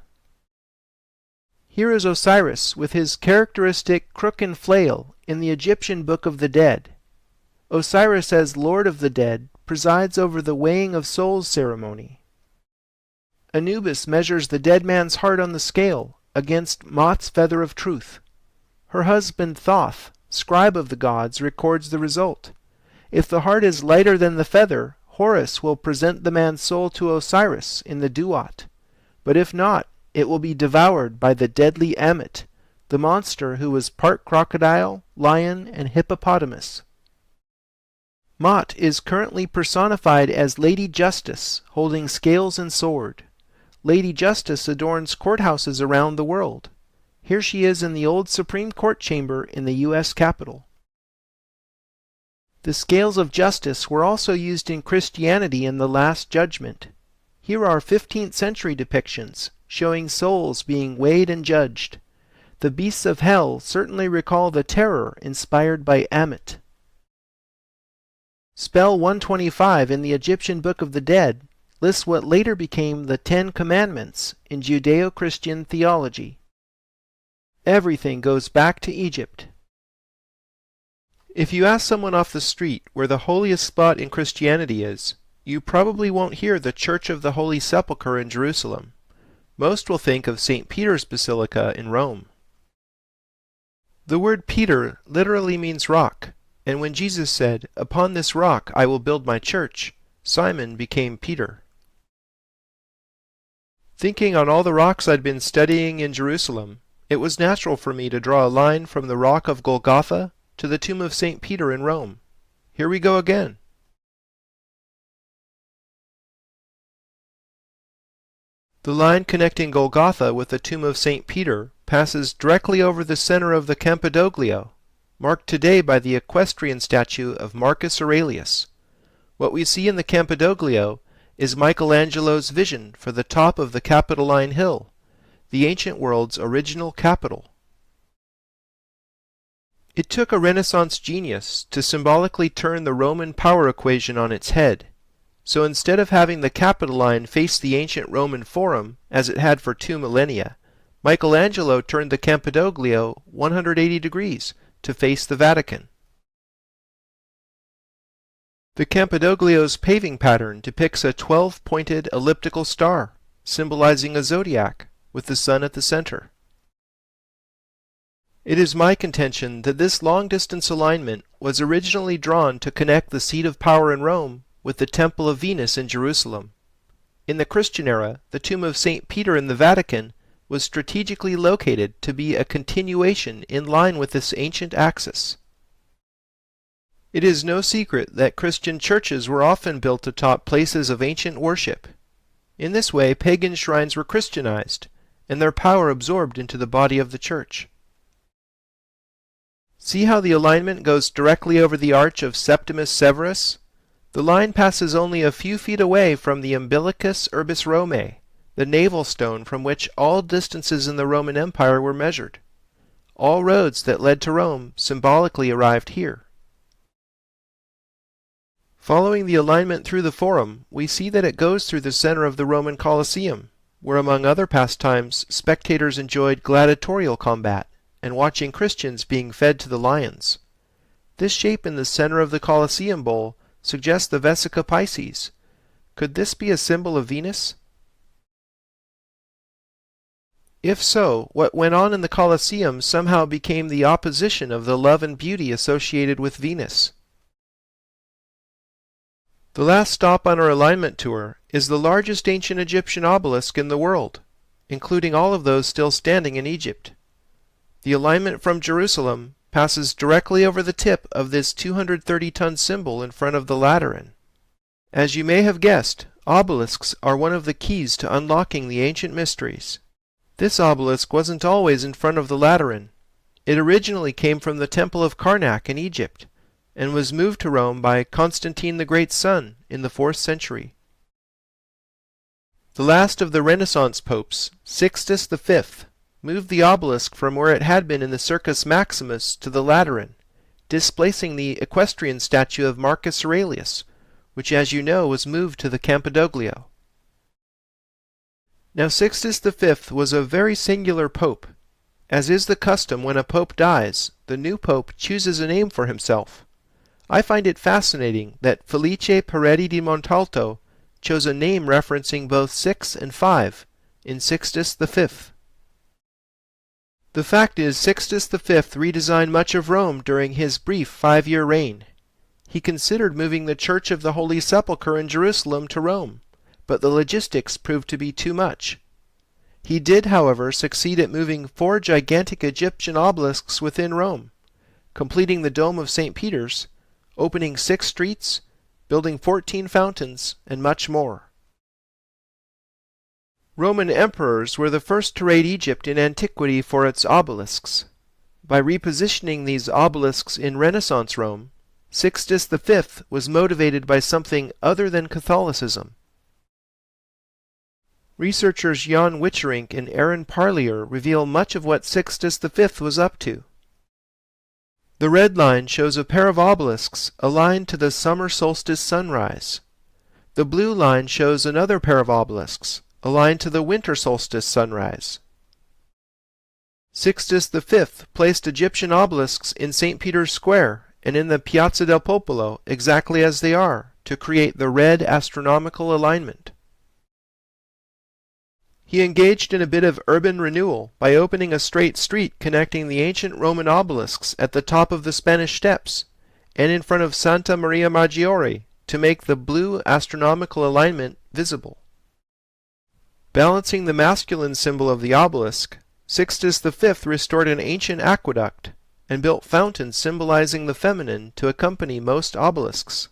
Here is Osiris with his characteristic crook and flail in the Egyptian Book of the Dead. Osiris as Lord of the Dead presides over the weighing of souls ceremony. Anubis measures the dead man's heart on the scale against Mot's feather of truth. Her husband Thoth, scribe of the gods, records the result. If the heart is lighter than the feather, Horus will present the man's soul to Osiris in the duat. but if not, it will be devoured by the deadly Ammit, the monster who was part crocodile, lion, and hippopotamus. Mot is currently personified as Lady Justice, holding scales and sword. Lady Justice adorns courthouses around the world. Here she is in the old Supreme Court chamber in the U.S. Capitol. The scales of justice were also used in Christianity in the Last Judgment. Here are 15th century depictions, showing souls being weighed and judged. The beasts of hell certainly recall the terror inspired by Ammit. Spell 125 in the Egyptian Book of the Dead lists what later became the Ten Commandments in Judeo-Christian theology. Everything goes back to Egypt. If you ask someone off the street where the holiest spot in Christianity is, you probably won't hear the Church of the Holy Sepulchre in Jerusalem. Most will think of St. Peter's Basilica in Rome. The word Peter literally means rock, and when Jesus said, "Upon this rock I will build my church," Simon became Peter. Thinking on all the rocks I'd been studying in Jerusalem, it was natural for me to draw a line from the rock of Golgotha to the tomb of St. Peter in Rome. Here we go again. The line connecting Golgotha with the tomb of St. Peter passes directly over the center of the Campidoglio, marked today by the equestrian statue of Marcus Aurelius. What we see in the Campidoglio is Michelangelo's vision for the top of the Capitoline Hill, the ancient world's original capital. It took a Renaissance genius to symbolically turn the Roman power equation on its head. So instead of having the Capitoline face the ancient Roman Forum, as it had for 2 millennia, Michelangelo turned the Campidoglio 180 degrees to face the Vatican. The Campidoglio's paving pattern depicts a 12-pointed elliptical star, symbolizing a zodiac, with the sun at the center. It is my contention that this long-distance alignment was originally drawn to connect the seat of power in Rome with the Temple of Venus in Jerusalem. In the Christian era, the tomb of St. Peter in the Vatican was strategically located to be a continuation in line with this ancient axis. It is no secret that Christian churches were often built atop places of ancient worship. In this way, pagan shrines were Christianized, and their power absorbed into the body of the church. See how the alignment goes directly over the arch of Septimus Severus? The line passes only a few feet away from the Umbilicus Urbis Romae, the navel stone from which all distances in the Roman Empire were measured. All roads that led to Rome symbolically arrived here. Following the alignment through the Forum, we see that it goes through the center of the Roman Colosseum, where among other pastimes, spectators enjoyed gladiatorial combat and watching Christians being fed to the lions. This shape in the center of the Colosseum bowl suggests the Vesica Piscis. Could this be a symbol of Venus? If so, what went on in the Colosseum somehow became the opposition of the love and beauty associated with Venus. The last stop on our alignment tour is the largest ancient Egyptian obelisk in the world, including all of those still standing in Egypt. The alignment from Jerusalem passes directly over the tip of this 230-ton symbol in front of the Lateran. As you may have guessed, obelisks are one of the keys to unlocking the ancient mysteries. This obelisk wasn't always in front of the Lateran. It originally came from the Temple of Karnak in Egypt, and was moved to Rome by Constantine the Great's son in the 4th century. The last of the Renaissance popes, Sixtus V, moved the obelisk from where it had been in the Circus Maximus to the Lateran, displacing the equestrian statue of Marcus Aurelius, which, as you know, was moved to the Campidoglio. Now Sixtus V was a very singular pope. As is the custom when a pope dies, the new pope chooses a name for himself. I find it fascinating that Felice Peretti di Montalto chose a name referencing both 6 and 5 in Sixtus V. The fact is, Sixtus V redesigned much of Rome during his brief 5-year reign. He considered moving the Church of the Holy Sepulchre in Jerusalem to Rome, but the logistics proved to be too much. He did, however, succeed at moving 4 gigantic Egyptian obelisks within Rome, completing the Dome of St. Peter's, opening 6 streets, building 14 fountains, and much more. Roman emperors were the first to rate Egypt in antiquity for its obelisks. By repositioning these obelisks in Renaissance Rome, Sixtus V was motivated by something other than Catholicism. Researchers Jan Witcherink and Aaron Parlier reveal much of what Sixtus V was up to. The red line shows a pair of obelisks aligned to the summer solstice sunrise. The blue line shows another pair of obelisks aligned to the winter solstice sunrise. Sixtus V placed Egyptian obelisks in St. Peter's Square and in the Piazza del Popolo exactly as they are, to create the red astronomical alignment. He engaged in a bit of urban renewal by opening a straight street connecting the ancient Roman obelisks at the top of the Spanish Steps and in front of Santa Maria Maggiore to make the blue astronomical alignment visible. Balancing the masculine symbol of the obelisk, Sixtus V restored an ancient aqueduct and built fountains symbolizing the feminine to accompany most obelisks.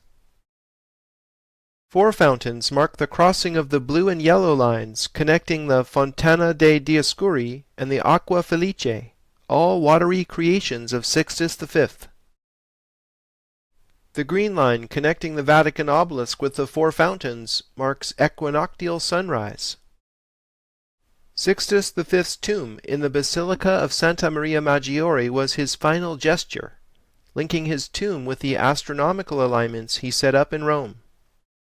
4 fountains mark the crossing of the blue and yellow lines connecting the Fontana dei Dioscuri and the Aqua Felice, all watery creations of Sixtus V. The green line connecting the Vatican obelisk with the 4 fountains marks equinoctial sunrise. Sixtus V's tomb in the Basilica of Santa Maria Maggiore was his final gesture, linking his tomb with the astronomical alignments he set up in Rome.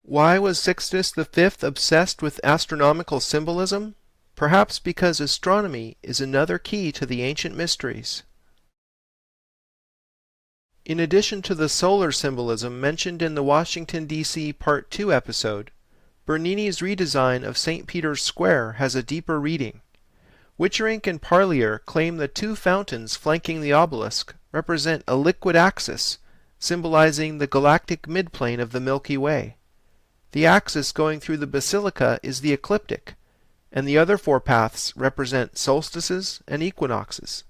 Why was Sixtus V obsessed with astronomical symbolism? Perhaps because astronomy is another key to the ancient mysteries. In addition to the solar symbolism mentioned in the Washington, D.C. Part 2 episode, Bernini's redesign of St. Peter's Square has a deeper reading. Witcherink and Parlier claim the 2 fountains flanking the obelisk represent a liquid axis, symbolizing the galactic midplane of the Milky Way. The axis going through the basilica is the ecliptic, and the other 4 paths represent solstices and equinoxes.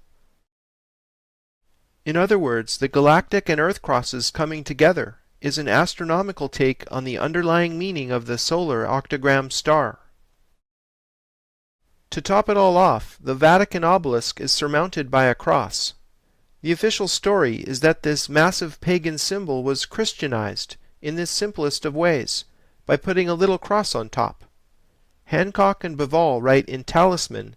In other words, the galactic and Earth crosses coming together is an astronomical take on the underlying meaning of the solar octagram star. To top it all off, the Vatican obelisk is surmounted by a cross. The official story is that this massive pagan symbol was Christianized in this simplest of ways, by putting a little cross on top. Hancock and Bevall write in Talisman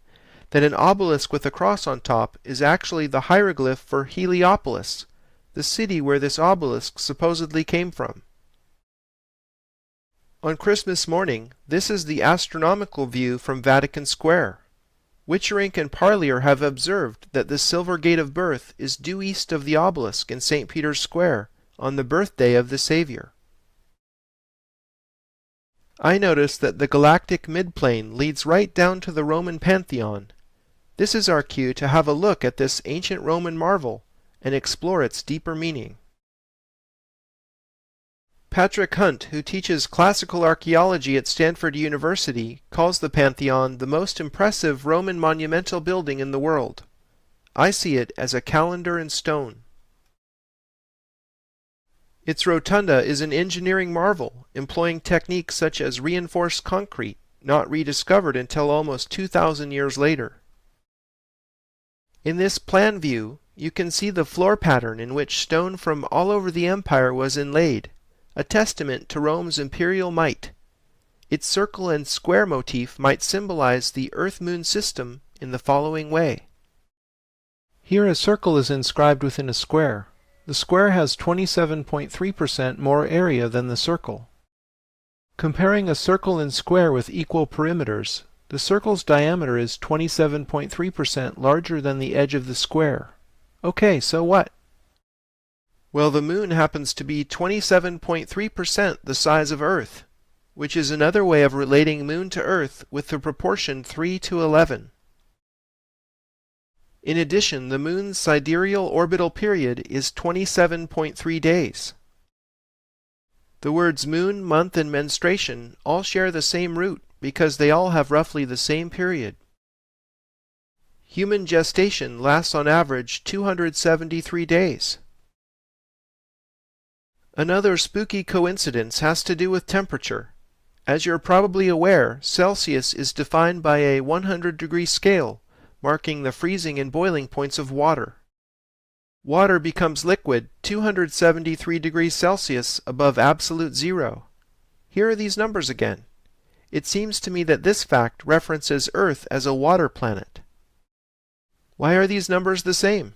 that an obelisk with a cross on top is actually the hieroglyph for Heliopolis, the city where this obelisk supposedly came from. On Christmas morning, this is the astronomical view from Vatican Square. Witcherink and Parlier have observed that the silver gate of birth is due east of the obelisk in St. Peter's Square on the birthday of the Savior. I notice that the galactic midplane leads right down to the Roman Pantheon. This is our cue to have a look at this ancient Roman marvel and explore its deeper meaning. Patrick Hunt, who teaches classical archaeology at Stanford University, calls the Pantheon the most impressive Roman monumental building in the world. I see it as a calendar in stone. Its rotunda is an engineering marvel, employing techniques such as reinforced concrete, not rediscovered until almost 2,000 years later. In this plan view, you can see the floor pattern in which stone from all over the empire was inlaid, a testament to Rome's imperial might. Its circle and square motif might symbolize the Earth-Moon system in the following way. Here a circle is inscribed within a square. The square has 27.3% more area than the circle. Comparing a circle and square with equal perimeters, the circle's diameter is 27.3% larger than the edge of the square. Okay, so what? Well, the moon happens to be 27.3% the size of Earth, which is another way of relating moon to Earth with the proportion 3:11. In addition, the moon's sidereal orbital period is 27.3 days. The words moon, month, and menstruation all share the same root because they all have roughly the same period. Human gestation lasts on average 273 days. Another spooky coincidence has to do with temperature. As you're probably aware, Celsius is defined by a 100-degree scale, marking the freezing and boiling points of water. Water becomes liquid 273 degrees Celsius above absolute zero. Here are these numbers again. It seems to me that this fact references Earth as a water planet. Why are these numbers the same?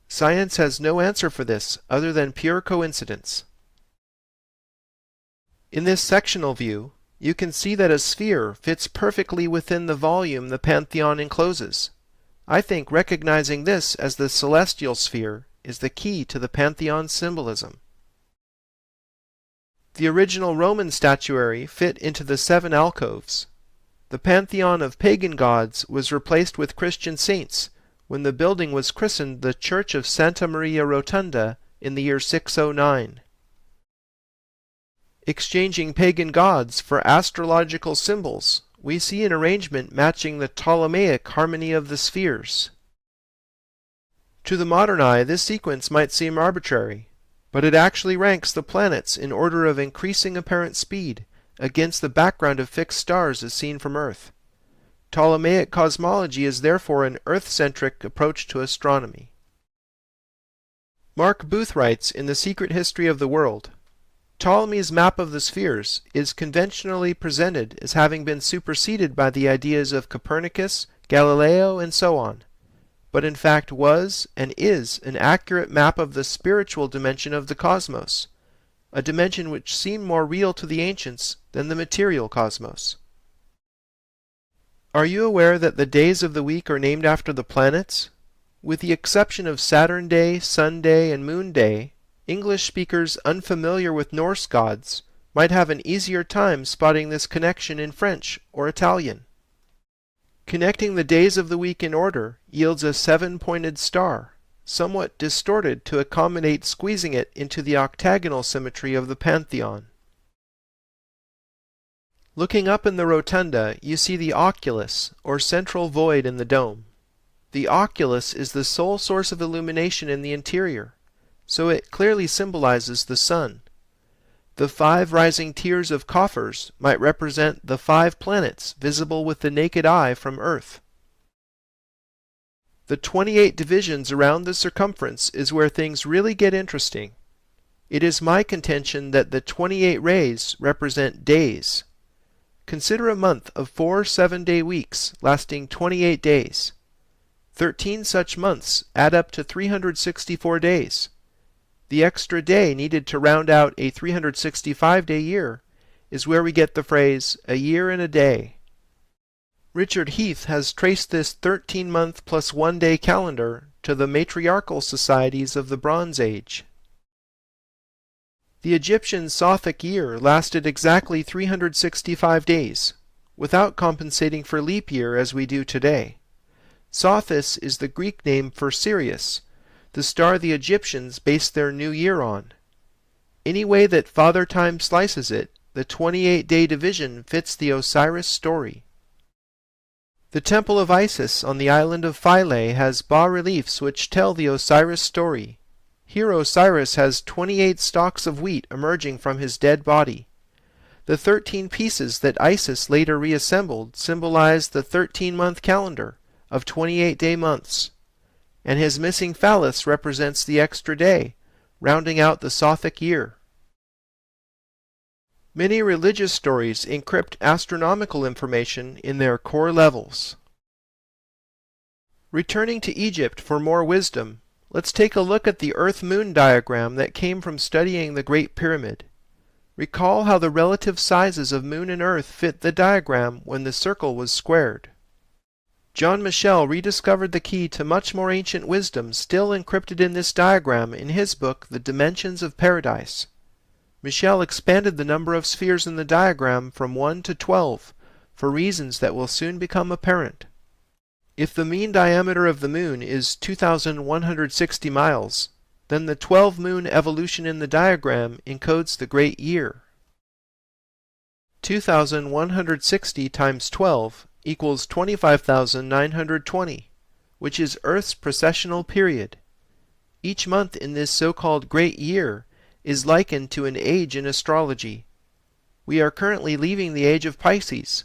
Science has no answer for this other than pure coincidence. In this sectional view, you can see that a sphere fits perfectly within the volume the Pantheon encloses. I think recognizing this as the celestial sphere is the key to the Pantheon's symbolism. The original Roman statuary fit into the 7 alcoves. The pantheon of pagan gods was replaced with Christian saints when the building was christened the Church of Santa Maria Rotunda in the year 609. Exchanging pagan gods for astrological symbols, we see an arrangement matching the Ptolemaic harmony of the spheres. To the modern eye, this sequence might seem arbitrary, but it actually ranks the planets in order of increasing apparent speed against the background of fixed stars as seen from Earth. Ptolemaic cosmology is therefore an Earth-centric approach to astronomy. Mark Booth writes in The Secret History of the World, Ptolemy's map of the spheres is conventionally presented as having been superseded by the ideas of Copernicus, Galileo, and so on, but in fact was and is an accurate map of the spiritual dimension of the cosmos, a dimension which seemed more real to the ancients than the material cosmos. Are you aware that the days of the week are named after the planets? With the exception of Saturn Day, Sun Day, and Moon Day, English speakers unfamiliar with Norse gods might have an easier time spotting this connection in French or Italian. Connecting the days of the week in order yields a 7-pointed star, somewhat distorted to accommodate squeezing it into the octagonal symmetry of the Pantheon. Looking up in the rotunda, you see the oculus, or central void in the dome. The oculus is the sole source of illumination in the interior, so it clearly symbolizes the sun. The 5 rising tiers of coffers might represent the 5 planets visible with the naked eye from Earth. The 28 divisions around the circumference is where things really get interesting. It is my contention that the 28 rays represent days. Consider a month of 4 7-day weeks lasting 28 days. 13 such months add up to 364 days. The extra day needed to round out a 365-day year is where we get the phrase, a year and a day. Richard Heath has traced this 13-month plus 1-day calendar to the matriarchal societies of the Bronze Age. The Egyptian Sothic year lasted exactly 365 days, without compensating for leap year as we do today. Sothis is the Greek name for Sirius, the star the Egyptians based their new year on. Any way that Father Time slices it, the 28-day division fits the Osiris story. The Temple of Isis on the island of Philae has bas-reliefs which tell the Osiris story. Here Osiris has 28 stalks of wheat emerging from his dead body. The 13 pieces that Isis later reassembled symbolize the 13-month calendar of 28-day months, and his missing phallus represents the extra day, rounding out the Sothic year. Many religious stories encrypt astronomical information in their core levels. Returning to Egypt for more wisdom, let's take a look at the Earth-Moon diagram that came from studying the Great Pyramid. Recall how the relative sizes of Moon and Earth fit the diagram when the circle was squared. John Michell rediscovered the key to much more ancient wisdom still encrypted in this diagram in his book The Dimensions of Paradise. Michell expanded the number of spheres in the diagram from 1 to 12 for reasons that will soon become apparent. If the mean diameter of the Moon is 2,160 miles, then the 12-moon evolution in the diagram encodes the great year. 2,160 times 12 equals 25,920, which is Earth's precessional period. Each month in this so-called great year is likened to an age in astrology. We are currently leaving the age of Pisces,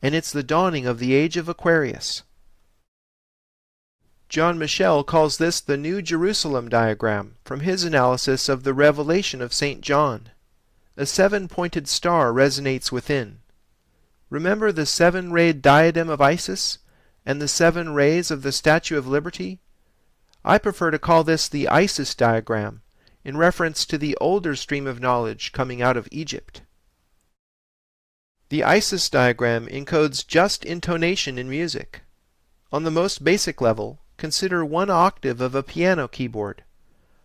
and it's the dawning of the age of Aquarius. John Michel calls this the New Jerusalem diagram from his analysis of the Revelation of St. John. A seven-pointed star resonates within. Remember the seven-rayed diadem of Isis and the seven rays of the Statue of Liberty? I prefer to call this the Isis diagram, in reference to the older stream of knowledge coming out of Egypt. The Isis diagram encodes just intonation in music. On the most basic level, consider one octave of a piano keyboard.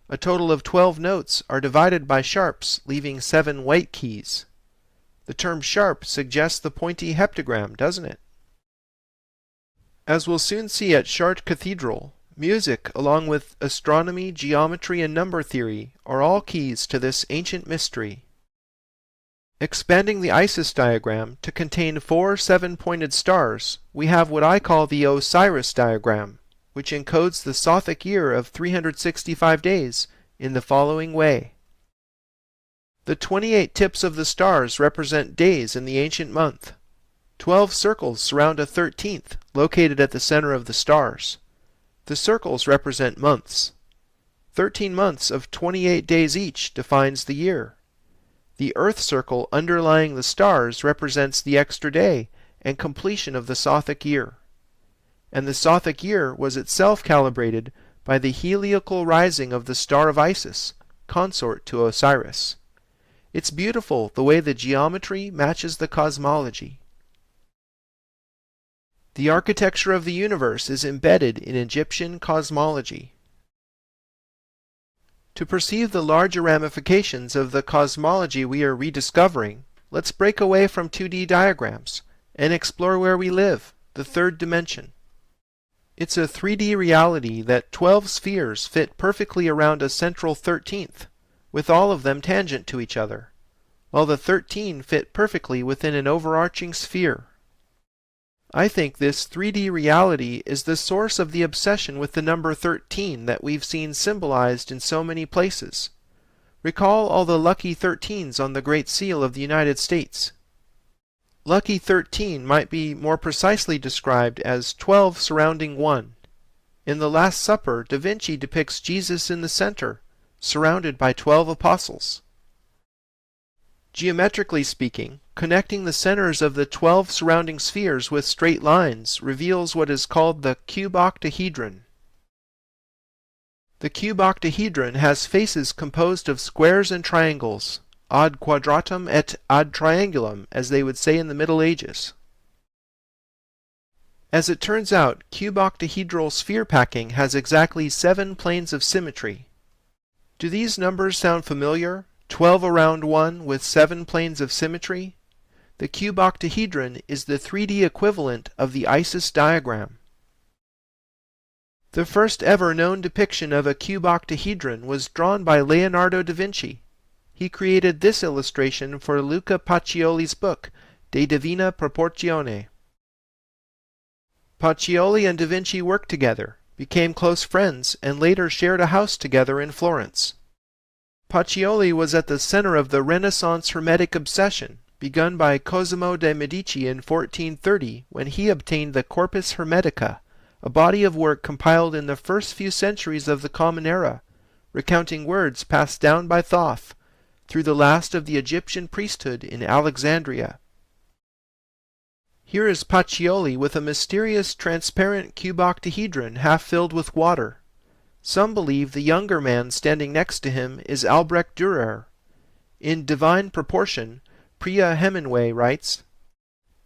A total of 12 notes are divided by sharps, leaving 7 white keys. The term sharp suggests the pointy heptagram, doesn't it? As we'll soon see at Chartres Cathedral, music, along with astronomy, geometry, and number theory, are all keys to this ancient mystery. Expanding the Isis diagram to contain 4 seven-pointed stars, we have what I call the Osiris diagram, which encodes the Sothic year of 365 days in the following way. The 28 tips of the stars represent days in the ancient month. 12 circles surround a 13th, located at the center of the stars. The circles represent months. 13 months of 28 days each defines the year. The Earth circle underlying the stars represents the extra day and completion of the Sothic year. And the Sothic year was itself calibrated by the heliacal rising of the star of Isis, consort to Osiris. It's beautiful the way the geometry matches the cosmology. The architecture of the universe is embedded in Egyptian cosmology. To perceive the larger ramifications of the cosmology we are rediscovering, let's break away from 2D diagrams and explore where we live, the third dimension. It's a 3D reality that 12 spheres fit perfectly around a central 13th, with all of them tangent to each other, while the 13 fit perfectly within an overarching sphere. I think this 3D reality is the source of the obsession with the number 13 that we've seen symbolized in so many places. Recall all the lucky 13s on the Great Seal of the United States. Lucky 13 might be more precisely described as 12 surrounding 1. In the Last Supper, Da Vinci depicts Jesus in the center, surrounded by 12 apostles. Geometrically speaking, connecting the centers of the 12 surrounding spheres with straight lines reveals what is called the cube octahedron. The cube octahedron has faces composed of squares and triangles, ad quadratum et ad triangulum, as they would say in the Middle Ages. As it turns out, cube octahedral sphere packing has exactly 7 planes of symmetry. Do these numbers sound familiar? 12 around 1 with 7 planes of symmetry? The cube octahedron is the 3D equivalent of the Isis diagram. The first ever known depiction of a cube octahedron was drawn by Leonardo da Vinci. He created this illustration for Luca Pacioli's book, De Divina Proportione. Pacioli and da Vinci worked together, became close friends, and later shared a house together in Florence. Pacioli was at the center of the Renaissance Hermetic obsession, begun by Cosimo de' Medici in 1430 when he obtained the Corpus Hermetica, a body of work compiled in the first few centuries of the Common Era, recounting words passed down by Thoth through the last of the Egyptian priesthood in Alexandria. Here is Pacioli with a mysterious transparent cube octahedron half filled with water. Some believe the younger man standing next to him is Albrecht Dürer. In Divine Proportion, Priya Hemingway writes,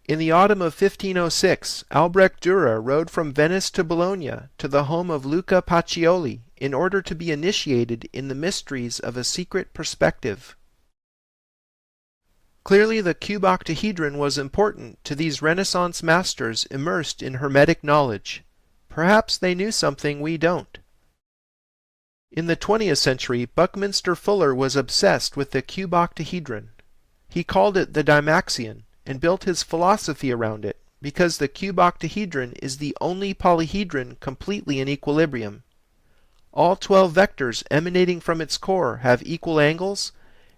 "In the autumn of 1506, Albrecht Dürer rode from Venice to Bologna to the home of Luca Pacioli in order to be initiated in the mysteries of a secret perspective." Clearly the cube octahedron was important to these Renaissance masters immersed in Hermetic knowledge. Perhaps they knew something we don't. In the 20th century, Buckminster Fuller was obsessed with the cube octahedron. He called it the Dymaxion, and built his philosophy around it, because the cuboctahedron is the only polyhedron completely in equilibrium. All 12 vectors emanating from its core have equal angles,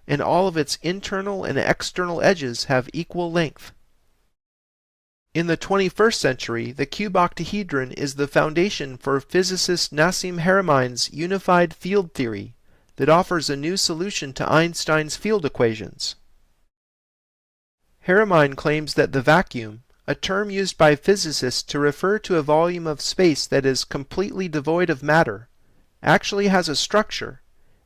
and all of its internal and external edges have equal length. In the 21st century, the cuboctahedron is the foundation for physicist Nassim Haramein's unified field theory that offers a new solution to Einstein's field equations. Haramein claims that the vacuum, a term used by physicists to refer to a volume of space that is completely devoid of matter, actually has a structure,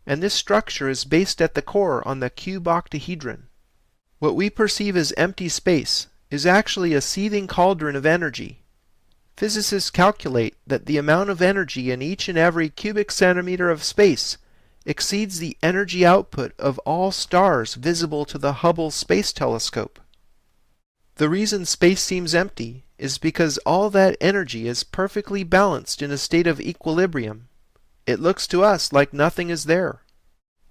and this structure is based at the core on the cuboctahedron. What we perceive as empty space is actually a seething cauldron of energy. Physicists calculate that the amount of energy in each and every cubic centimeter of space exceeds the energy output of all stars visible to the Hubble Space Telescope. The reason space seems empty is because all that energy is perfectly balanced in a state of equilibrium. It looks to us like nothing is there.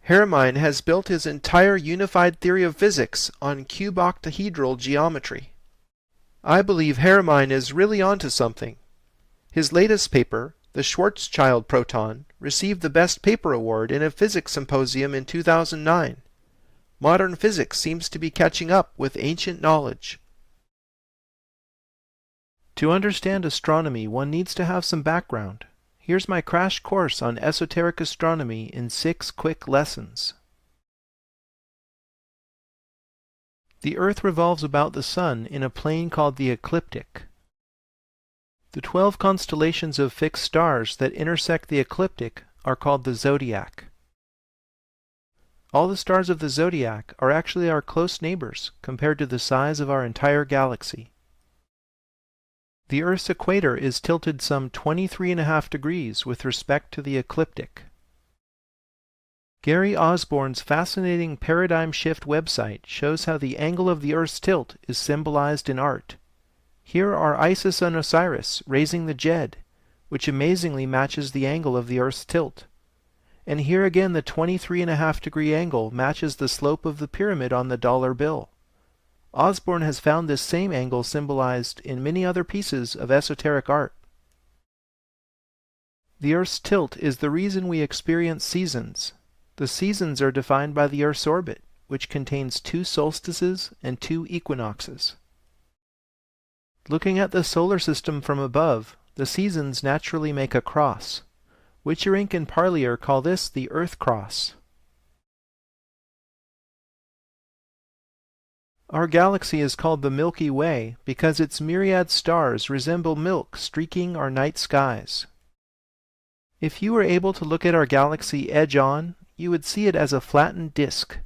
Haramein has built his entire unified theory of physics on cuboctahedral geometry. I believe Haramein is really onto something. His latest paper, the Schwarzschild proton, received the Best Paper Award in a physics symposium in 2009. Modern physics seems to be catching up with ancient knowledge. To understand astronomy, one needs to have some background. Here's my crash course on esoteric astronomy in 6 quick lessons. The Earth revolves about the Sun in a plane called the ecliptic. The 12 constellations of fixed stars that intersect the ecliptic are called the zodiac. All the stars of the zodiac are actually our close neighbors compared to the size of our entire galaxy. The Earth's equator is tilted some 23.5 degrees with respect to the ecliptic. Gary Osborne's fascinating Paradigm Shift website shows how the angle of the Earth's tilt is symbolized in art. Here are Isis and Osiris raising the Djed, which amazingly matches the angle of the Earth's tilt. And here again the 23.5 degree angle matches the slope of the pyramid on the dollar bill. Osborne has found this same angle symbolized in many other pieces of esoteric art. The Earth's tilt is the reason we experience seasons. The seasons are defined by the Earth's orbit, which contains 2 solstices and 2 equinoxes. Looking at the solar system from above, the seasons naturally make a cross. Witcherink and Parlier call this the Earth Cross. Our galaxy is called the Milky Way because its myriad stars resemble milk streaking our night skies. If you were able to look at our galaxy edge-on, you would see it as a flattened disk.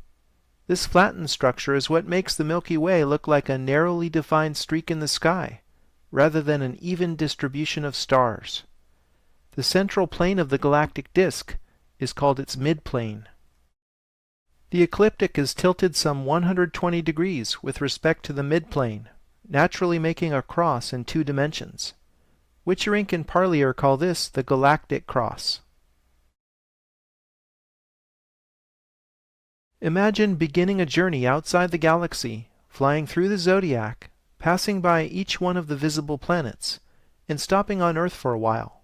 This flattened structure is what makes the Milky Way look like a narrowly defined streak in the sky, rather than an even distribution of stars. The central plane of the galactic disk is called its midplane. The ecliptic is tilted some 120 degrees with respect to the midplane, naturally making a cross in 2 dimensions. Witcherink and Parlier call this the galactic cross. Imagine beginning a journey outside the galaxy, flying through the zodiac, passing by each one of the visible planets, and stopping on Earth for a while.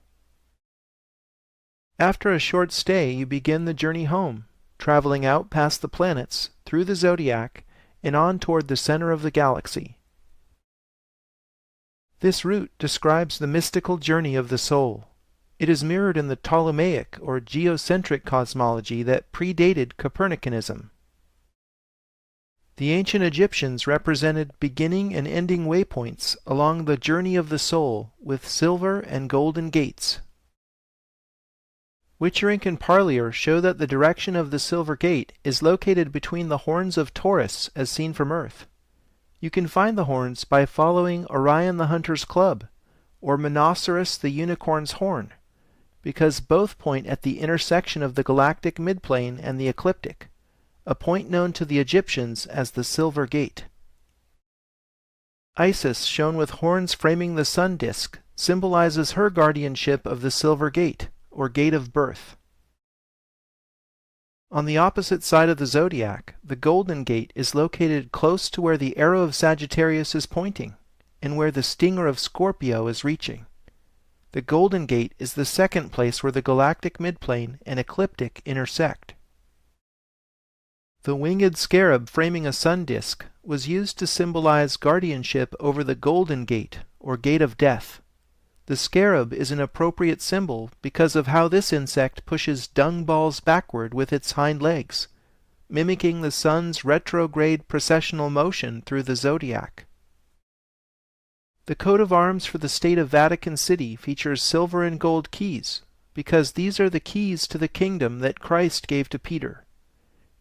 After a short stay, you begin the journey home, traveling out past the planets, through the zodiac, and on toward the center of the galaxy. This route describes the mystical journey of the soul. It is mirrored in the Ptolemaic or geocentric cosmology that predated Copernicanism. The ancient Egyptians represented beginning and ending waypoints along the journey of the soul with silver and golden gates. Witcherink and Parlier show that the direction of the Silver Gate is located between the horns of Taurus as seen from Earth. You can find the horns by following Orion the Hunter's Club, or Monoceros the Unicorn's Horn, because both point at the intersection of the galactic midplane and the ecliptic, a point known to the Egyptians as the Silver Gate. Isis, shown with horns framing the sun disk, symbolizes her guardianship of the Silver Gate, or Gate of Birth. On the opposite side of the zodiac, the Golden Gate is located close to where the arrow of Sagittarius is pointing. and where the stinger of Scorpio is reaching. The Golden Gate is the second place where the galactic midplane and ecliptic intersect. The winged scarab framing a sun disk was used to symbolize guardianship over the Golden Gate, or Gate of Death. The scarab is an appropriate symbol because of how this insect pushes dung balls backward with its hind legs, mimicking the sun's retrograde precessional motion through the zodiac. The coat of arms for the state of Vatican City features silver and gold keys, because these are the keys to the kingdom that Christ gave to Peter.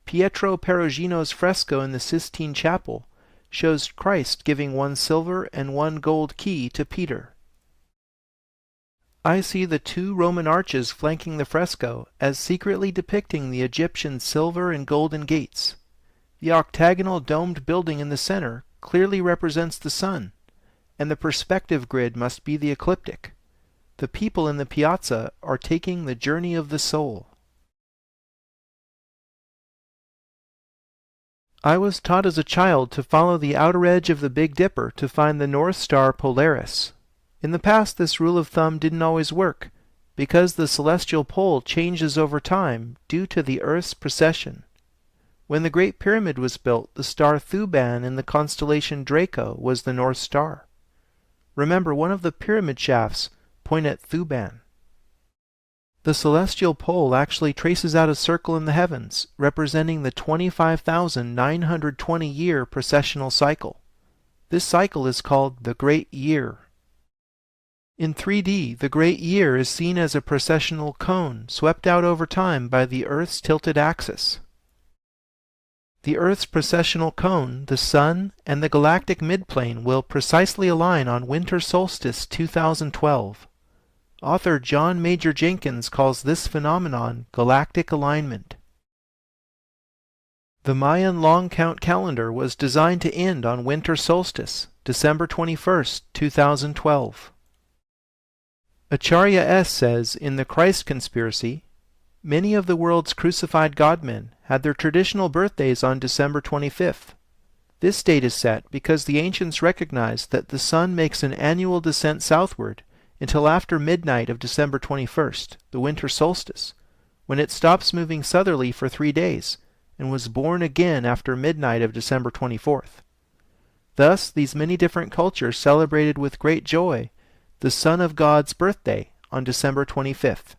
Pietro Perugino's fresco in the Sistine Chapel shows Christ giving one silver and one gold key to Peter. I see the two Roman arches flanking the fresco as secretly depicting the Egyptian silver and golden gates. The octagonal domed building in the center clearly represents the sun, and the perspective grid must be the ecliptic. The people in the piazza are taking the journey of the soul. I was taught as a child to follow the outer edge of the Big Dipper to find the North Star Polaris. In the past, this rule of thumb didn't always work, because the celestial pole changes over time due to the Earth's precession. When the Great Pyramid was built, the star Thuban in the constellation Draco was the North Star. Remember, one of the pyramid shafts point at Thuban. The celestial pole actually traces out a circle in the heavens, representing the 25,920-year precessional cycle. This cycle is called the Great Year. In 3D, the Great Year is seen as a precessional cone swept out over time by the Earth's tilted axis. The Earth's precessional cone, the Sun, and the galactic midplane will precisely align on winter solstice 2012. Author John Major Jenkins calls this phenomenon galactic alignment. The Mayan long count calendar was designed to end on winter solstice, December 21, 2012. Acharya S. says in The Christ Conspiracy, many of the world's crucified godmen had their traditional birthdays on December 25th. This date is set because the ancients recognized that the sun makes an annual descent southward until after midnight of December 21st, the winter solstice, when it stops moving southerly for 3 days, and was born again after midnight of December 24th. Thus, these many different cultures celebrated with great joy the Son of God's birthday on December 25th.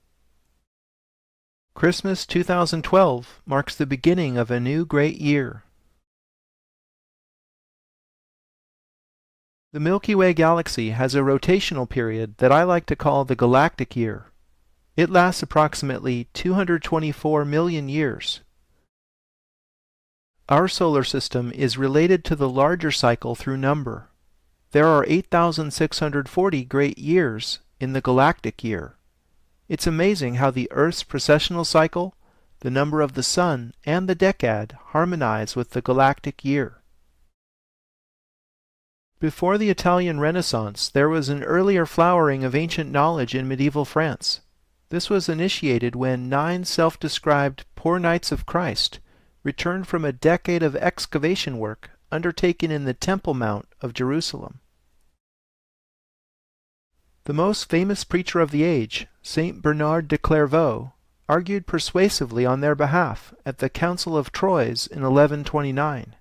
Christmas 2012 marks the beginning of a new great year. The Milky Way galaxy has a rotational period that I like to call the galactic year. It lasts approximately 224 million years. Our solar system is related to the larger cycle through number. There are 8,640 great years in the galactic year. It's amazing how the Earth's precessional cycle, the number of the sun, and the decad harmonize with the galactic year. Before the Italian Renaissance, there was an earlier flowering of ancient knowledge in medieval France. This was initiated when 9 self-described poor knights of Christ returned from a decade of excavation work undertaken in the Temple Mount of Jerusalem. The most famous preacher of the age, Saint Bernard de Clairvaux, argued persuasively on their behalf at the Council of Troyes in 1129.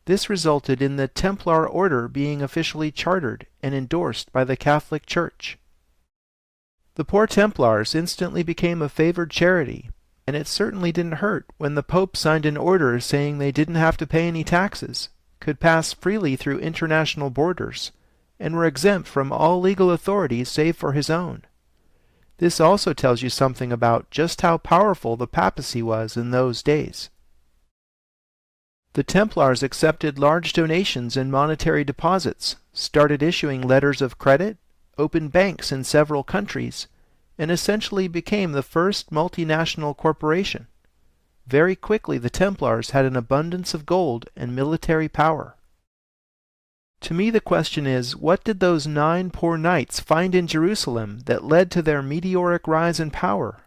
This resulted in the Templar order being officially chartered and endorsed by the Catholic Church. The poor Templars instantly became a favored charity, and it certainly didn't hurt when the Pope signed an order saying they didn't have to pay any taxes, could pass freely through international borders, and were exempt from all legal authority save for his own. This also tells you something about just how powerful the papacy was in those days. The Templars accepted large donations and monetary deposits, started issuing letters of credit, opened banks in several countries, and essentially became the first multinational corporation. Very quickly the Templars had an abundance of gold and military power. To me the question is, what did those 9 poor knights find in Jerusalem that led to their meteoric rise in power?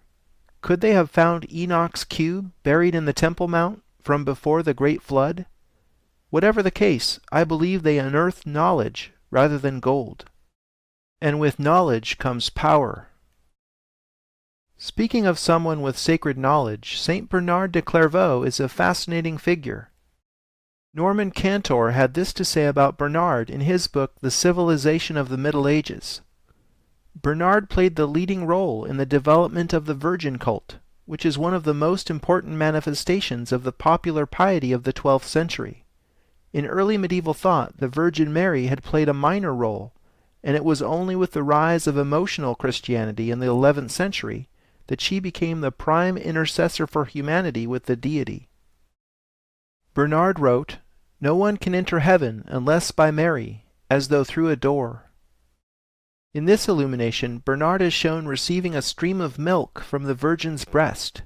Could they have found Enoch's cube buried in the Temple Mount from before the Great Flood? Whatever the case, I believe they unearthed knowledge rather than gold. And with knowledge comes power. Speaking of someone with sacred knowledge, Saint Bernard de Clairvaux is a fascinating figure. Norman Cantor had this to say about Bernard in his book The Civilization of the Middle Ages. Bernard played the leading role in the development of the Virgin cult, which is one of the most important manifestations of the popular piety of the 12th century. In early medieval thought, the Virgin Mary had played a minor role, and it was only with the rise of emotional Christianity in the 11th century that she became the prime intercessor for humanity with the deity. Bernard wrote, "No one can enter heaven unless by Mary, as though through a door." In this illumination, Bernard is shown receiving a stream of milk from the Virgin's breast.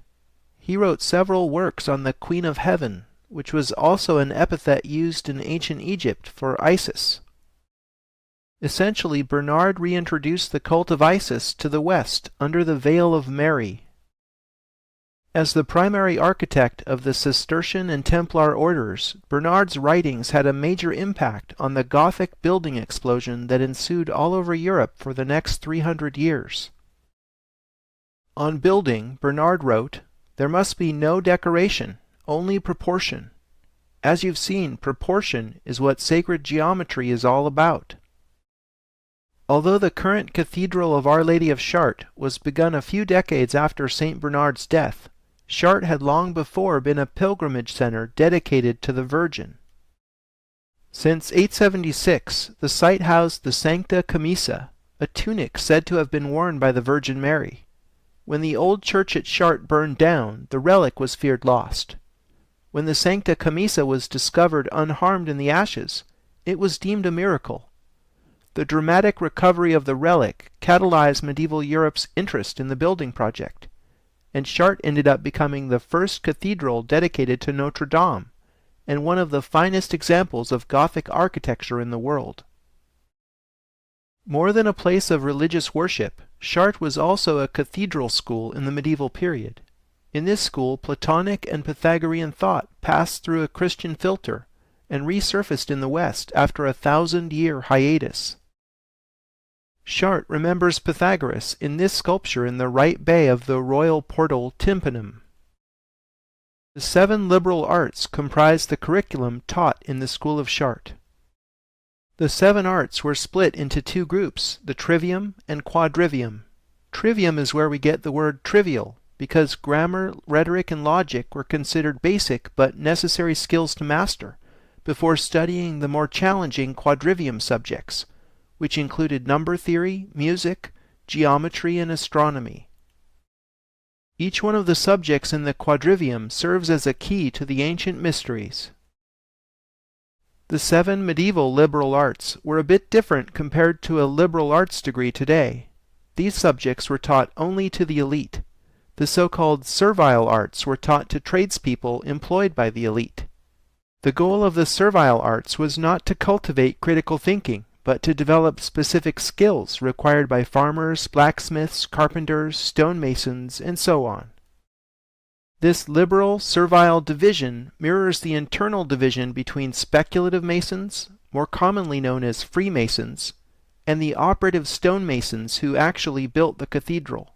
He wrote several works on the Queen of Heaven, which was also an epithet used in ancient Egypt for Isis. Essentially, Bernard reintroduced the cult of Isis to the West under the veil of Mary. As the primary architect of the Cistercian and Templar orders, Bernard's writings had a major impact on the Gothic building explosion that ensued all over Europe for the next 300 years. On building, Bernard wrote, "There must be no decoration, only proportion. As you've seen, proportion is what sacred geometry is all about." Although the current Cathedral of Our Lady of Chartres was begun a few decades after St. Bernard's death, Chartres had long before been a pilgrimage center dedicated to the Virgin. Since 876, the site housed the Sancta Camisa, a tunic said to have been worn by the Virgin Mary. When the old church at Chartres burned down, the relic was feared lost. When the Sancta Camisa was discovered unharmed in the ashes, it was deemed a miracle. The dramatic recovery of the relic catalyzed medieval Europe's interest in the building project, and Chartres ended up becoming the first cathedral dedicated to Notre Dame, and one of the finest examples of Gothic architecture in the world. More than a place of religious worship, Chartres was also a cathedral school in the medieval period. In this school, Platonic and Pythagorean thought passed through a Christian filter and resurfaced in the West after a 1,000-year hiatus. Chartres remembers Pythagoras in this sculpture in the right bay of the royal portal tympanum. The 7 liberal arts comprise the curriculum taught in the school of Chartres. The 7 arts were split into 2 groups, the trivium and quadrivium. Trivium is where we get the word trivial, because grammar, rhetoric, and logic were considered basic but necessary skills to master, before studying the more challenging quadrivium subjects, which included number theory, music, geometry, and astronomy. Each one of the subjects in the quadrivium serves as a key to the ancient mysteries. The 7 medieval liberal arts were a bit different compared to a liberal arts degree today. These subjects were taught only to the elite. The so-called servile arts were taught to tradespeople employed by the elite. The goal of the servile arts was not to cultivate critical thinking, but to develop specific skills required by farmers, blacksmiths, carpenters, stonemasons, and so on. This liberal, servile division mirrors the internal division between speculative masons, more commonly known as Freemasons, and the operative stonemasons who actually built the cathedral.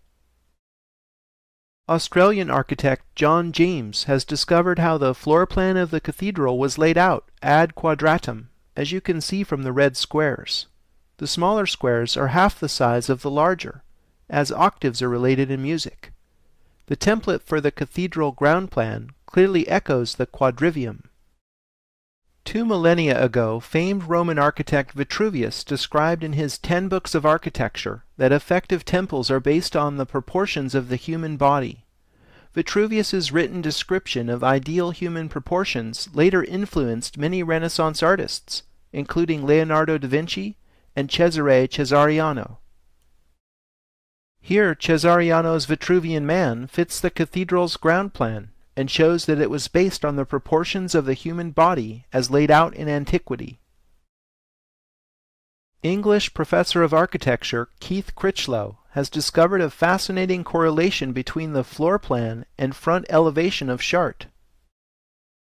Australian architect John James has discovered how the floor plan of the cathedral was laid out ad quadratum, as you can see from the red squares. The smaller squares are half the size of the larger, as octaves are related in music. The template for the cathedral ground plan clearly echoes the quadrivium. 2 millennia ago, famed Roman architect Vitruvius described in his 10 Books of Architecture that effective temples are based on the proportions of the human body. Vitruvius's written description of ideal human proportions later influenced many Renaissance artists, including Leonardo da Vinci and Cesare Cesariano. Here, Cesariano's Vitruvian Man fits the cathedral's ground plan and shows that it was based on the proportions of the human body as laid out in antiquity. English professor of architecture Keith Critchlow has discovered a fascinating correlation between the floor plan and front elevation of Chartres.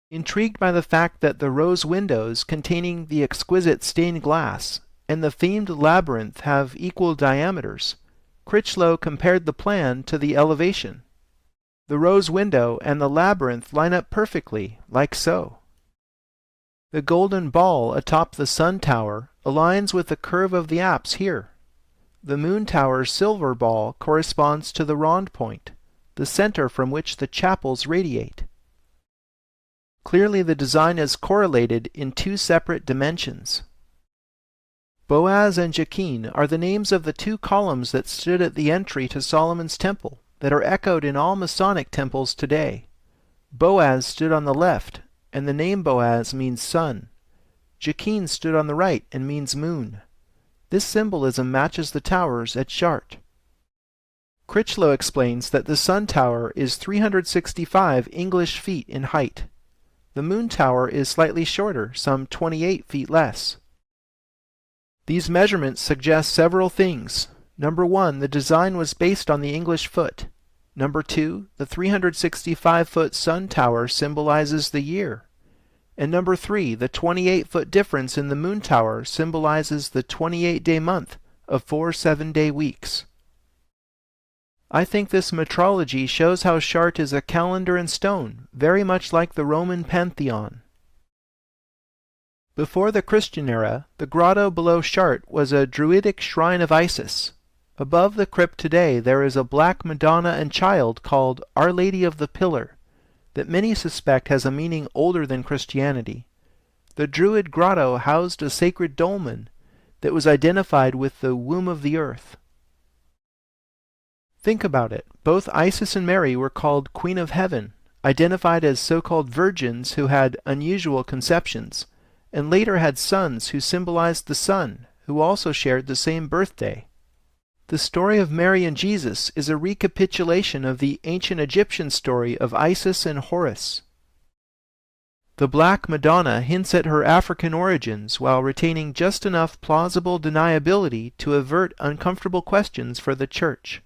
Intrigued by the fact that the rose windows containing the exquisite stained glass and the themed labyrinth have equal diameters, Critchlow compared the plan to the elevation. The rose window and the labyrinth line up perfectly, like so. The golden ball atop the sun tower aligns with the curve of the apse here. The moon tower's silver ball corresponds to the rond point, the center from which the chapels radiate. Clearly the design is correlated in two separate dimensions. Boaz and Jachin are the names of the two columns that stood at the entry to Solomon's temple that are echoed in all Masonic temples today. Boaz stood on the left, and the name Boaz means sun. Jachin stood on the right and means moon. This symbolism matches the towers at Chartres. Critchlow explains that the sun tower is 365 English feet in height. The moon tower is slightly shorter, some 28 feet less. These measurements suggest several things. Number 1, the design was based on the English foot. Number 2, the 365-foot sun tower symbolizes the year. And number 3, the 28-foot difference in the moon tower symbolizes the 28-day month of 4 7-day weeks. I think this metrology shows how Chartres is a calendar in stone, very much like the Roman Pantheon. Before the Christian era, the grotto below Chartres was a druidic shrine of Isis. Above the crypt today there is a black Madonna and Child called Our Lady of the Pillar, that many suspect has a meaning older than Christianity. The Druid grotto housed a sacred dolmen that was identified with the womb of the earth. Think about it. Both Isis and Mary were called Queen of Heaven, identified as so-called virgins who had unusual conceptions, and later had sons who symbolized the sun, who also shared the same birthday. The story of Mary and Jesus is a recapitulation of the ancient Egyptian story of Isis and Horus. The Black Madonna hints at her African origins while retaining just enough plausible deniability to avert uncomfortable questions for the Church.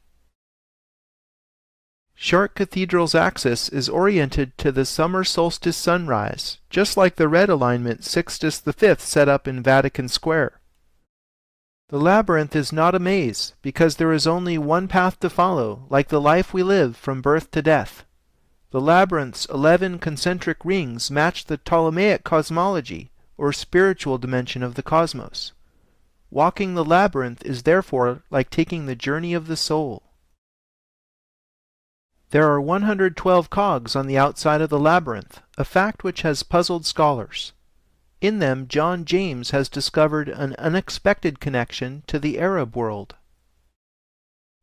Chartres Cathedral's axis is oriented to the summer solstice sunrise, just like the red alignment Sixtus V set up in Vatican Square. The labyrinth is not a maze, because there is only one path to follow, like the life we live from birth to death. The labyrinth's 11 concentric rings match the Ptolemaic cosmology, or spiritual dimension of the cosmos. Walking the labyrinth is therefore like taking the journey of the soul. There are 112 cogs on the outside of the labyrinth, a fact which has puzzled scholars. In them, John James has discovered an unexpected connection to the Arab world.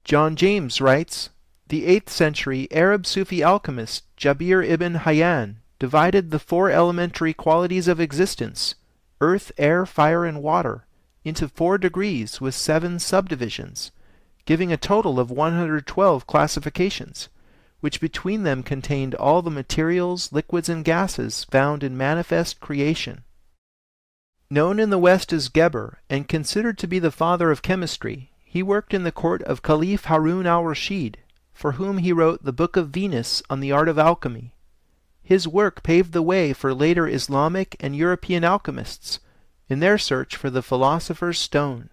John James writes, "The 8th century Arab Sufi alchemist Jabir ibn Hayyan divided the 4 elementary qualities of existence, earth, air, fire, and water, into 4 degrees with 7 subdivisions, giving a total of 112 classifications, which between them contained all the materials, liquids, and gases found in manifest creation. Known in the West as Geber, and considered to be the father of chemistry, he worked in the court of Caliph Harun al-Rashid, for whom he wrote the Book of Venus on the art of alchemy. His work paved the way for later Islamic and European alchemists in their search for the philosopher's stone."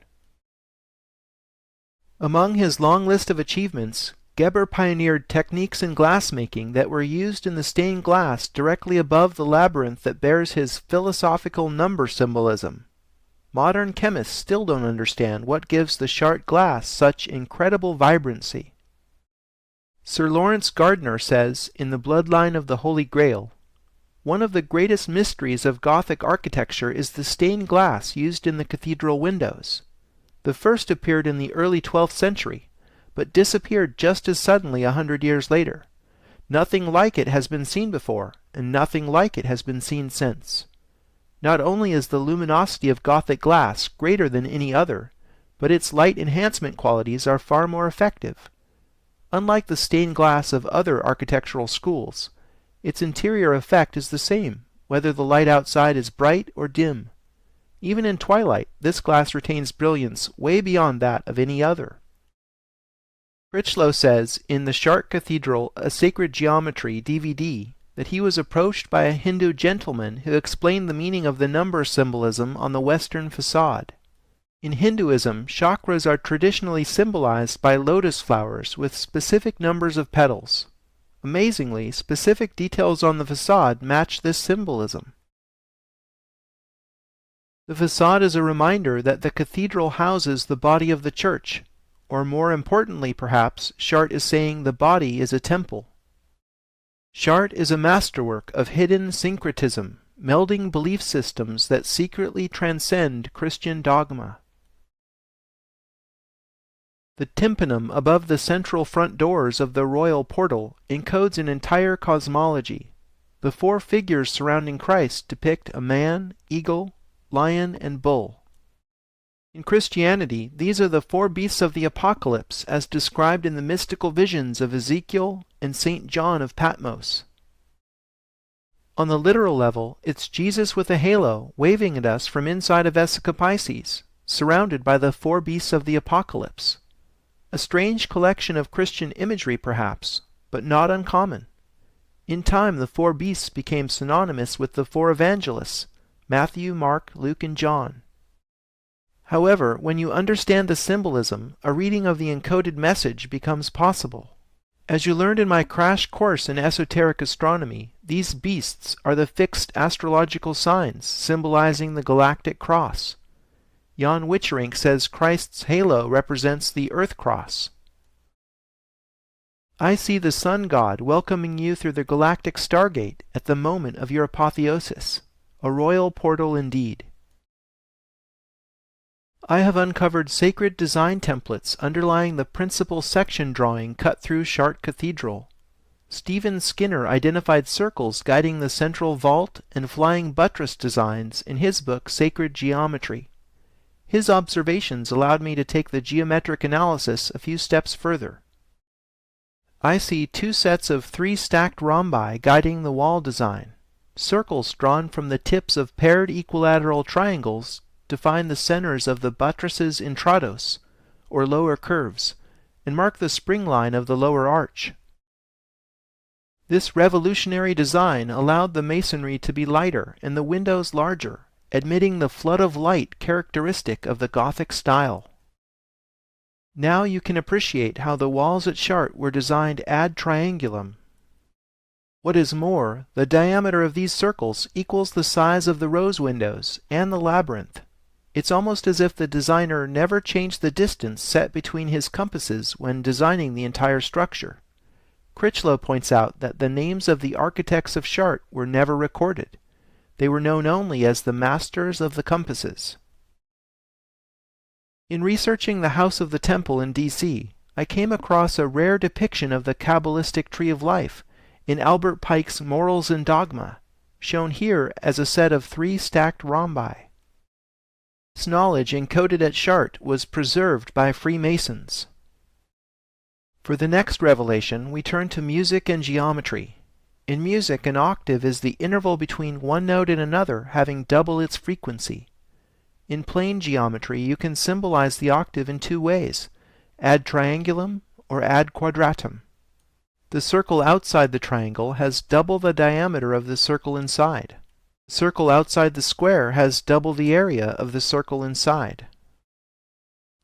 Among his long list of achievements, Geber pioneered techniques in glassmaking that were used in the stained glass directly above the labyrinth that bears his philosophical number symbolism. Modern chemists still don't understand what gives the Chartres glass such incredible vibrancy. Sir Lawrence Gardner says, in The Bloodline of the Holy Grail, "One of the greatest mysteries of Gothic architecture is the stained glass used in the cathedral windows. The first appeared in the early 12th century, but disappeared just as suddenly 100 years later. Nothing like it has been seen before, and nothing like it has been seen since. Not only is the luminosity of Gothic glass greater than any other, but its light enhancement qualities are far more effective. Unlike the stained glass of other architectural schools, its interior effect is the same, whether the light outside is bright or dim. Even in twilight, this glass retains brilliance way beyond that of any other." Critchlow says in the Chartres Cathedral A Sacred Geometry DVD that he was approached by a Hindu gentleman who explained the meaning of the number symbolism on the western facade. In Hinduism, chakras are traditionally symbolized by lotus flowers with specific numbers of petals. Amazingly, specific details on the facade match this symbolism. The facade is a reminder that the cathedral houses the body of the church, or more importantly perhaps, Chartres is saying the body is a temple. Chartres is a masterwork of hidden syncretism, melding belief systems that secretly transcend Christian dogma. The tympanum above the central front doors of the royal portal encodes an entire cosmology. The four figures surrounding Christ depict a man, eagle, lion, and bull. In Christianity, these are the four beasts of the Apocalypse as described in the mystical visions of Ezekiel and St. John of Patmos. On the literal level, it's Jesus with a halo waving at us from inside of Escapipes, surrounded by the four beasts of the Apocalypse. A strange collection of Christian imagery, perhaps, but not uncommon. In time, the four beasts became synonymous with the four evangelists, Matthew, Mark, Luke, and John. However, when you understand the symbolism, a reading of the encoded message becomes possible. As you learned in my crash course in esoteric astronomy, these beasts are the fixed astrological signs symbolizing the galactic cross. Jan Witcherink says Christ's halo represents the Earth Cross. I see the Sun God welcoming you through the galactic stargate at the moment of your apotheosis, a royal portal indeed. I have uncovered sacred design templates underlying the principal section drawing cut through Chartres Cathedral. Stephen Skinner identified circles guiding the central vault and flying buttress designs in his book Sacred Geometry. His observations allowed me to take the geometric analysis a few steps further. I see two sets of 3 stacked rhombi guiding the wall design, circles drawn from the tips of paired equilateral triangles define the centers of the buttresses intrados, or lower curves, and mark the spring line of the lower arch. This revolutionary design allowed the masonry to be lighter and the windows larger, admitting the flood of light characteristic of the Gothic style. Now you can appreciate how the walls at Chartres were designed ad triangulum. What is more, the diameter of these circles equals the size of the rose windows and the labyrinth. It's almost as if the designer never changed the distance set between his compasses when designing the entire structure. Critchlow points out that the names of the architects of Chartres were never recorded. They were known only as the masters of the compasses. In researching the House of the Temple in D.C., I came across a rare depiction of the Kabbalistic Tree of Life in Albert Pike's Morals and Dogma, shown here as a set of 3 stacked rhombi. This knowledge encoded at Chartres was preserved by Freemasons. For the next revelation, we turn to music and geometry. In music, an octave is the interval between one note and another having double its frequency. In plane geometry, you can symbolize the octave in 2 ways, ad triangulum or ad quadratum. The circle outside the triangle has double the diameter of the circle inside. The circle outside the square has double the area of the circle inside.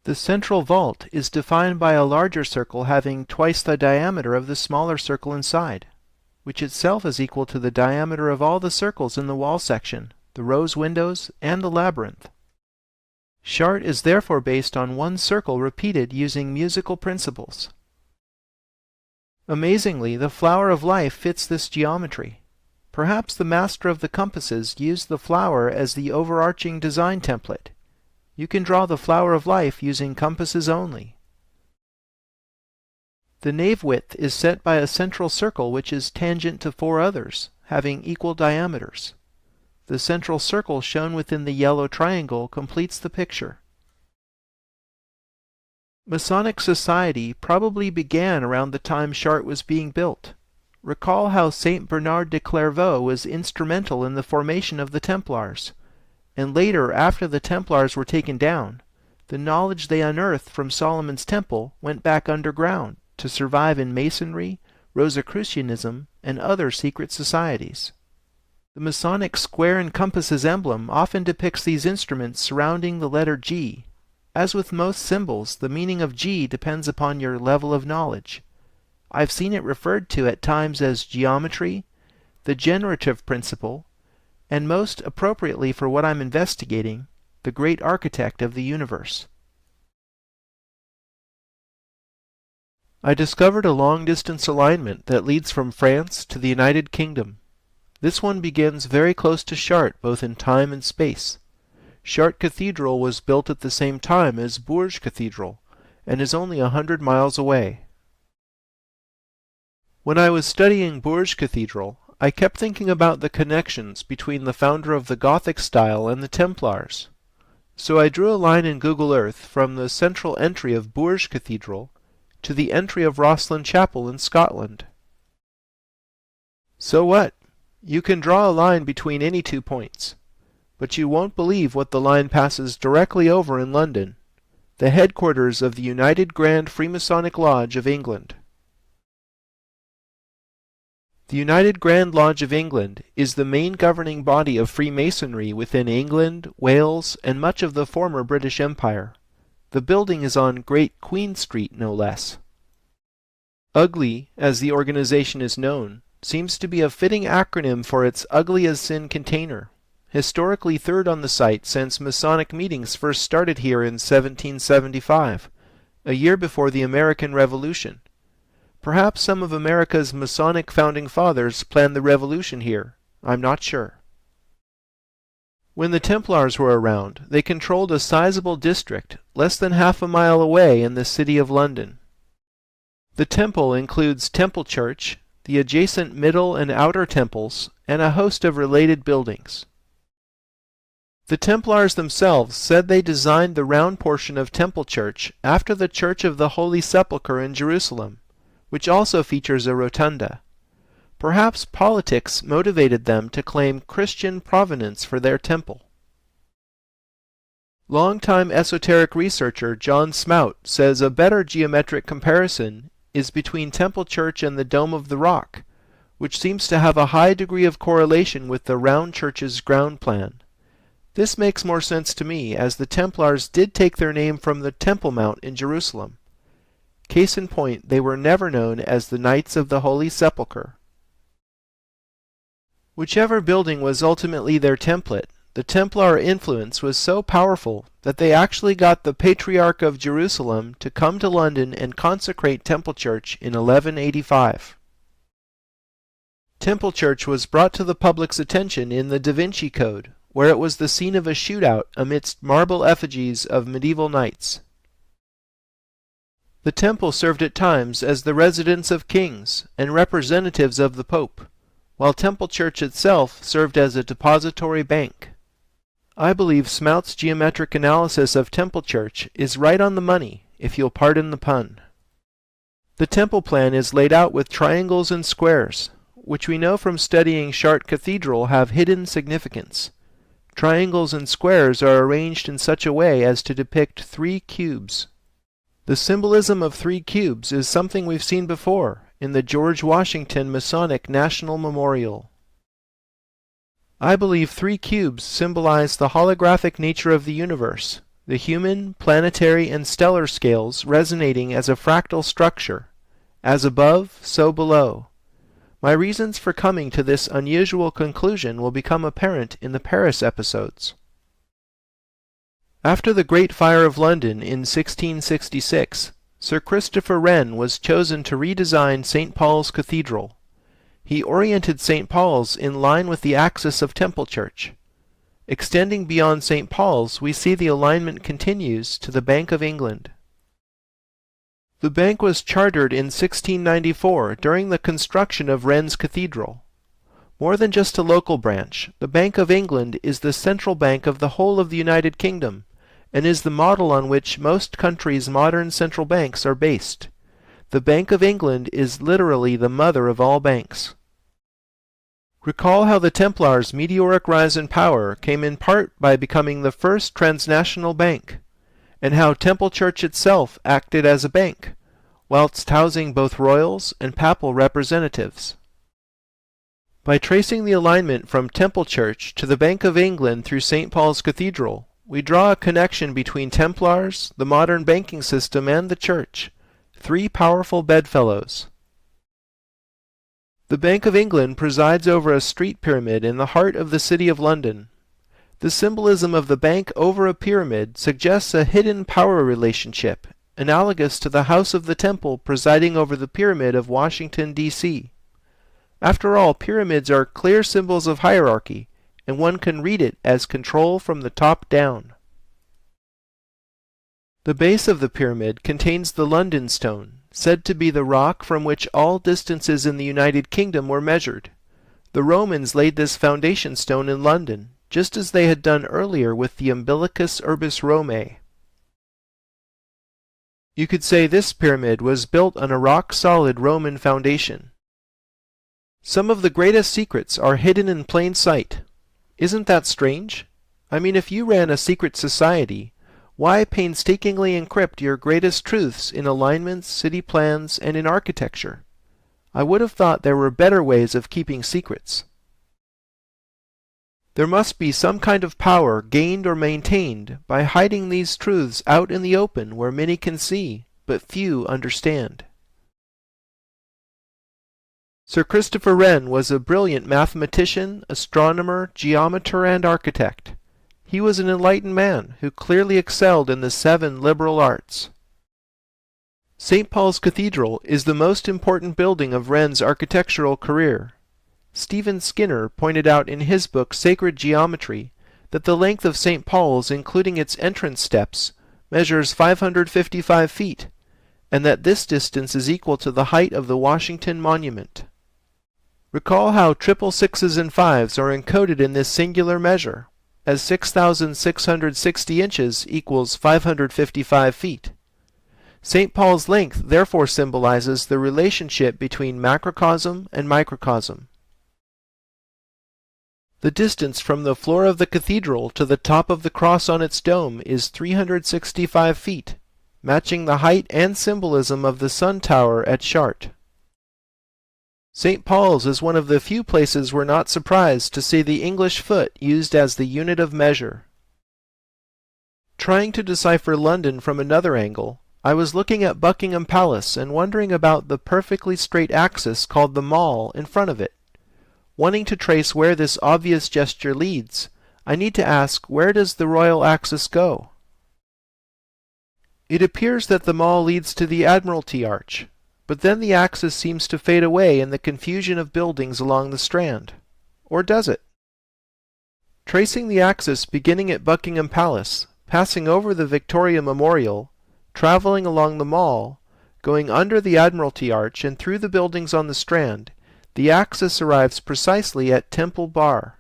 The central vault is defined by a larger circle having twice the diameter of the smaller circle inside, which itself is equal to the diameter of all the circles in the wall section, the rose windows, and the labyrinth. Chartres is therefore based on one circle repeated using musical principles. Amazingly, the flower of life fits this geometry. Perhaps the master of the compasses used the flower as the overarching design template. You can draw the flower of life using compasses only. The nave width is set by a central circle which is tangent to 4 others, having equal diameters. The central circle shown within the yellow triangle completes the picture. Masonic society probably began around the time Chartres was being built. Recall how Saint Bernard de Clairvaux was instrumental in the formation of the Templars, and later, after the Templars were taken down, the knowledge they unearthed from Solomon's Temple went back underground to survive in Masonry, Rosicrucianism, and other secret societies. The Masonic square and compasses emblem often depicts these instruments surrounding the letter G, As with most symbols, the meaning of G depends upon your level of knowledge. I've seen it referred to at times as geometry, the generative principle, and most appropriately for what I'm investigating, the great architect of the universe. I discovered a long-distance alignment that leads from France to the United Kingdom. This one begins very close to Chartres, both in time and space. Chartres Cathedral was built at the same time as Bourges Cathedral, and is only 100 miles away. When I was studying Bourges Cathedral, I kept thinking about the connections between the founder of the Gothic style and the Templars. So I drew a line in Google Earth from the central entry of Bourges Cathedral to the entry of Rosslyn Chapel in Scotland. So what? You can draw a line between any 2 points, but you won't believe what the line passes directly over in London, the headquarters of the United Grand Freemasonic Lodge of England. The United Grand Lodge of England is the main governing body of Freemasonry within England, Wales, and much of the former British Empire. The building is on Great Queen Street, no less. UGLY, as the organization is known, seems to be a fitting acronym for its Ugly as Sin container, historically third on the site since Masonic meetings first started here in 1775, a year before the American Revolution. Perhaps some of America's Masonic founding fathers planned the revolution here. I'm not sure. When the Templars were around, they controlled a sizable district less than half a mile away in the city of London. The temple includes Temple Church, the adjacent middle and outer temples, and a host of related buildings. The Templars themselves said they designed the round portion of Temple Church after the Church of the Holy Sepulchre in Jerusalem, which also features a rotunda. Perhaps politics motivated them to claim Christian provenance for their temple. Longtime esoteric researcher John Smout says a better geometric comparison is between Temple Church and the Dome of the Rock, which seems to have a high degree of correlation with the round church's ground plan. This makes more sense to me, as the Templars did take their name from the Temple Mount in Jerusalem. Case in point, they were never known as the Knights of the Holy Sepulchre. Whichever building was ultimately their template, the Templar influence was so powerful that they actually got the Patriarch of Jerusalem to come to London and consecrate Temple Church in 1185. Temple Church was brought to the public's attention in the Da Vinci Code, where it was the scene of a shootout amidst marble effigies of medieval knights. The temple served at times as the residence of kings and representatives of the Pope, while Temple Church itself served as a depository bank. I believe Smout's geometric analysis of Temple Church is right on the money, if you'll pardon the pun. The temple plan is laid out with triangles and squares, which we know from studying Chartres Cathedral have hidden significance. Triangles and squares are arranged in such a way as to depict 3 cubes. The symbolism of 3 cubes is something we've seen before in the George Washington Masonic National Memorial. I believe 3 cubes symbolize the holographic nature of the universe, the human, planetary, and stellar scales resonating as a fractal structure, as above, so below. My reasons for coming to this unusual conclusion will become apparent in the Paris episodes. After the Great Fire of London in 1666, Sir Christopher Wren was chosen to redesign St. Paul's Cathedral. He oriented St. Paul's in line with the axis of Temple Church. Extending beyond St. Paul's, we see the alignment continues to the Bank of England. The bank was chartered in 1694 during the construction of Wren's Cathedral. More than just a local branch, the Bank of England is the central bank of the whole of the United Kingdom, and is the model on which most countries' modern central banks are based. The Bank of England is literally the mother of all banks. Recall how the Templars' meteoric rise in power came in part by becoming the first transnational bank, and how Temple Church itself acted as a bank, whilst housing both royals and papal representatives. By tracing the alignment from Temple Church to the Bank of England through St. Paul's Cathedral, we draw a connection between Templars, the modern banking system, and the Church, three powerful bedfellows. The Bank of England presides over a street pyramid in the heart of the City of London. The symbolism of the bank over a pyramid suggests a hidden power relationship, analogous to the House of the Temple presiding over the Pyramid of Washington, D.C. After all, pyramids are clear symbols of hierarchy, and one can read it as control from the top down. The base of the pyramid contains the London Stone, said to be the rock from which all distances in the United Kingdom were measured. The Romans laid this foundation stone in London, just as they had done earlier with the Umbilicus Urbis Romae. You could say this pyramid was built on a rock-solid Roman foundation. Some of the greatest secrets are hidden in plain sight. Isn't that strange? I mean, if you ran a secret society, why painstakingly encrypt your greatest truths in alignments, city plans, and in architecture? I would have thought there were better ways of keeping secrets. There must be some kind of power gained or maintained by hiding these truths out in the open where many can see, but few understand. Sir Christopher Wren was a brilliant mathematician, astronomer, geometer, and architect. He was an enlightened man who clearly excelled in the 7 liberal arts. St. Paul's Cathedral is the most important building of Wren's architectural career. Stephen Skinner pointed out in his book Sacred Geometry that the length of St. Paul's, including its entrance steps, measures 555 feet, and that this distance is equal to the height of the Washington Monument. Recall how triple sixes and fives are encoded in this singular measure, as 6,660 inches equals 555 feet. St. Paul's length therefore symbolizes the relationship between macrocosm and microcosm. The distance from the floor of the cathedral to the top of the cross on its dome is 365 feet, matching the height and symbolism of the Sun Tower at Chartres. St. Paul's is one of the few places we're not surprised to see the English foot used as the unit of measure. Trying to decipher London from another angle, I was looking at Buckingham Palace and wondering about the perfectly straight axis called the Mall in front of it. Wanting to trace where this obvious gesture leads, I need to ask, where does the royal axis go? It appears that the Mall leads to the Admiralty Arch, but then the axis seems to fade away in the confusion of buildings along the Strand. Or does it? Tracing the axis beginning at Buckingham Palace, passing over the Victoria Memorial, traveling along the Mall, going under the Admiralty Arch and through the buildings on the Strand, the axis arrives precisely at Temple Bar.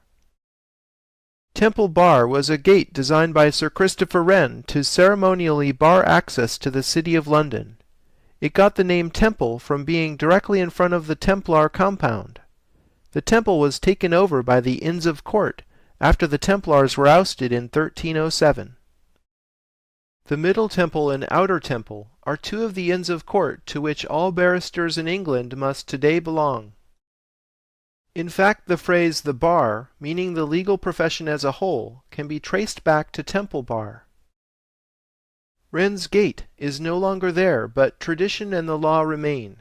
Temple Bar was a gate designed by Sir Christopher Wren to ceremonially bar access to the City of London. It got the name Temple from being directly in front of the Templar compound. The temple was taken over by the Inns of Court after the Templars were ousted in 1307. The Middle Temple and Outer Temple are 2 of the Inns of Court to which all barristers in England must today belong. In fact, the phrase the bar, meaning the legal profession as a whole, can be traced back to Temple Bar. Wren's Gate is no longer there, but tradition and the law remain.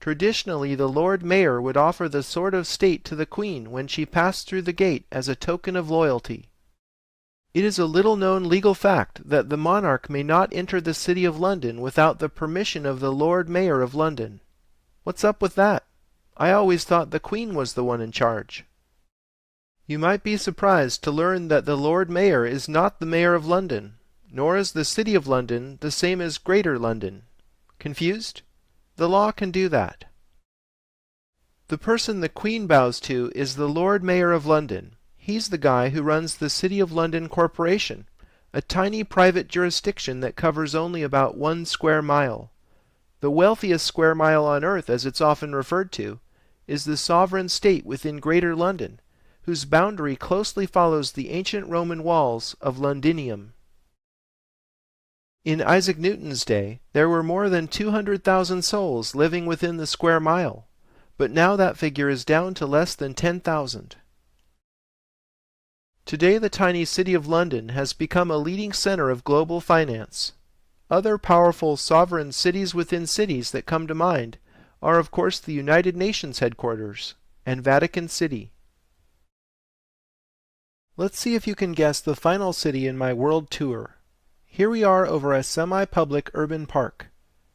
Traditionally, the Lord Mayor would offer the sword of state to the Queen when she passed through the gate as a token of loyalty. It is a little-known legal fact that the monarch may not enter the City of London without the permission of the Lord Mayor of London. What's up with that? I always thought the Queen was the one in charge. You might be surprised to learn that the Lord Mayor is not the Mayor of London, nor is the City of London the same as Greater London. Confused? The law can do that. The person the Queen bows to is the Lord Mayor of London. He's the guy who runs the City of London Corporation, a tiny private jurisdiction that covers only about 1 square mile. The wealthiest square mile on earth, as it's often referred to, is the sovereign state within Greater London, whose boundary closely follows the ancient Roman walls of Londinium. In Isaac Newton's day, there were more than 200,000 souls living within the square mile, but now that figure is down to less than 10,000. Today the tiny city of London has become a leading center of global finance. Other powerful sovereign cities within cities that come to mind are of course the United Nations headquarters and Vatican City. Let's see if you can guess the final city in my world tour. Here we are over a semi-public urban park.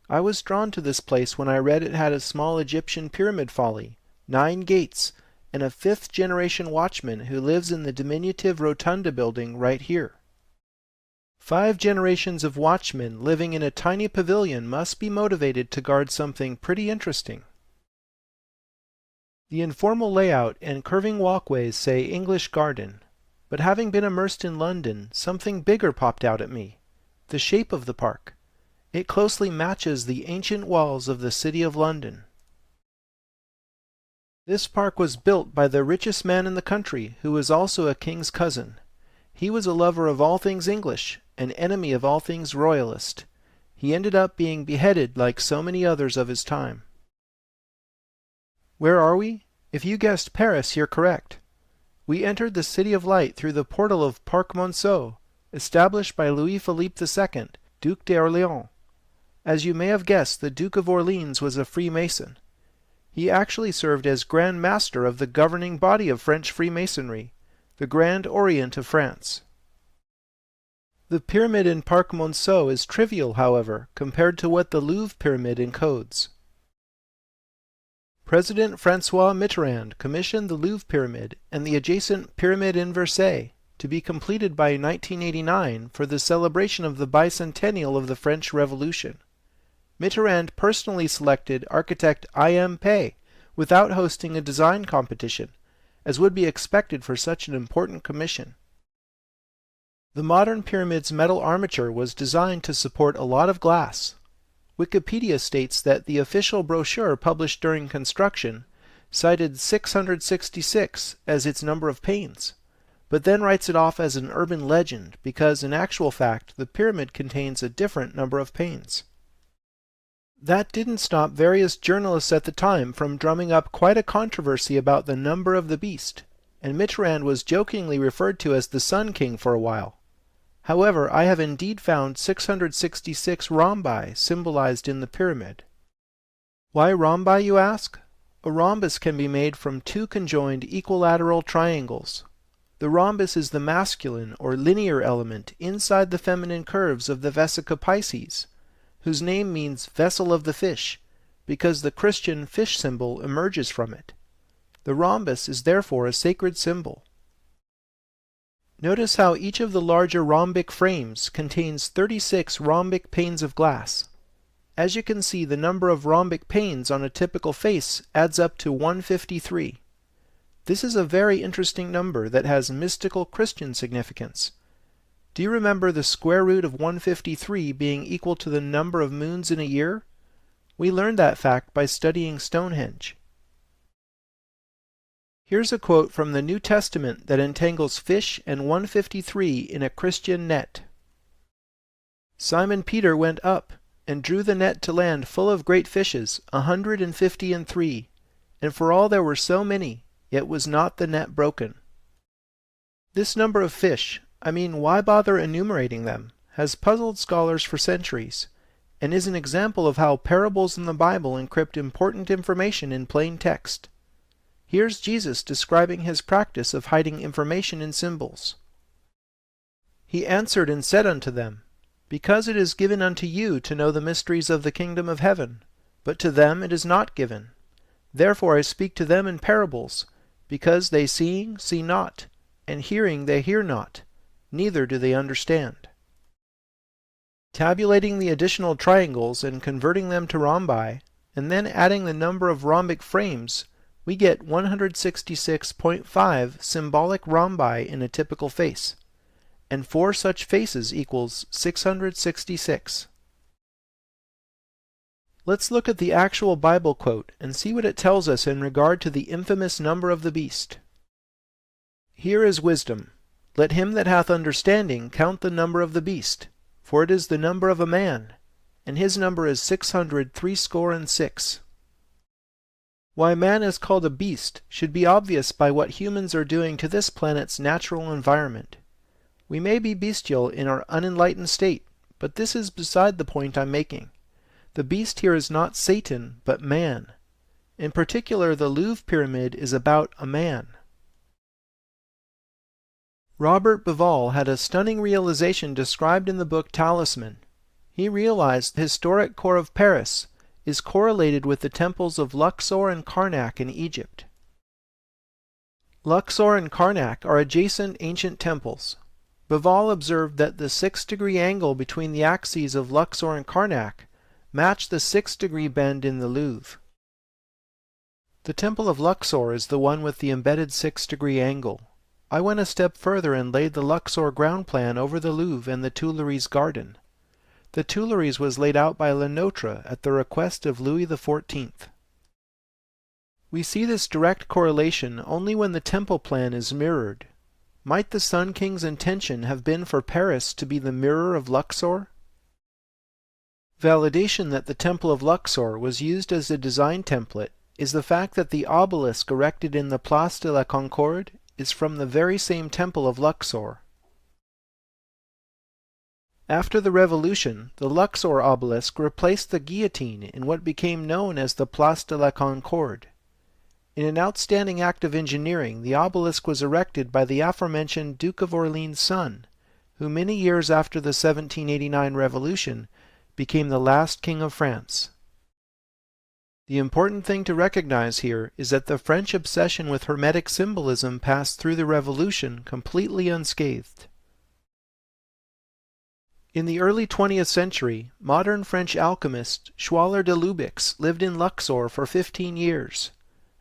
I was drawn to this place when I read it had a small Egyptian pyramid folly, 9 gates, and a 5th-generation watchman who lives in the diminutive Rotunda building right here. 5 generations of watchmen living in a tiny pavilion must be motivated to guard something pretty interesting. The informal layout and curving walkways say English Garden, but having been immersed in London, something bigger popped out at me: the shape of the park. It closely matches the ancient walls of the City of London. This park was built by the richest man in the country, who was also a king's cousin. He was a lover of all things English, an enemy of all things royalist. He ended up being beheaded like so many others of his time. Where are we? If you guessed Paris, you're correct. We entered the City of Light through the portal of Parc Monceau, established by Louis-Philippe II, Duc d'Orléans. As you may have guessed, the Duke of Orleans was a Freemason. He actually served as Grand Master of the governing body of French Freemasonry, the Grand Orient of France. The pyramid in Parc Monceau is trivial, however, compared to what the Louvre pyramid encodes. President François Mitterrand commissioned the Louvre pyramid and the adjacent pyramid in Versailles to be completed by 1989 for the celebration of the bicentennial of the French Revolution. Mitterrand personally selected architect I.M. Pei without hosting a design competition, as would be expected for such an important commission. The modern pyramid's metal armature was designed to support a lot of glass. Wikipedia states that the official brochure published during construction cited 666 as its number of panes, but then writes it off as an urban legend because in actual fact the pyramid contains a different number of panes. That didn't stop various journalists at the time from drumming up quite a controversy about the number of the beast, and Mitterrand was jokingly referred to as the Sun King for a while. However, I have indeed found 666 rhombi symbolized in the pyramid. Why rhombi, you ask? A rhombus can be made from 2 conjoined equilateral triangles. The rhombus is the masculine or linear element inside the feminine curves of the Vesica Piscis, whose name means vessel of the fish, because the Christian fish symbol emerges from it. The rhombus is therefore a sacred symbol. Notice how each of the larger rhombic frames contains 36 rhombic panes of glass. As you can see, the number of rhombic panes on a typical face adds up to 153. This is a very interesting number that has mystical Christian significance. Do you remember the square root of 153 being equal to the number of moons in a year? We learned that fact by studying Stonehenge. Here's a quote from the New Testament that entangles fish and 153 in a Christian net. Simon Peter went up, and drew the net to land full of great fishes, 153, and for all there were so many, yet was not the net broken. This number of fish, why bother enumerating them, has puzzled scholars for centuries, and is an example of how parables in the Bible encrypt important information in plain text. Here's Jesus describing his practice of hiding information in symbols. He answered and said unto them, Because it is given unto you to know the mysteries of the kingdom of heaven, but to them it is not given. Therefore I speak to them in parables, because they seeing see not, and hearing they hear not, neither do they understand. Tabulating the additional triangles and converting them to rhombi, and then adding the number of rhombic frames, we get 166.5 symbolic rhombi in a typical face, and 4 such faces equals 666. Let's look at the actual Bible quote and see what it tells us in regard to the infamous number of the beast. Here is wisdom. Let him that hath understanding count the number of the beast, for it is the number of a man, and his number is 666. Why man is called a beast should be obvious by what humans are doing to this planet's natural environment. We may be bestial in our unenlightened state, but this is beside the point I'm making. The beast here is not Satan, but man. In particular, the Louvre Pyramid is about a man. Robert Bauval had a stunning realization described in the book Talisman. He realized the historic core of Paris is correlated with the temples of Luxor and Karnak in Egypt. Luxor and Karnak are adjacent ancient temples. Bauval observed that the 6-degree angle between the axes of Luxor and Karnak matched the 6-degree bend in the Louvre. The Temple of Luxor is the one with the embedded 6-degree angle. I went a step further and laid the Luxor ground plan over the Louvre and the Tuileries garden. The Tuileries was laid out by Le Notre at the request of Louis XIV. We see this direct correlation only when the temple plan is mirrored. Might the Sun King's intention have been for Paris to be the mirror of Luxor? Validation that the Temple of Luxor was used as a design template is the fact that the obelisk erected in the Place de la Concorde is from the very same Temple of Luxor. After the Revolution, the Luxor obelisk replaced the guillotine in what became known as the Place de la Concorde. In an outstanding act of engineering, the obelisk was erected by the aforementioned Duke of Orleans' son, who many years after the 1789 Revolution became the last king of France. The important thing to recognize here is that the French obsession with Hermetic symbolism passed through the Revolution completely unscathed. In the early 20th century, modern French alchemist Schwaller de Lubicz lived in Luxor for 15 years.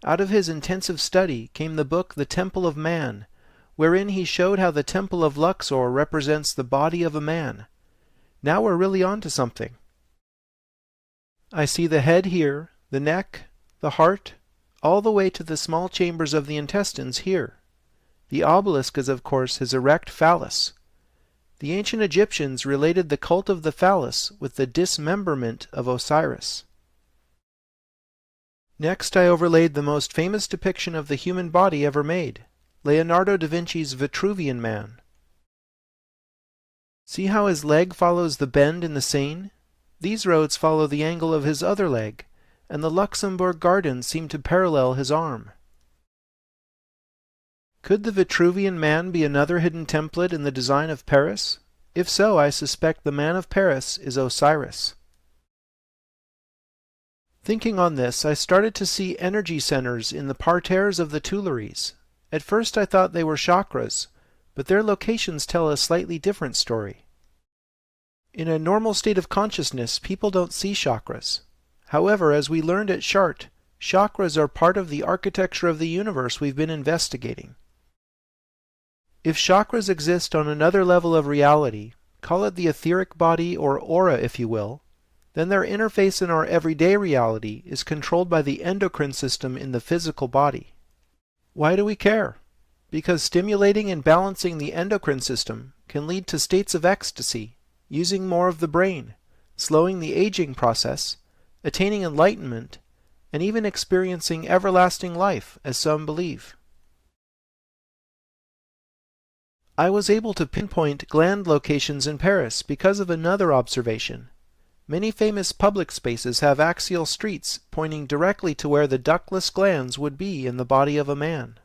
Out of his intensive study came the book The Temple of Man, wherein he showed how the Temple of Luxor represents the body of a man. Now we're really on to something. I see the head here, the neck, the heart, all the way to the small chambers of the intestines here. The obelisk is, of course, his erect phallus. The ancient Egyptians related the cult of the phallus with the dismemberment of Osiris. Next, I overlaid the most famous depiction of the human body ever made, Leonardo da Vinci's Vitruvian Man. See how his leg follows the bend in the Seine? These roads follow the angle of his other leg, and the Luxembourg Gardens seem to parallel his arm. Could the Vitruvian Man be another hidden template in the design of Paris? If so, I suspect the man of Paris is Osiris. Thinking on this, I started to see energy centers in the parterres of the Tuileries. At first I thought they were chakras, but their locations tell a slightly different story. In a normal state of consciousness, people don't see chakras. However, as we learned at Chartres, chakras are part of the architecture of the universe we've been investigating. If chakras exist on another level of reality, call it the etheric body or aura if you will, then their interface in our everyday reality is controlled by the endocrine system in the physical body. Why do we care? Because stimulating and balancing the endocrine system can lead to states of ecstasy, using more of the brain, slowing the aging process, attaining enlightenment, and even experiencing everlasting life, as some believe. I was able to pinpoint gland locations in Paris because of another observation. Many famous public spaces have axial streets pointing directly to where the ductless glands would be in the body of a man.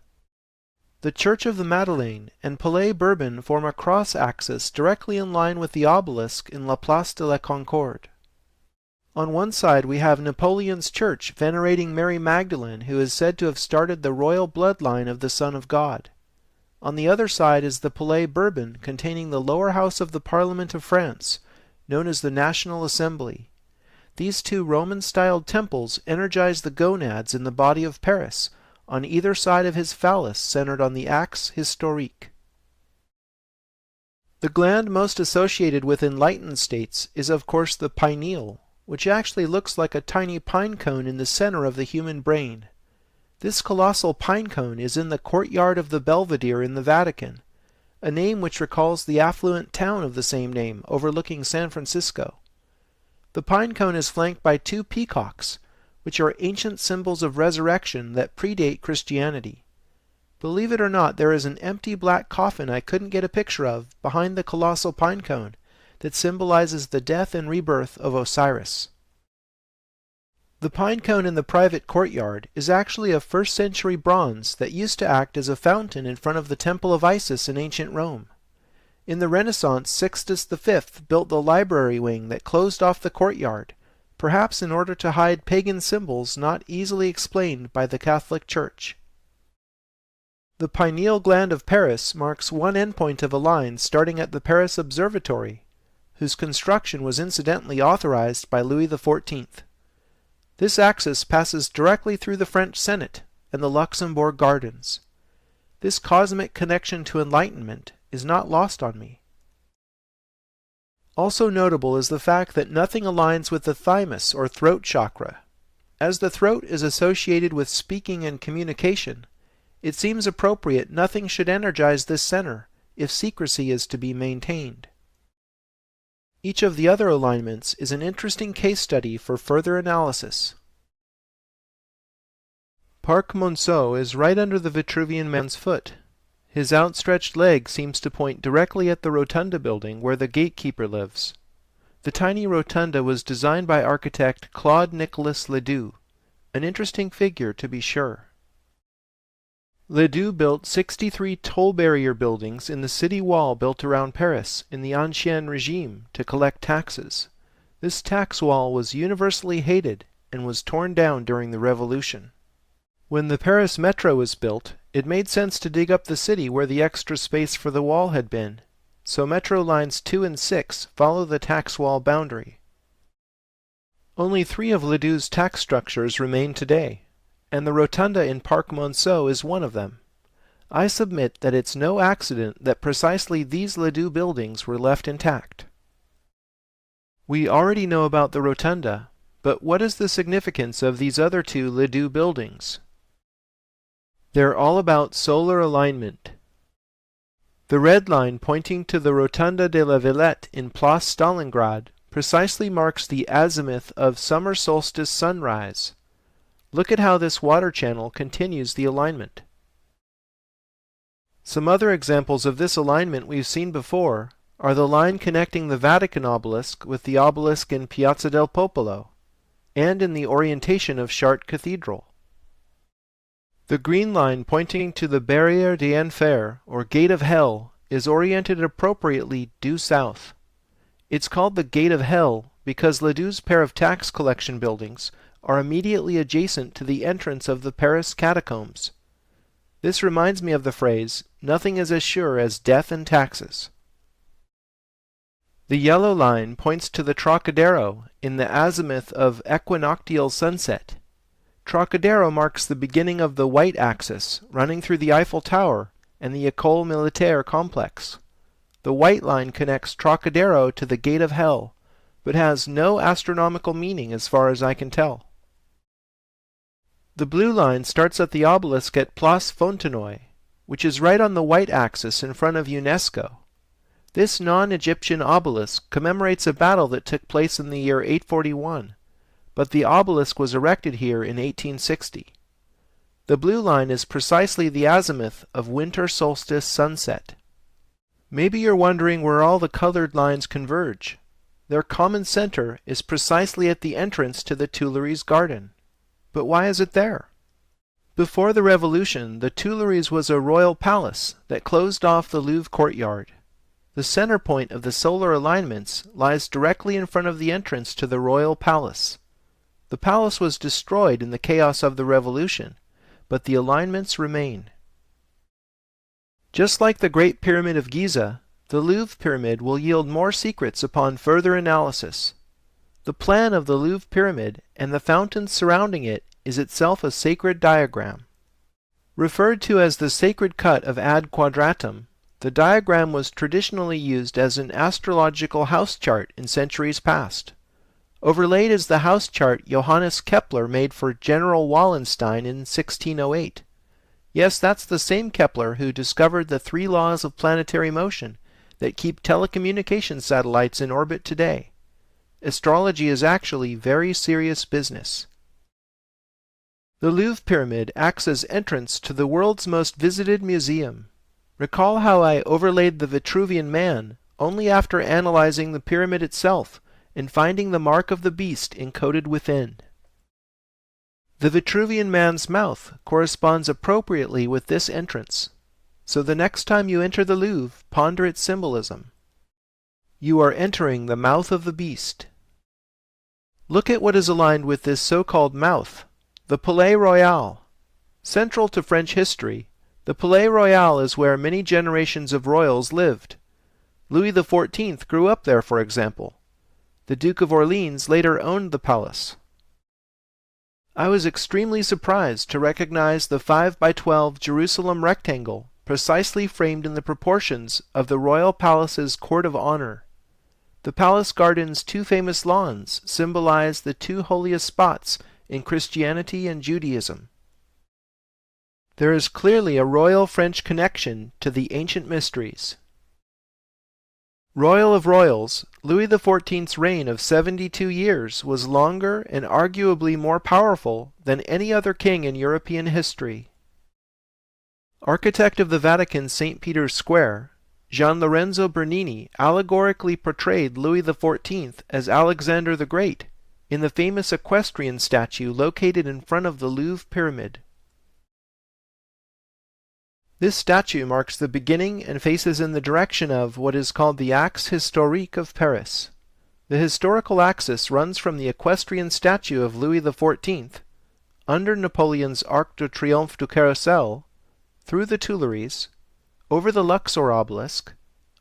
The Church of the Madeleine and Palais Bourbon form a cross-axis directly in line with the obelisk in La Place de la Concorde. On one side we have Napoleon's church venerating Mary Magdalene, who is said to have started the royal bloodline of the Son of God. On the other side is the Palais Bourbon, containing the lower house of the Parliament of France, known as the National Assembly. These two Roman-styled temples energize the gonads in the body of Paris, on either side of his phallus centered on the axe historique. The gland most associated with enlightened states is of course the pineal, which actually looks like a tiny pine cone in the center of the human brain. This colossal pine cone is in the courtyard of the Belvedere in the Vatican, a name which recalls the affluent town of the same name overlooking San Francisco. The pine cone is flanked by two peacocks, which are ancient symbols of resurrection that predate Christianity. Believe it or not, there is an empty black coffin I couldn't get a picture of behind the colossal pine cone that symbolizes the death and rebirth of Osiris. The pine cone in the private courtyard is actually a 1st century bronze that used to act as a fountain in front of the Temple of Isis in ancient Rome. In the Renaissance, Sixtus V built the library wing that closed off the courtyard, perhaps in order to hide pagan symbols not easily explained by the Catholic Church. The pineal gland of Paris marks one endpoint of a line starting at the Paris Observatory, whose construction was incidentally authorized by Louis XIV. This axis passes directly through the French Senate and the Luxembourg Gardens. This cosmic connection to enlightenment is not lost on me. Also notable is the fact that nothing aligns with the thymus or throat chakra. As the throat is associated with speaking and communication, it seems appropriate nothing should energize this center if secrecy is to be maintained. Each of the other alignments is an interesting case study for further analysis. Parc Monceau is right under the Vitruvian man's foot. His outstretched leg seems to point directly at the rotunda building where the gatekeeper lives. The tiny rotunda was designed by architect Claude Nicolas Ledoux, an interesting figure to be sure. Ledoux built 63 toll barrier buildings in the city wall built around Paris in the Ancien Regime to collect taxes. This tax wall was universally hated and was torn down during the Revolution. When the Paris Metro was built, it made sense to dig up the city where the extra space for the wall had been, so Metro Lines 2 and 6 follow the tax wall boundary. Only 3 of Ledoux's tax structures remain today, and the rotunda in Parc Monceau is one of them. I submit that it's no accident that precisely these Ledoux buildings were left intact. We already know about the rotunda, but what is the significance of these other 2 Ledoux buildings? They're all about solar alignment. The red line pointing to the Rotunda de la Villette in Place Stalingrad precisely marks the azimuth of summer solstice sunrise. Look at how this water channel continues the alignment. Some other examples of this alignment we've seen before are the line connecting the Vatican obelisk with the obelisk in Piazza del Popolo, and in the orientation of Chartres Cathedral. The green line pointing to the Barrière d'Enfer, or Gate of Hell, is oriented appropriately due south. It's called the Gate of Hell because Ledoux's pair of tax collection buildings are immediately adjacent to the entrance of the Paris catacombs. This reminds me of the phrase, "Nothing is as sure as death and taxes." The yellow line points to the Trocadero in the azimuth of equinoctial sunset. Trocadero marks the beginning of the white axis, running through the Eiffel Tower and the École Militaire complex. The white line connects Trocadero to the Gate of Hell, but has no astronomical meaning as far as I can tell. The blue line starts at the obelisk at Place Fontenoy, which is right on the white axis in front of UNESCO. This non-Egyptian obelisk commemorates a battle that took place in the year 841, but the obelisk was erected here in 1860. The blue line is precisely the azimuth of winter solstice sunset. Maybe you're wondering where all the colored lines converge. Their common center is precisely at the entrance to the Tuileries garden. But why is it there? Before the Revolution, the Tuileries was a royal palace that closed off the Louvre courtyard. The center point of the solar alignments lies directly in front of the entrance to the royal palace. The palace was destroyed in the chaos of the Revolution, but the alignments remain. Just like the Great Pyramid of Giza, the Louvre Pyramid will yield more secrets upon further analysis. The plan of the Louvre Pyramid and the fountains surrounding it is itself a sacred diagram. Referred to as the sacred cut of Ad Quadratum, the diagram was traditionally used as an astrological house chart in centuries past. Overlaid is the house chart Johannes Kepler made for General Wallenstein in 1608. Yes, that's the same Kepler who discovered the 3 laws of planetary motion that keep telecommunication satellites in orbit today. Astrology is actually very serious business. The Louvre Pyramid acts as entrance to the world's most visited museum. Recall how I overlaid the Vitruvian Man only after analyzing the pyramid itself and finding the mark of the beast encoded within. The Vitruvian Man's mouth corresponds appropriately with this entrance, so the next time you enter the Louvre, ponder its symbolism. You are entering the mouth of the beast. Look at what is aligned with this so-called mouth, the Palais Royal. Central to French history, the Palais Royal is where many generations of royals lived. Louis XIV grew up there, for example. The Duke of Orleans later owned the palace. I was extremely surprised to recognize the 5x12 Jerusalem rectangle precisely framed in the proportions of the royal palace's court of honor. The palace garden's two famous lawns symbolize the two holiest spots in Christianity and Judaism. There is clearly a royal French connection to the ancient mysteries. Royal of royals, Louis XIV's reign of 72 years was longer and arguably more powerful than any other king in European history. Architect of the Vatican's St. Peter's Square, Gian Lorenzo Bernini allegorically portrayed Louis XIV as Alexander the Great in the famous equestrian statue located in front of the Louvre Pyramid. This statue marks the beginning and faces in the direction of what is called the Axe Historique of Paris. The historical axis runs from the equestrian statue of Louis XIV, under Napoleon's Arc de Triomphe du Carrousel, through the Tuileries, over the Luxor obelisk,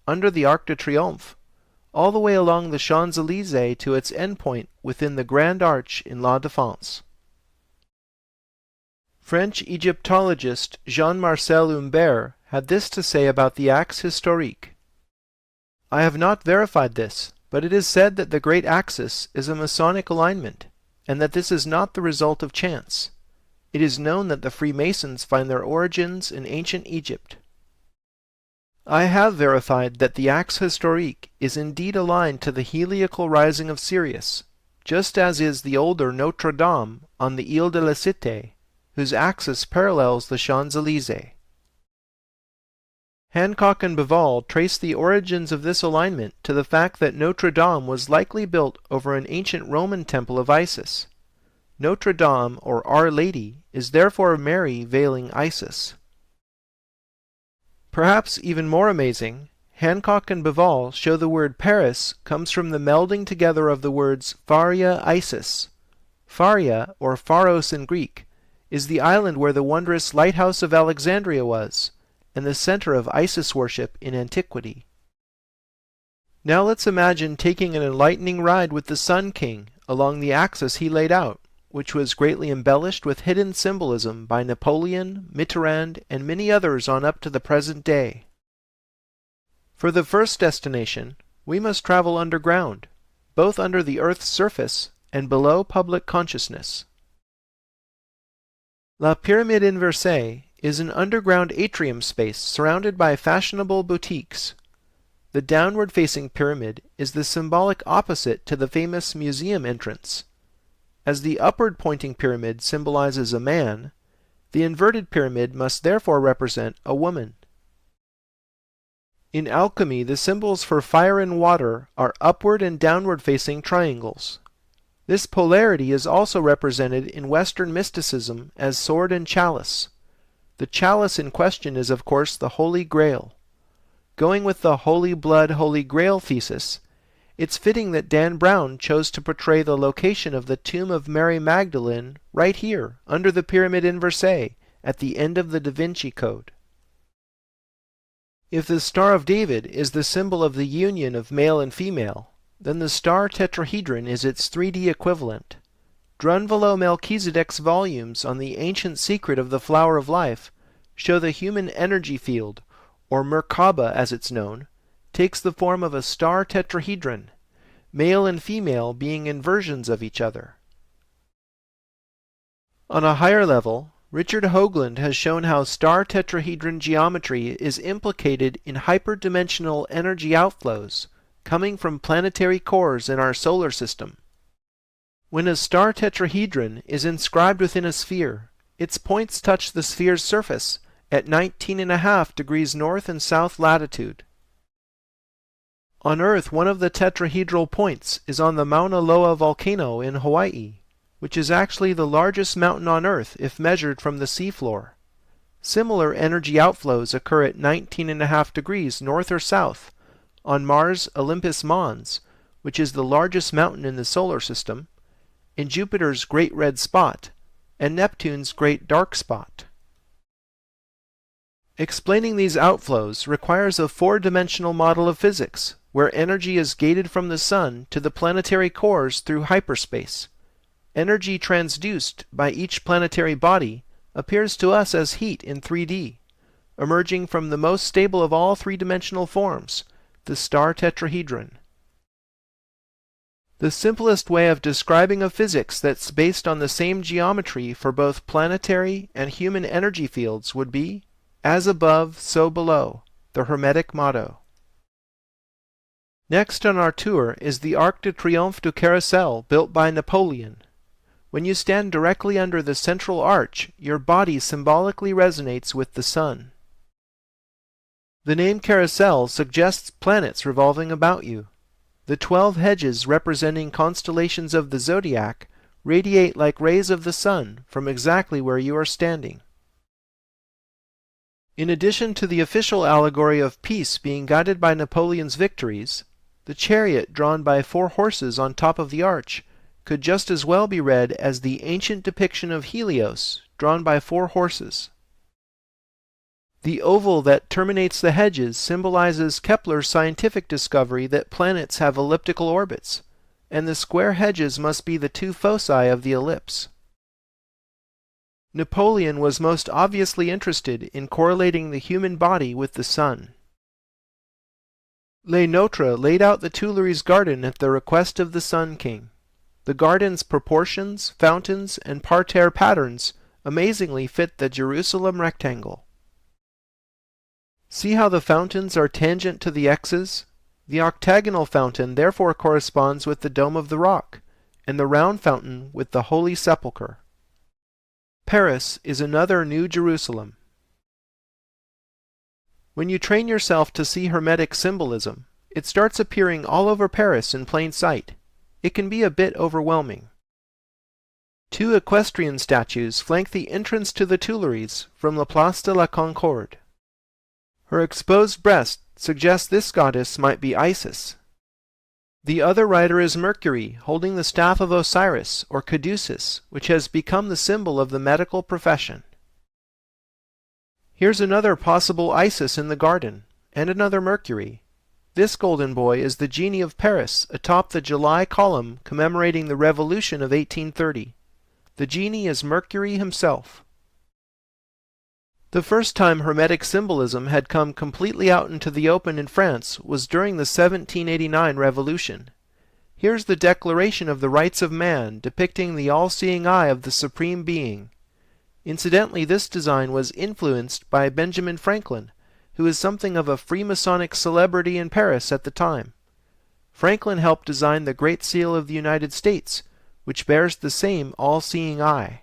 under the Arc de Triomphe, all the way along the Champs-Élysées to its endpoint within the Grand Arch in La Défense. French Egyptologist Jean-Marcel Humbert had this to say about the Axe Historique. I have not verified this, but it is said that the Great Axis is a Masonic alignment, and that this is not the result of chance. It is known that the Freemasons find their origins in ancient Egypt. I have verified that the Axe Historique is indeed aligned to the heliacal rising of Sirius, just as is the older Notre Dame on the Ile de la Cité, whose axis parallels the Champs-Élysées. Hancock and Bevall trace the origins of this alignment to the fact that Notre Dame was likely built over an ancient Roman temple of Isis. Notre Dame, or Our Lady, is therefore Mary veiling Isis. Perhaps even more amazing, Hancock and Bevall show the word Paris comes from the melding together of the words Pharia Isis. Pharia, or Pharos in Greek, is the island where the wondrous lighthouse of Alexandria was, and the center of Isis worship in antiquity. Now let's imagine taking an enlightening ride with the Sun King along the axis he laid out, which was greatly embellished with hidden symbolism by Napoleon, Mitterrand, and many others on up to the present day. For the first destination, we must travel underground, both under the Earth's surface and below public consciousness. La Pyramide Inversée is an underground atrium space surrounded by fashionable boutiques. The downward-facing pyramid is the symbolic opposite to the famous museum entrance. As the upward-pointing pyramid symbolizes a man, the inverted pyramid must therefore represent a woman. In alchemy, the symbols for fire and water are upward and downward-facing triangles. This polarity is also represented in Western mysticism as sword and chalice. The chalice in question is, of course, the Holy Grail. Going with the Holy Blood, Holy Grail thesis, it's fitting that Dan Brown chose to portray the location of the tomb of Mary Magdalene right here, under the Pyramide Inversée, at the end of the Da Vinci Code. If the Star of David is the symbol of the union of male and female, then the star tetrahedron is its 3D equivalent. Drunvalo Melchizedek's volumes on the ancient secret of the flower of life show the human energy field, or Merkaba as it's known, takes the form of a star tetrahedron, male and female being inversions of each other. On a higher level, Richard Hoagland has shown how star tetrahedron geometry is implicated in hyperdimensional energy outflows coming from planetary cores in our solar system. When a star tetrahedron is inscribed within a sphere, Its points touch the sphere's surface at 19.5 degrees north and south latitude. On Earth, one of the tetrahedral points is on the Mauna Loa volcano in Hawaii, which is actually the largest mountain on Earth if measured from the seafloor. Similar energy outflows occur at 19.5 degrees north or south on Mars' Olympus Mons, which is the largest mountain in the solar system, in Jupiter's Great Red Spot, and Neptune's Great Dark Spot. Explaining these outflows requires a four-dimensional model of physics, where energy is gated from the Sun to the planetary cores through hyperspace. Energy transduced by each planetary body appears to us as heat in 3D, emerging from the most stable of all three-dimensional forms, the star tetrahedron. The simplest way of describing a physics that's based on the same geometry for both planetary and human energy fields would be, as above, so below, the Hermetic motto. Next on our tour is the Arc de Triomphe du Carrousel built by Napoleon. When you stand directly under the central arch, your body symbolically resonates with the sun. The name carousel suggests planets revolving about you. The 12 hedges representing constellations of the zodiac radiate like rays of the sun from exactly where you are standing. In addition to the official allegory of peace being guided by Napoleon's victories, the chariot drawn by 4 horses on top of the arch could just as well be read as the ancient depiction of Helios drawn by 4 horses. The oval that terminates the hedges symbolizes Kepler's scientific discovery that planets have elliptical orbits, and the square hedges must be the 2 foci of the ellipse. Napoleon was most obviously interested in correlating the human body with the sun. Le Notre laid out the Tuileries garden at the request of the Sun King. The garden's proportions, fountains, and parterre patterns amazingly fit the Jerusalem rectangle. See how the fountains are tangent to the X's? The octagonal fountain therefore corresponds with the Dome of the Rock, and the round fountain with the Holy Sepulchre. Paris is another New Jerusalem. When you train yourself to see Hermetic symbolism, it starts appearing all over Paris in plain sight. It can be a bit overwhelming. 2 equestrian statues flank the entrance to the Tuileries from La Place de la Concorde. Her exposed breast suggests this goddess might be Isis. The other rider is Mercury, holding the staff of Osiris, or Caduceus, which has become the symbol of the medical profession. Here's another possible Isis in the garden, and another Mercury. This golden boy is the genie of Paris atop the July column commemorating the Revolution of 1830. The genie is Mercury himself. The first time Hermetic symbolism had come completely out into the open in France was during the 1789 Revolution. Here's the Declaration of the Rights of Man depicting the all-seeing eye of the Supreme Being. Incidentally, this design was influenced by Benjamin Franklin, who is something of a Freemasonic celebrity in Paris at the time. Franklin helped design the Great Seal of the United States, which bears the same all-seeing eye.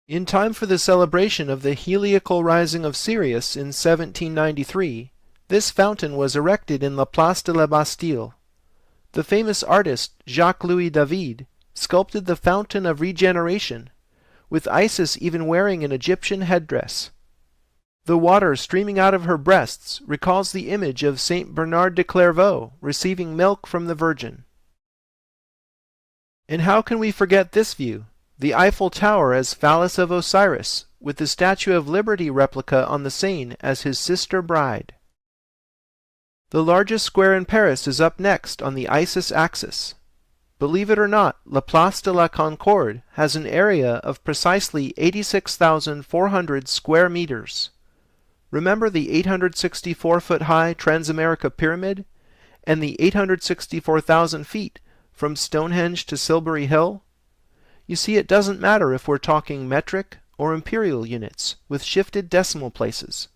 In time for the celebration of the heliacal rising of Sirius in 1793, this fountain was erected in La Place de la Bastille. The famous artist Jacques-Louis David sculpted the Fountain of Regeneration, with Isis even wearing an Egyptian headdress. The water streaming out of her breasts recalls the image of Saint Bernard de Clairvaux receiving milk from the Virgin. And how can we forget this view? The Eiffel Tower as Phallus of Osiris, with the Statue of Liberty replica on the Seine as his sister bride. The largest square in Paris is up next on the Isis axis. Believe it or not, La Place de la Concorde has an area of precisely 86,400 square meters. Remember the 864-foot-high Transamerica Pyramid and the 864,000 feet from Stonehenge to Silbury Hill? You see, it doesn't matter if we're talking metric or imperial units with shifted decimal places.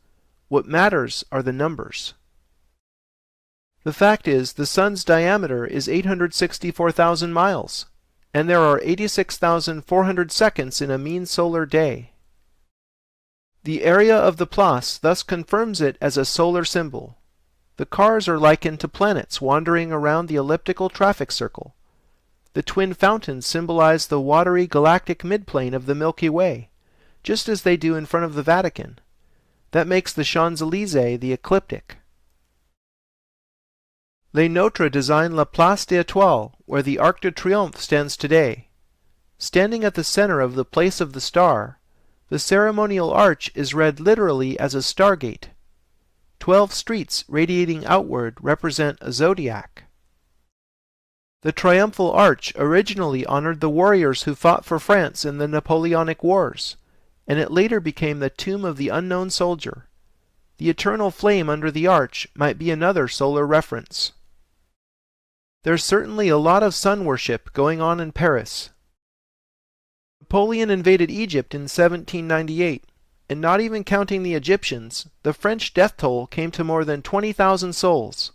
What matters are the numbers. The fact is, the Sun's diameter is 864,000 miles, and there are 86,400 seconds in a mean solar day. The area of the Place thus confirms it as a solar symbol. The cars are likened to planets wandering around the elliptical traffic circle. The twin fountains symbolize the watery galactic midplane of the Milky Way, just as they do in front of the Vatican. That makes the Champs-Élysées the ecliptic. Les Nôtres designed La Place des Étoiles, where the Arc de Triomphe stands today. Standing at the center of the Place of the Star, the ceremonial arch is read literally as a stargate. 12 streets radiating outward represent a zodiac. The triumphal arch originally honored the warriors who fought for France in the Napoleonic Wars, and it later became the tomb of the unknown soldier. The eternal flame under the arch might be another solar reference. There's certainly a lot of sun worship going on in Paris. Napoleon invaded Egypt in 1798, and not even counting the Egyptians, the French death toll came to more than 20,000 souls.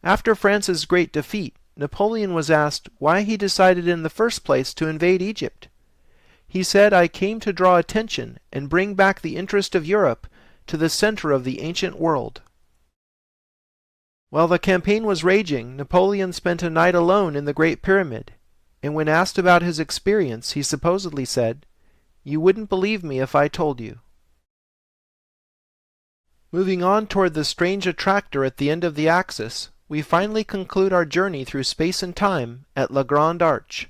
After France's great defeat, Napoleon was asked why he decided in the first place to invade Egypt. He said, "I came to draw attention and bring back the interest of Europe to the center of the ancient world." While the campaign was raging, Napoleon spent a night alone in the Great Pyramid, and when asked about his experience, he supposedly said, "You wouldn't believe me if I told you." Moving on toward the strange attractor at the end of the axis, we finally conclude our journey through space and time at La Grande Arche.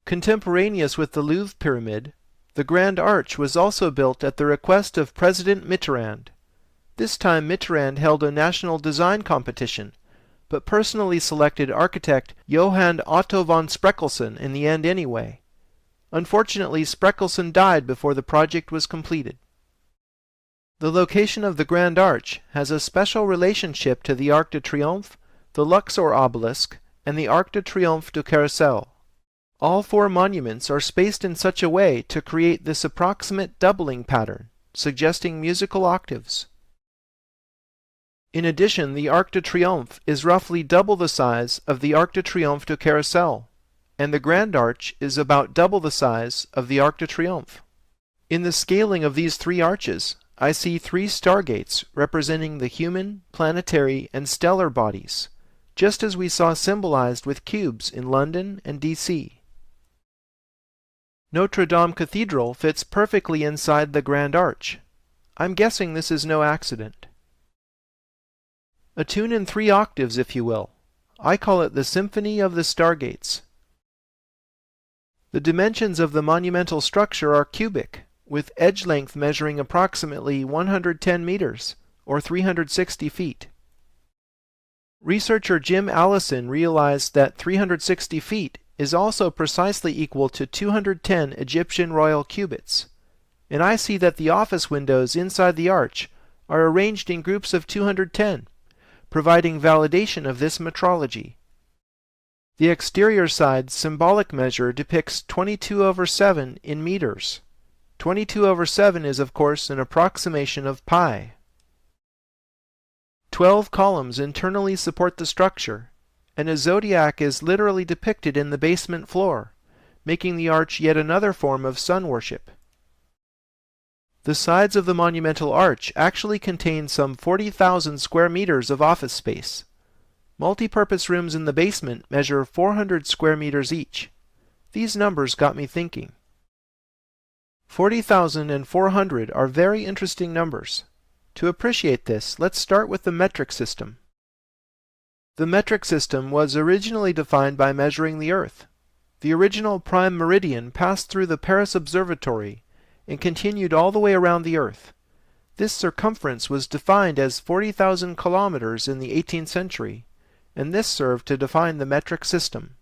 Contemporaneous with the Louvre Pyramid, the Grand Arch was also built at the request of President Mitterrand. This time Mitterrand held a national design competition, but personally selected architect Johann Otto von Spreckelsen in the end anyway. Unfortunately, Spreckelsen died before the project was completed. The location of the Grand Arch has a special relationship to the Arc de Triomphe, the Luxor obelisk, and the Arc de Triomphe du Carrousel. All four monuments are spaced in such a way to create this approximate doubling pattern, suggesting musical octaves. In addition, the Arc de Triomphe is roughly double the size of the Arc de Triomphe du Carrousel, and the Grand Arch is about double the size of the Arc de Triomphe. In the scaling of these three arches, I see three stargates representing the human, planetary, and stellar bodies, just as we saw symbolized with cubes in London and DC. Notre Dame Cathedral fits perfectly inside the Grand Arch. I'm guessing this is no accident. A tune in 3 octaves, if you will. I call it the Symphony of the Stargates. The dimensions of the monumental structure are cubic, with edge length measuring approximately 110 meters, or 360 feet. Researcher Jim Allison realized that 360 feet is also precisely equal to 210 Egyptian royal cubits, and I see that the office windows inside the arch are arranged in groups of 210, providing validation of this metrology. The exterior side's symbolic measure depicts 22/7 in meters. 22/7 is, of course, an approximation of pi. 12 columns internally support the structure, and a zodiac is literally depicted in the basement floor, making the arch yet another form of sun worship. The sides of the monumental arch actually contain some 40,000 square meters of office space. Multi-purpose rooms in the basement measure 400 square meters each. These numbers got me thinking. 40,000 and 400 are very interesting numbers. To appreciate this, let's start with the metric system. The metric system was originally defined by measuring the Earth. The original prime meridian passed through the Paris Observatory and continued all the way around the Earth. This circumference was defined as 40,000 kilometers in the 18th century, and this served to define the metric system.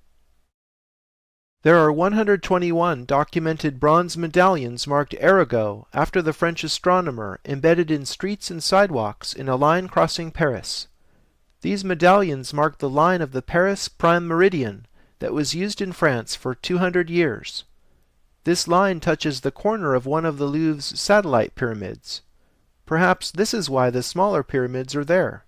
There are 121 documented bronze medallions marked Arago after the French astronomer embedded in streets and sidewalks in a line crossing Paris. These medallions mark the line of the Paris prime meridian that was used in France for 200 years. This line touches the corner of one of the Louvre's satellite pyramids. Perhaps this is why the smaller pyramids are there.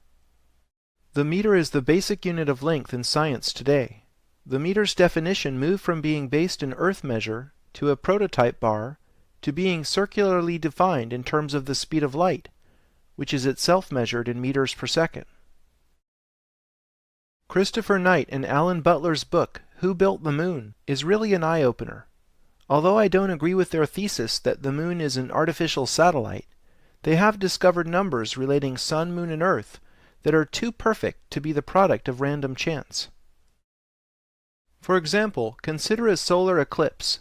The meter is the basic unit of length in science today. the meter's definition moved from being based in Earth measure to a prototype bar to being circularly defined in terms of the speed of light, which is itself measured in meters per second. Christopher Knight and Alan Butler's book, Who Built the Moon, is really an eye-opener. Although I don't agree with their thesis that the moon is an artificial satellite, they have discovered numbers relating Sun, Moon, and Earth that are too perfect to be the product of random chance. For example, consider a solar eclipse.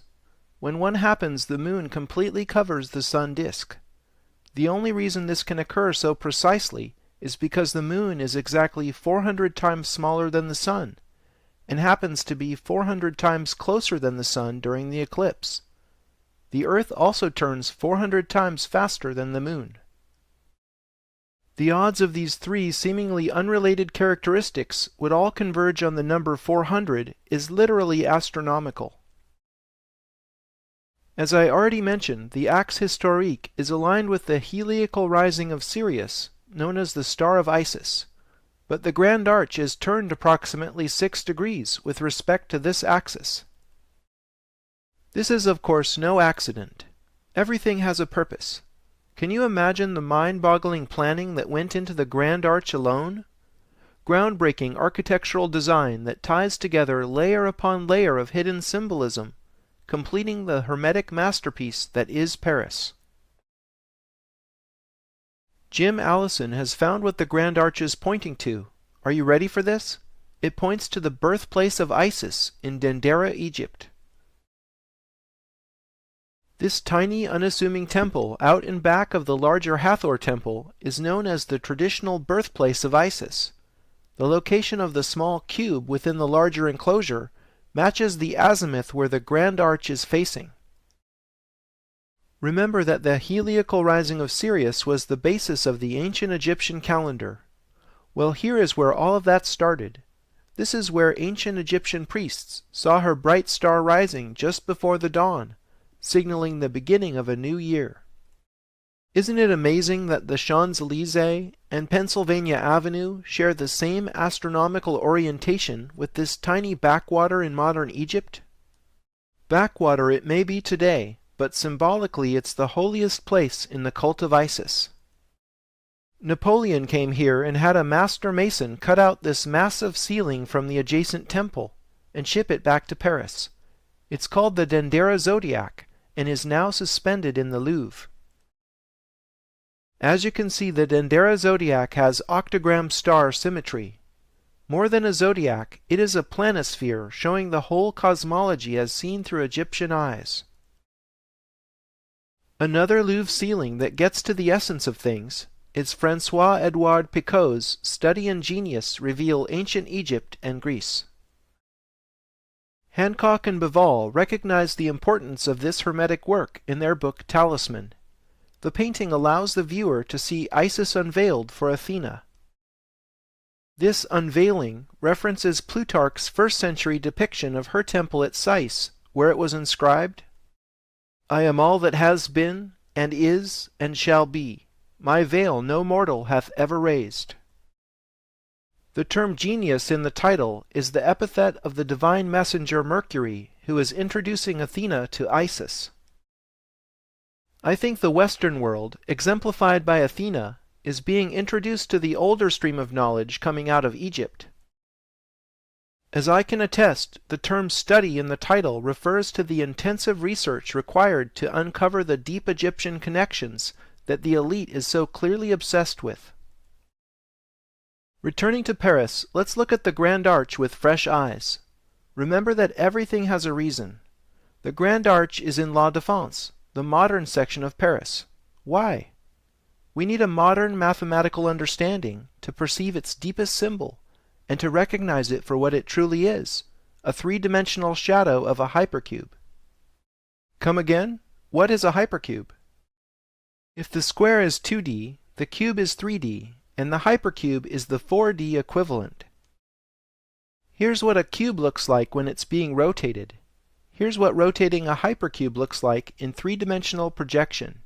When one happens, the moon completely covers the sun disk. The only reason this can occur so precisely is because the moon is exactly 400 times smaller than the sun, and happens to be 400 times closer than the sun during the eclipse. The Earth also turns 400 times faster than the moon. The odds of these three seemingly unrelated characteristics would all converge on the number 400 is literally astronomical. As I already mentioned, the axe historique is aligned with the heliacal rising of Sirius, known as the Star of Isis, but the Grand Arch is turned approximately 6 degrees with respect to this axis. This is of course no accident. Everything has a purpose. Can you imagine the mind-boggling planning that went into the Grand Arch alone? Groundbreaking architectural design that ties together layer upon layer of hidden symbolism, completing the hermetic masterpiece that is Paris. Jim Allison has found what the Grand Arch is pointing to. Are you ready for this? It points to the birthplace of Isis in Dendera, Egypt. This tiny, unassuming temple out and back of the larger Hathor temple is known as the traditional birthplace of Isis. The location of the small cube within the larger enclosure matches the azimuth where the Grand Arch is facing. Remember that the heliacal rising of Sirius was the basis of the ancient Egyptian calendar. Well, here is where all of that started. This is where ancient Egyptian priests saw her bright star rising just before the dawn, signaling the beginning of a new year. Isn't it amazing that the Champs-Élysées and Pennsylvania Avenue share the same astronomical orientation with this tiny backwater in modern Egypt? Backwater it may be today, but symbolically it's the holiest place in the cult of Isis. Napoleon came here and had a master mason cut out this massive ceiling from the adjacent temple and ship it back to Paris. It's called the Dendera Zodiac and is now suspended in the Louvre. As you can see, the Dendera Zodiac has octagram star symmetry. More than a zodiac, it is a planisphere showing the whole cosmology as seen through Egyptian eyes. Another Louvre ceiling that gets to the essence of things is François-Edouard Picot's Study and Genius reveal ancient Egypt and Greece. Hancock and Bivol recognized the importance of this hermetic work in their book Talisman. The painting allows the viewer to see Isis unveiled for Athena. This unveiling references Plutarch's first-century depiction of her temple at Sais, where it was inscribed, "I am all that has been, and is, and shall be. My veil no mortal hath ever raised." The term genius in the title is the epithet of the divine messenger Mercury, who is introducing Athena to Isis. I think the Western world, exemplified by Athena, is being introduced to the older stream of knowledge coming out of Egypt. As I can attest, the term study in the title refers to the intensive research required to uncover the deep Egyptian connections that the elite is so clearly obsessed with. Returning to Paris, let's look at the Grand Arch with fresh eyes. Remember that everything has a reason. The Grand Arch is in La Défense, the modern section of Paris. Why? We need a modern mathematical understanding to perceive its deepest symbol and to recognize it for what it truly is, a three-dimensional shadow of a hypercube. Come again? What is a hypercube? If the square is 2D, the cube is 3D, and the hypercube is the 4D equivalent. Here's what a cube looks like when it's being rotated. Here's what rotating a hypercube looks like in three-dimensional projection.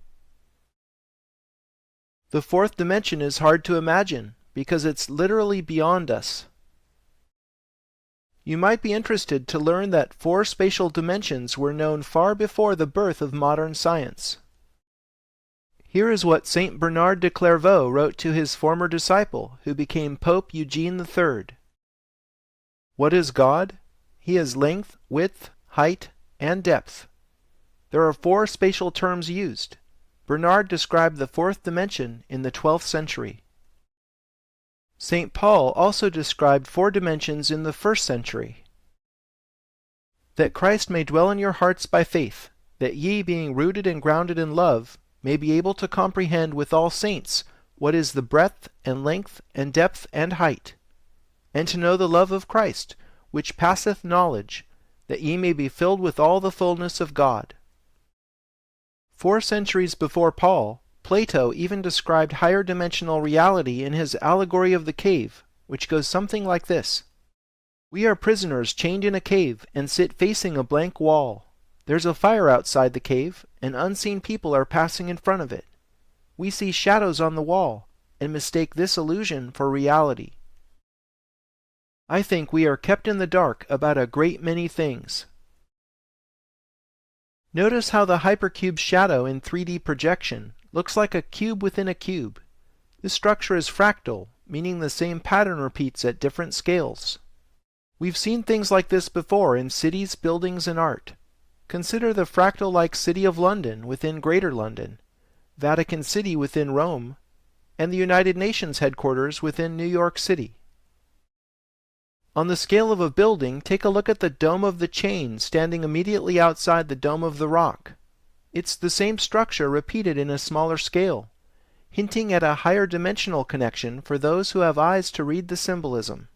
The fourth dimension is hard to imagine because it's literally beyond us. You might be interested to learn that 4 spatial dimensions were known far before the birth of modern science. Here is what Saint Bernard de Clairvaux wrote to his former disciple, who became Pope Eugene III. What is God? He is length, width, height, and depth. There are 4 spatial terms used. Bernard described the 4th dimension in the 12th century. St. Paul also described 4 dimensions in the 1st century. That Christ may dwell in your hearts by faith, that ye, being rooted and grounded in love, may be able to comprehend with all saints what is the breadth and length and depth and height, and to know the love of Christ, which passeth knowledge, that ye may be filled with all the fullness of God. 4 centuries before Paul, Plato even described higher dimensional reality in his Allegory of the Cave, which goes something like this. We are prisoners chained in a cave and sit facing a blank wall. There's a fire outside the cave, and unseen people are passing in front of it. We see shadows on the wall, and mistake this illusion for reality. I think we are kept in the dark about a great many things. Notice how the hypercube's shadow in 3D projection looks like a cube within a cube. This structure is fractal, meaning the same pattern repeats at different scales. We've seen things like this before in cities, buildings, and art. Consider the fractal-like city of London within Greater London, Vatican City within Rome, and the United Nations headquarters within New York City. On the scale of a building, take a look at the Dome of the Chain standing immediately outside the Dome of the Rock. It's the same structure repeated in a smaller scale, hinting at a higher dimensional connection for those who have eyes to read the symbolism.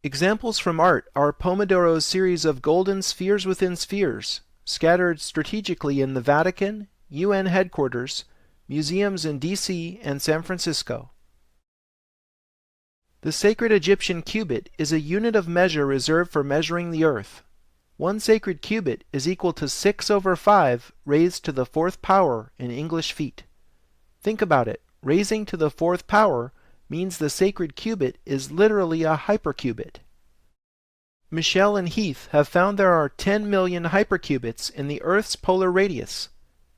Examples from art are Pomodoro's series of golden spheres within spheres, scattered strategically in the Vatican, UN headquarters, museums in DC and San Francisco. The sacred Egyptian cubit is a unit of measure reserved for measuring the earth. 1 sacred cubit is equal to 6/5 raised to the 4th power in English feet. Think about it. Raising to the 4th power means the sacred cubit is literally a hypercubit. Michel and Heath have found there are 10 million hypercubits in the Earth's polar radius,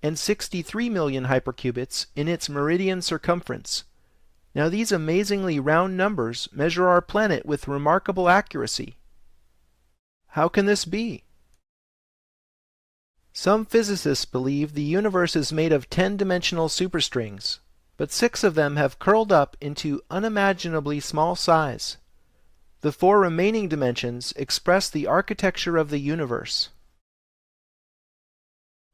and 63 million hypercubits in its meridian circumference. Now these amazingly round numbers measure our planet with remarkable accuracy. How can this be? Some physicists believe the universe is made of 10-dimensional superstrings, but 6 of them have curled up into unimaginably small size. The 4 remaining dimensions express the architecture of the universe.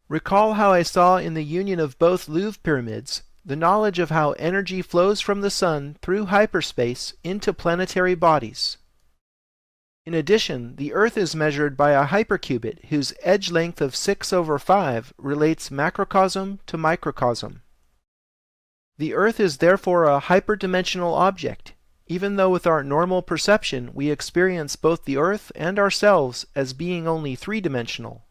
Recall how I saw in the union of both Louvre pyramids the knowledge of how energy flows from the sun through hyperspace into planetary bodies. In addition, the Earth is measured by a hypercubit whose edge length of 6/5 relates macrocosm to microcosm. The Earth is therefore a hyperdimensional object, even though with our normal perception we experience both the Earth and ourselves as being only 3-dimensional.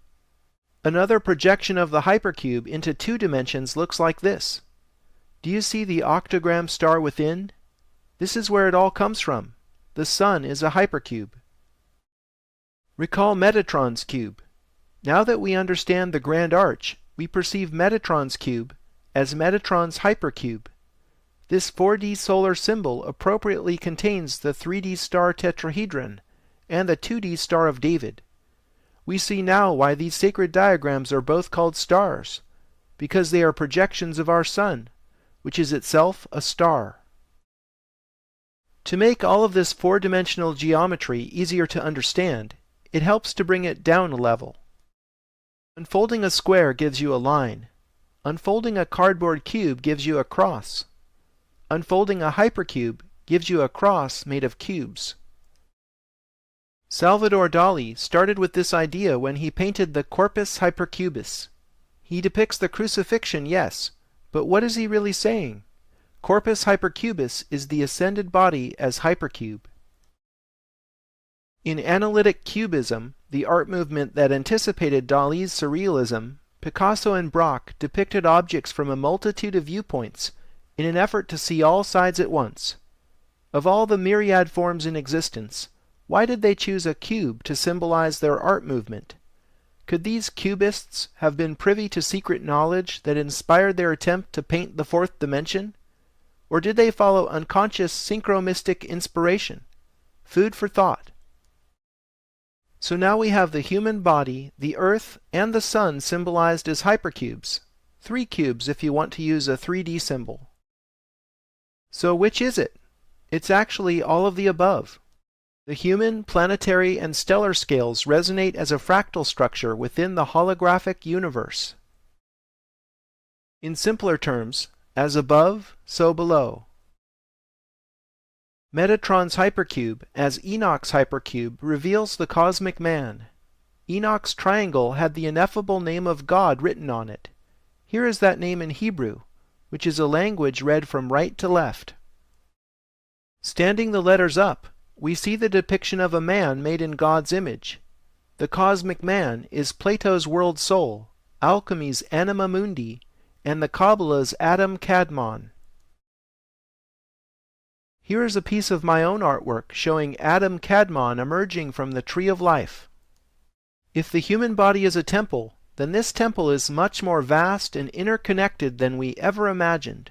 Another projection of the hypercube into 2 dimensions looks like this. Do you see the octagram star within? This is where it all comes from. The Sun is a hypercube. Recall Metatron's cube. Now that we understand the Grand Arch, we perceive Metatron's cube as Metatron's hypercube. This 4D solar symbol appropriately contains the 3D star tetrahedron and the 2D Star of David. We see now why these sacred diagrams are both called stars, because they are projections of our Sun, which is itself a star. To make all of this 4-dimensional geometry easier to understand, it helps to bring it down a level. Unfolding a square gives you a line. Unfolding a cardboard cube gives you a cross. Unfolding a hypercube gives you a cross made of cubes. Salvador Dali started with this idea when he painted the Corpus Hypercubus. He depicts the crucifixion, yes, but what is he really saying? Corpus Hypercubus is the ascended body as hypercube. In analytic cubism, the art movement that anticipated Dali's surrealism, Picasso and Braque depicted objects from a multitude of viewpoints in an effort to see all sides at once. Of all the myriad forms in existence, why did they choose a cube to symbolize their art movement? Could these cubists have been privy to secret knowledge that inspired their attempt to paint the fourth dimension? Or did they follow unconscious synchromystic inspiration? Food for thought. So now we have the human body, the earth, and the sun symbolized as hypercubes. 3 cubes if you want to use a 3D symbol. So which is it? It's actually all of the above. The human, planetary, and stellar scales resonate as a fractal structure within the holographic universe. In simpler terms, as above, so below. Metatron's hypercube, as Enoch's hypercube, reveals the cosmic man. Enoch's triangle had the ineffable name of God written on it. Here is that name in Hebrew, which is a language read from right to left. Standing the letters up, we see the depiction of a man made in God's image. The cosmic man is Plato's world soul, alchemy's anima mundi, and the Kabbalah's Adam Kadmon. Here is a piece of my own artwork showing Adam Kadmon emerging from the tree of life. If the human body is a temple, then this temple is much more vast and interconnected than we ever imagined.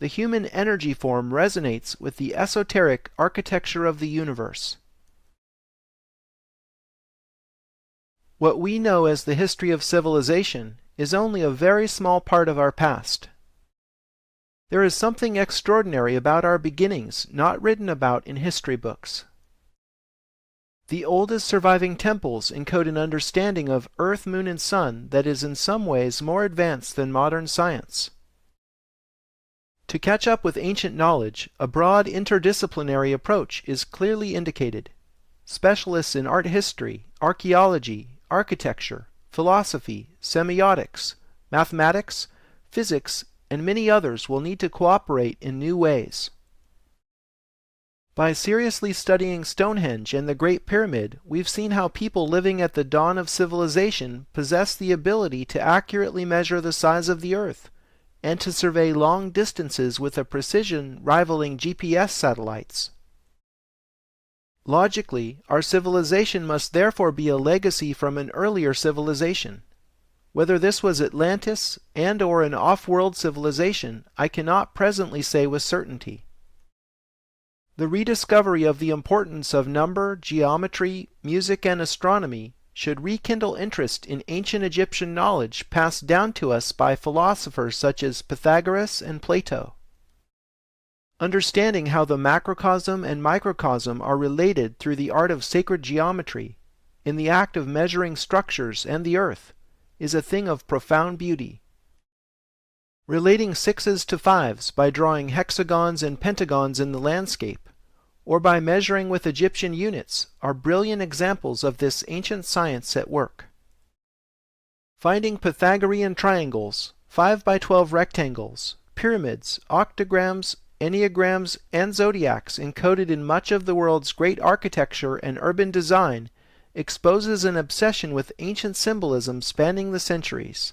The human energy form resonates with the esoteric architecture of the universe. What we know as the history of civilization is only a very small part of our past. There is something extraordinary about our beginnings not written about in history books. The oldest surviving temples encode an understanding of Earth, Moon, and Sun that is in some ways more advanced than modern science. To catch up with ancient knowledge, a broad interdisciplinary approach is clearly indicated. Specialists in art history, archaeology, architecture, philosophy, semiotics, mathematics, physics, and many others will need to cooperate in new ways. By seriously studying Stonehenge and the Great Pyramid, we've seen how people living at the dawn of civilization possessed the ability to accurately measure the size of the Earth, and to survey long distances with a precision rivaling GPS satellites. Logically, our civilization must therefore be a legacy from an earlier civilization. Whether this was Atlantis and/or an off-world civilization, I cannot presently say with certainty. The rediscovery of the importance of number, geometry, music, and astronomy should rekindle interest in ancient Egyptian knowledge passed down to us by philosophers such as Pythagoras and Plato. Understanding how the macrocosm and microcosm are related through the art of sacred geometry, in the act of measuring structures and the earth, is a thing of profound beauty. Relating sixes to fives by drawing hexagons and pentagons in the landscape, or by measuring with Egyptian units, are brilliant examples of this ancient science at work. Finding Pythagorean triangles, 5 by 12 rectangles, pyramids, octograms, enneagrams, and zodiacs encoded in much of the world's great architecture and urban design exposes an obsession with ancient symbolism spanning the centuries.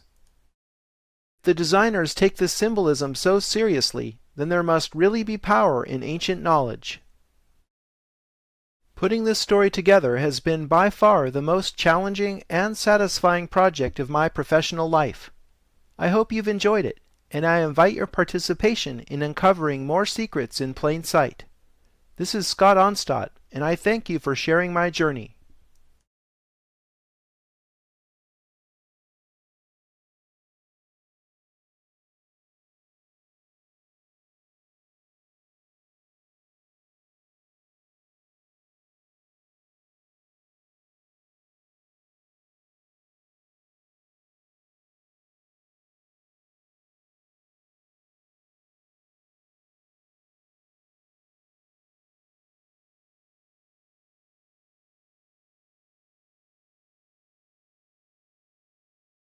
If the designers take this symbolism so seriously, then there must really be power in ancient knowledge. Putting this story together has been by far the most challenging and satisfying project of my professional life. I hope you've enjoyed it, and I invite your participation in uncovering more secrets in plain sight. This is Scott Onstadt, and I thank you for sharing my journey.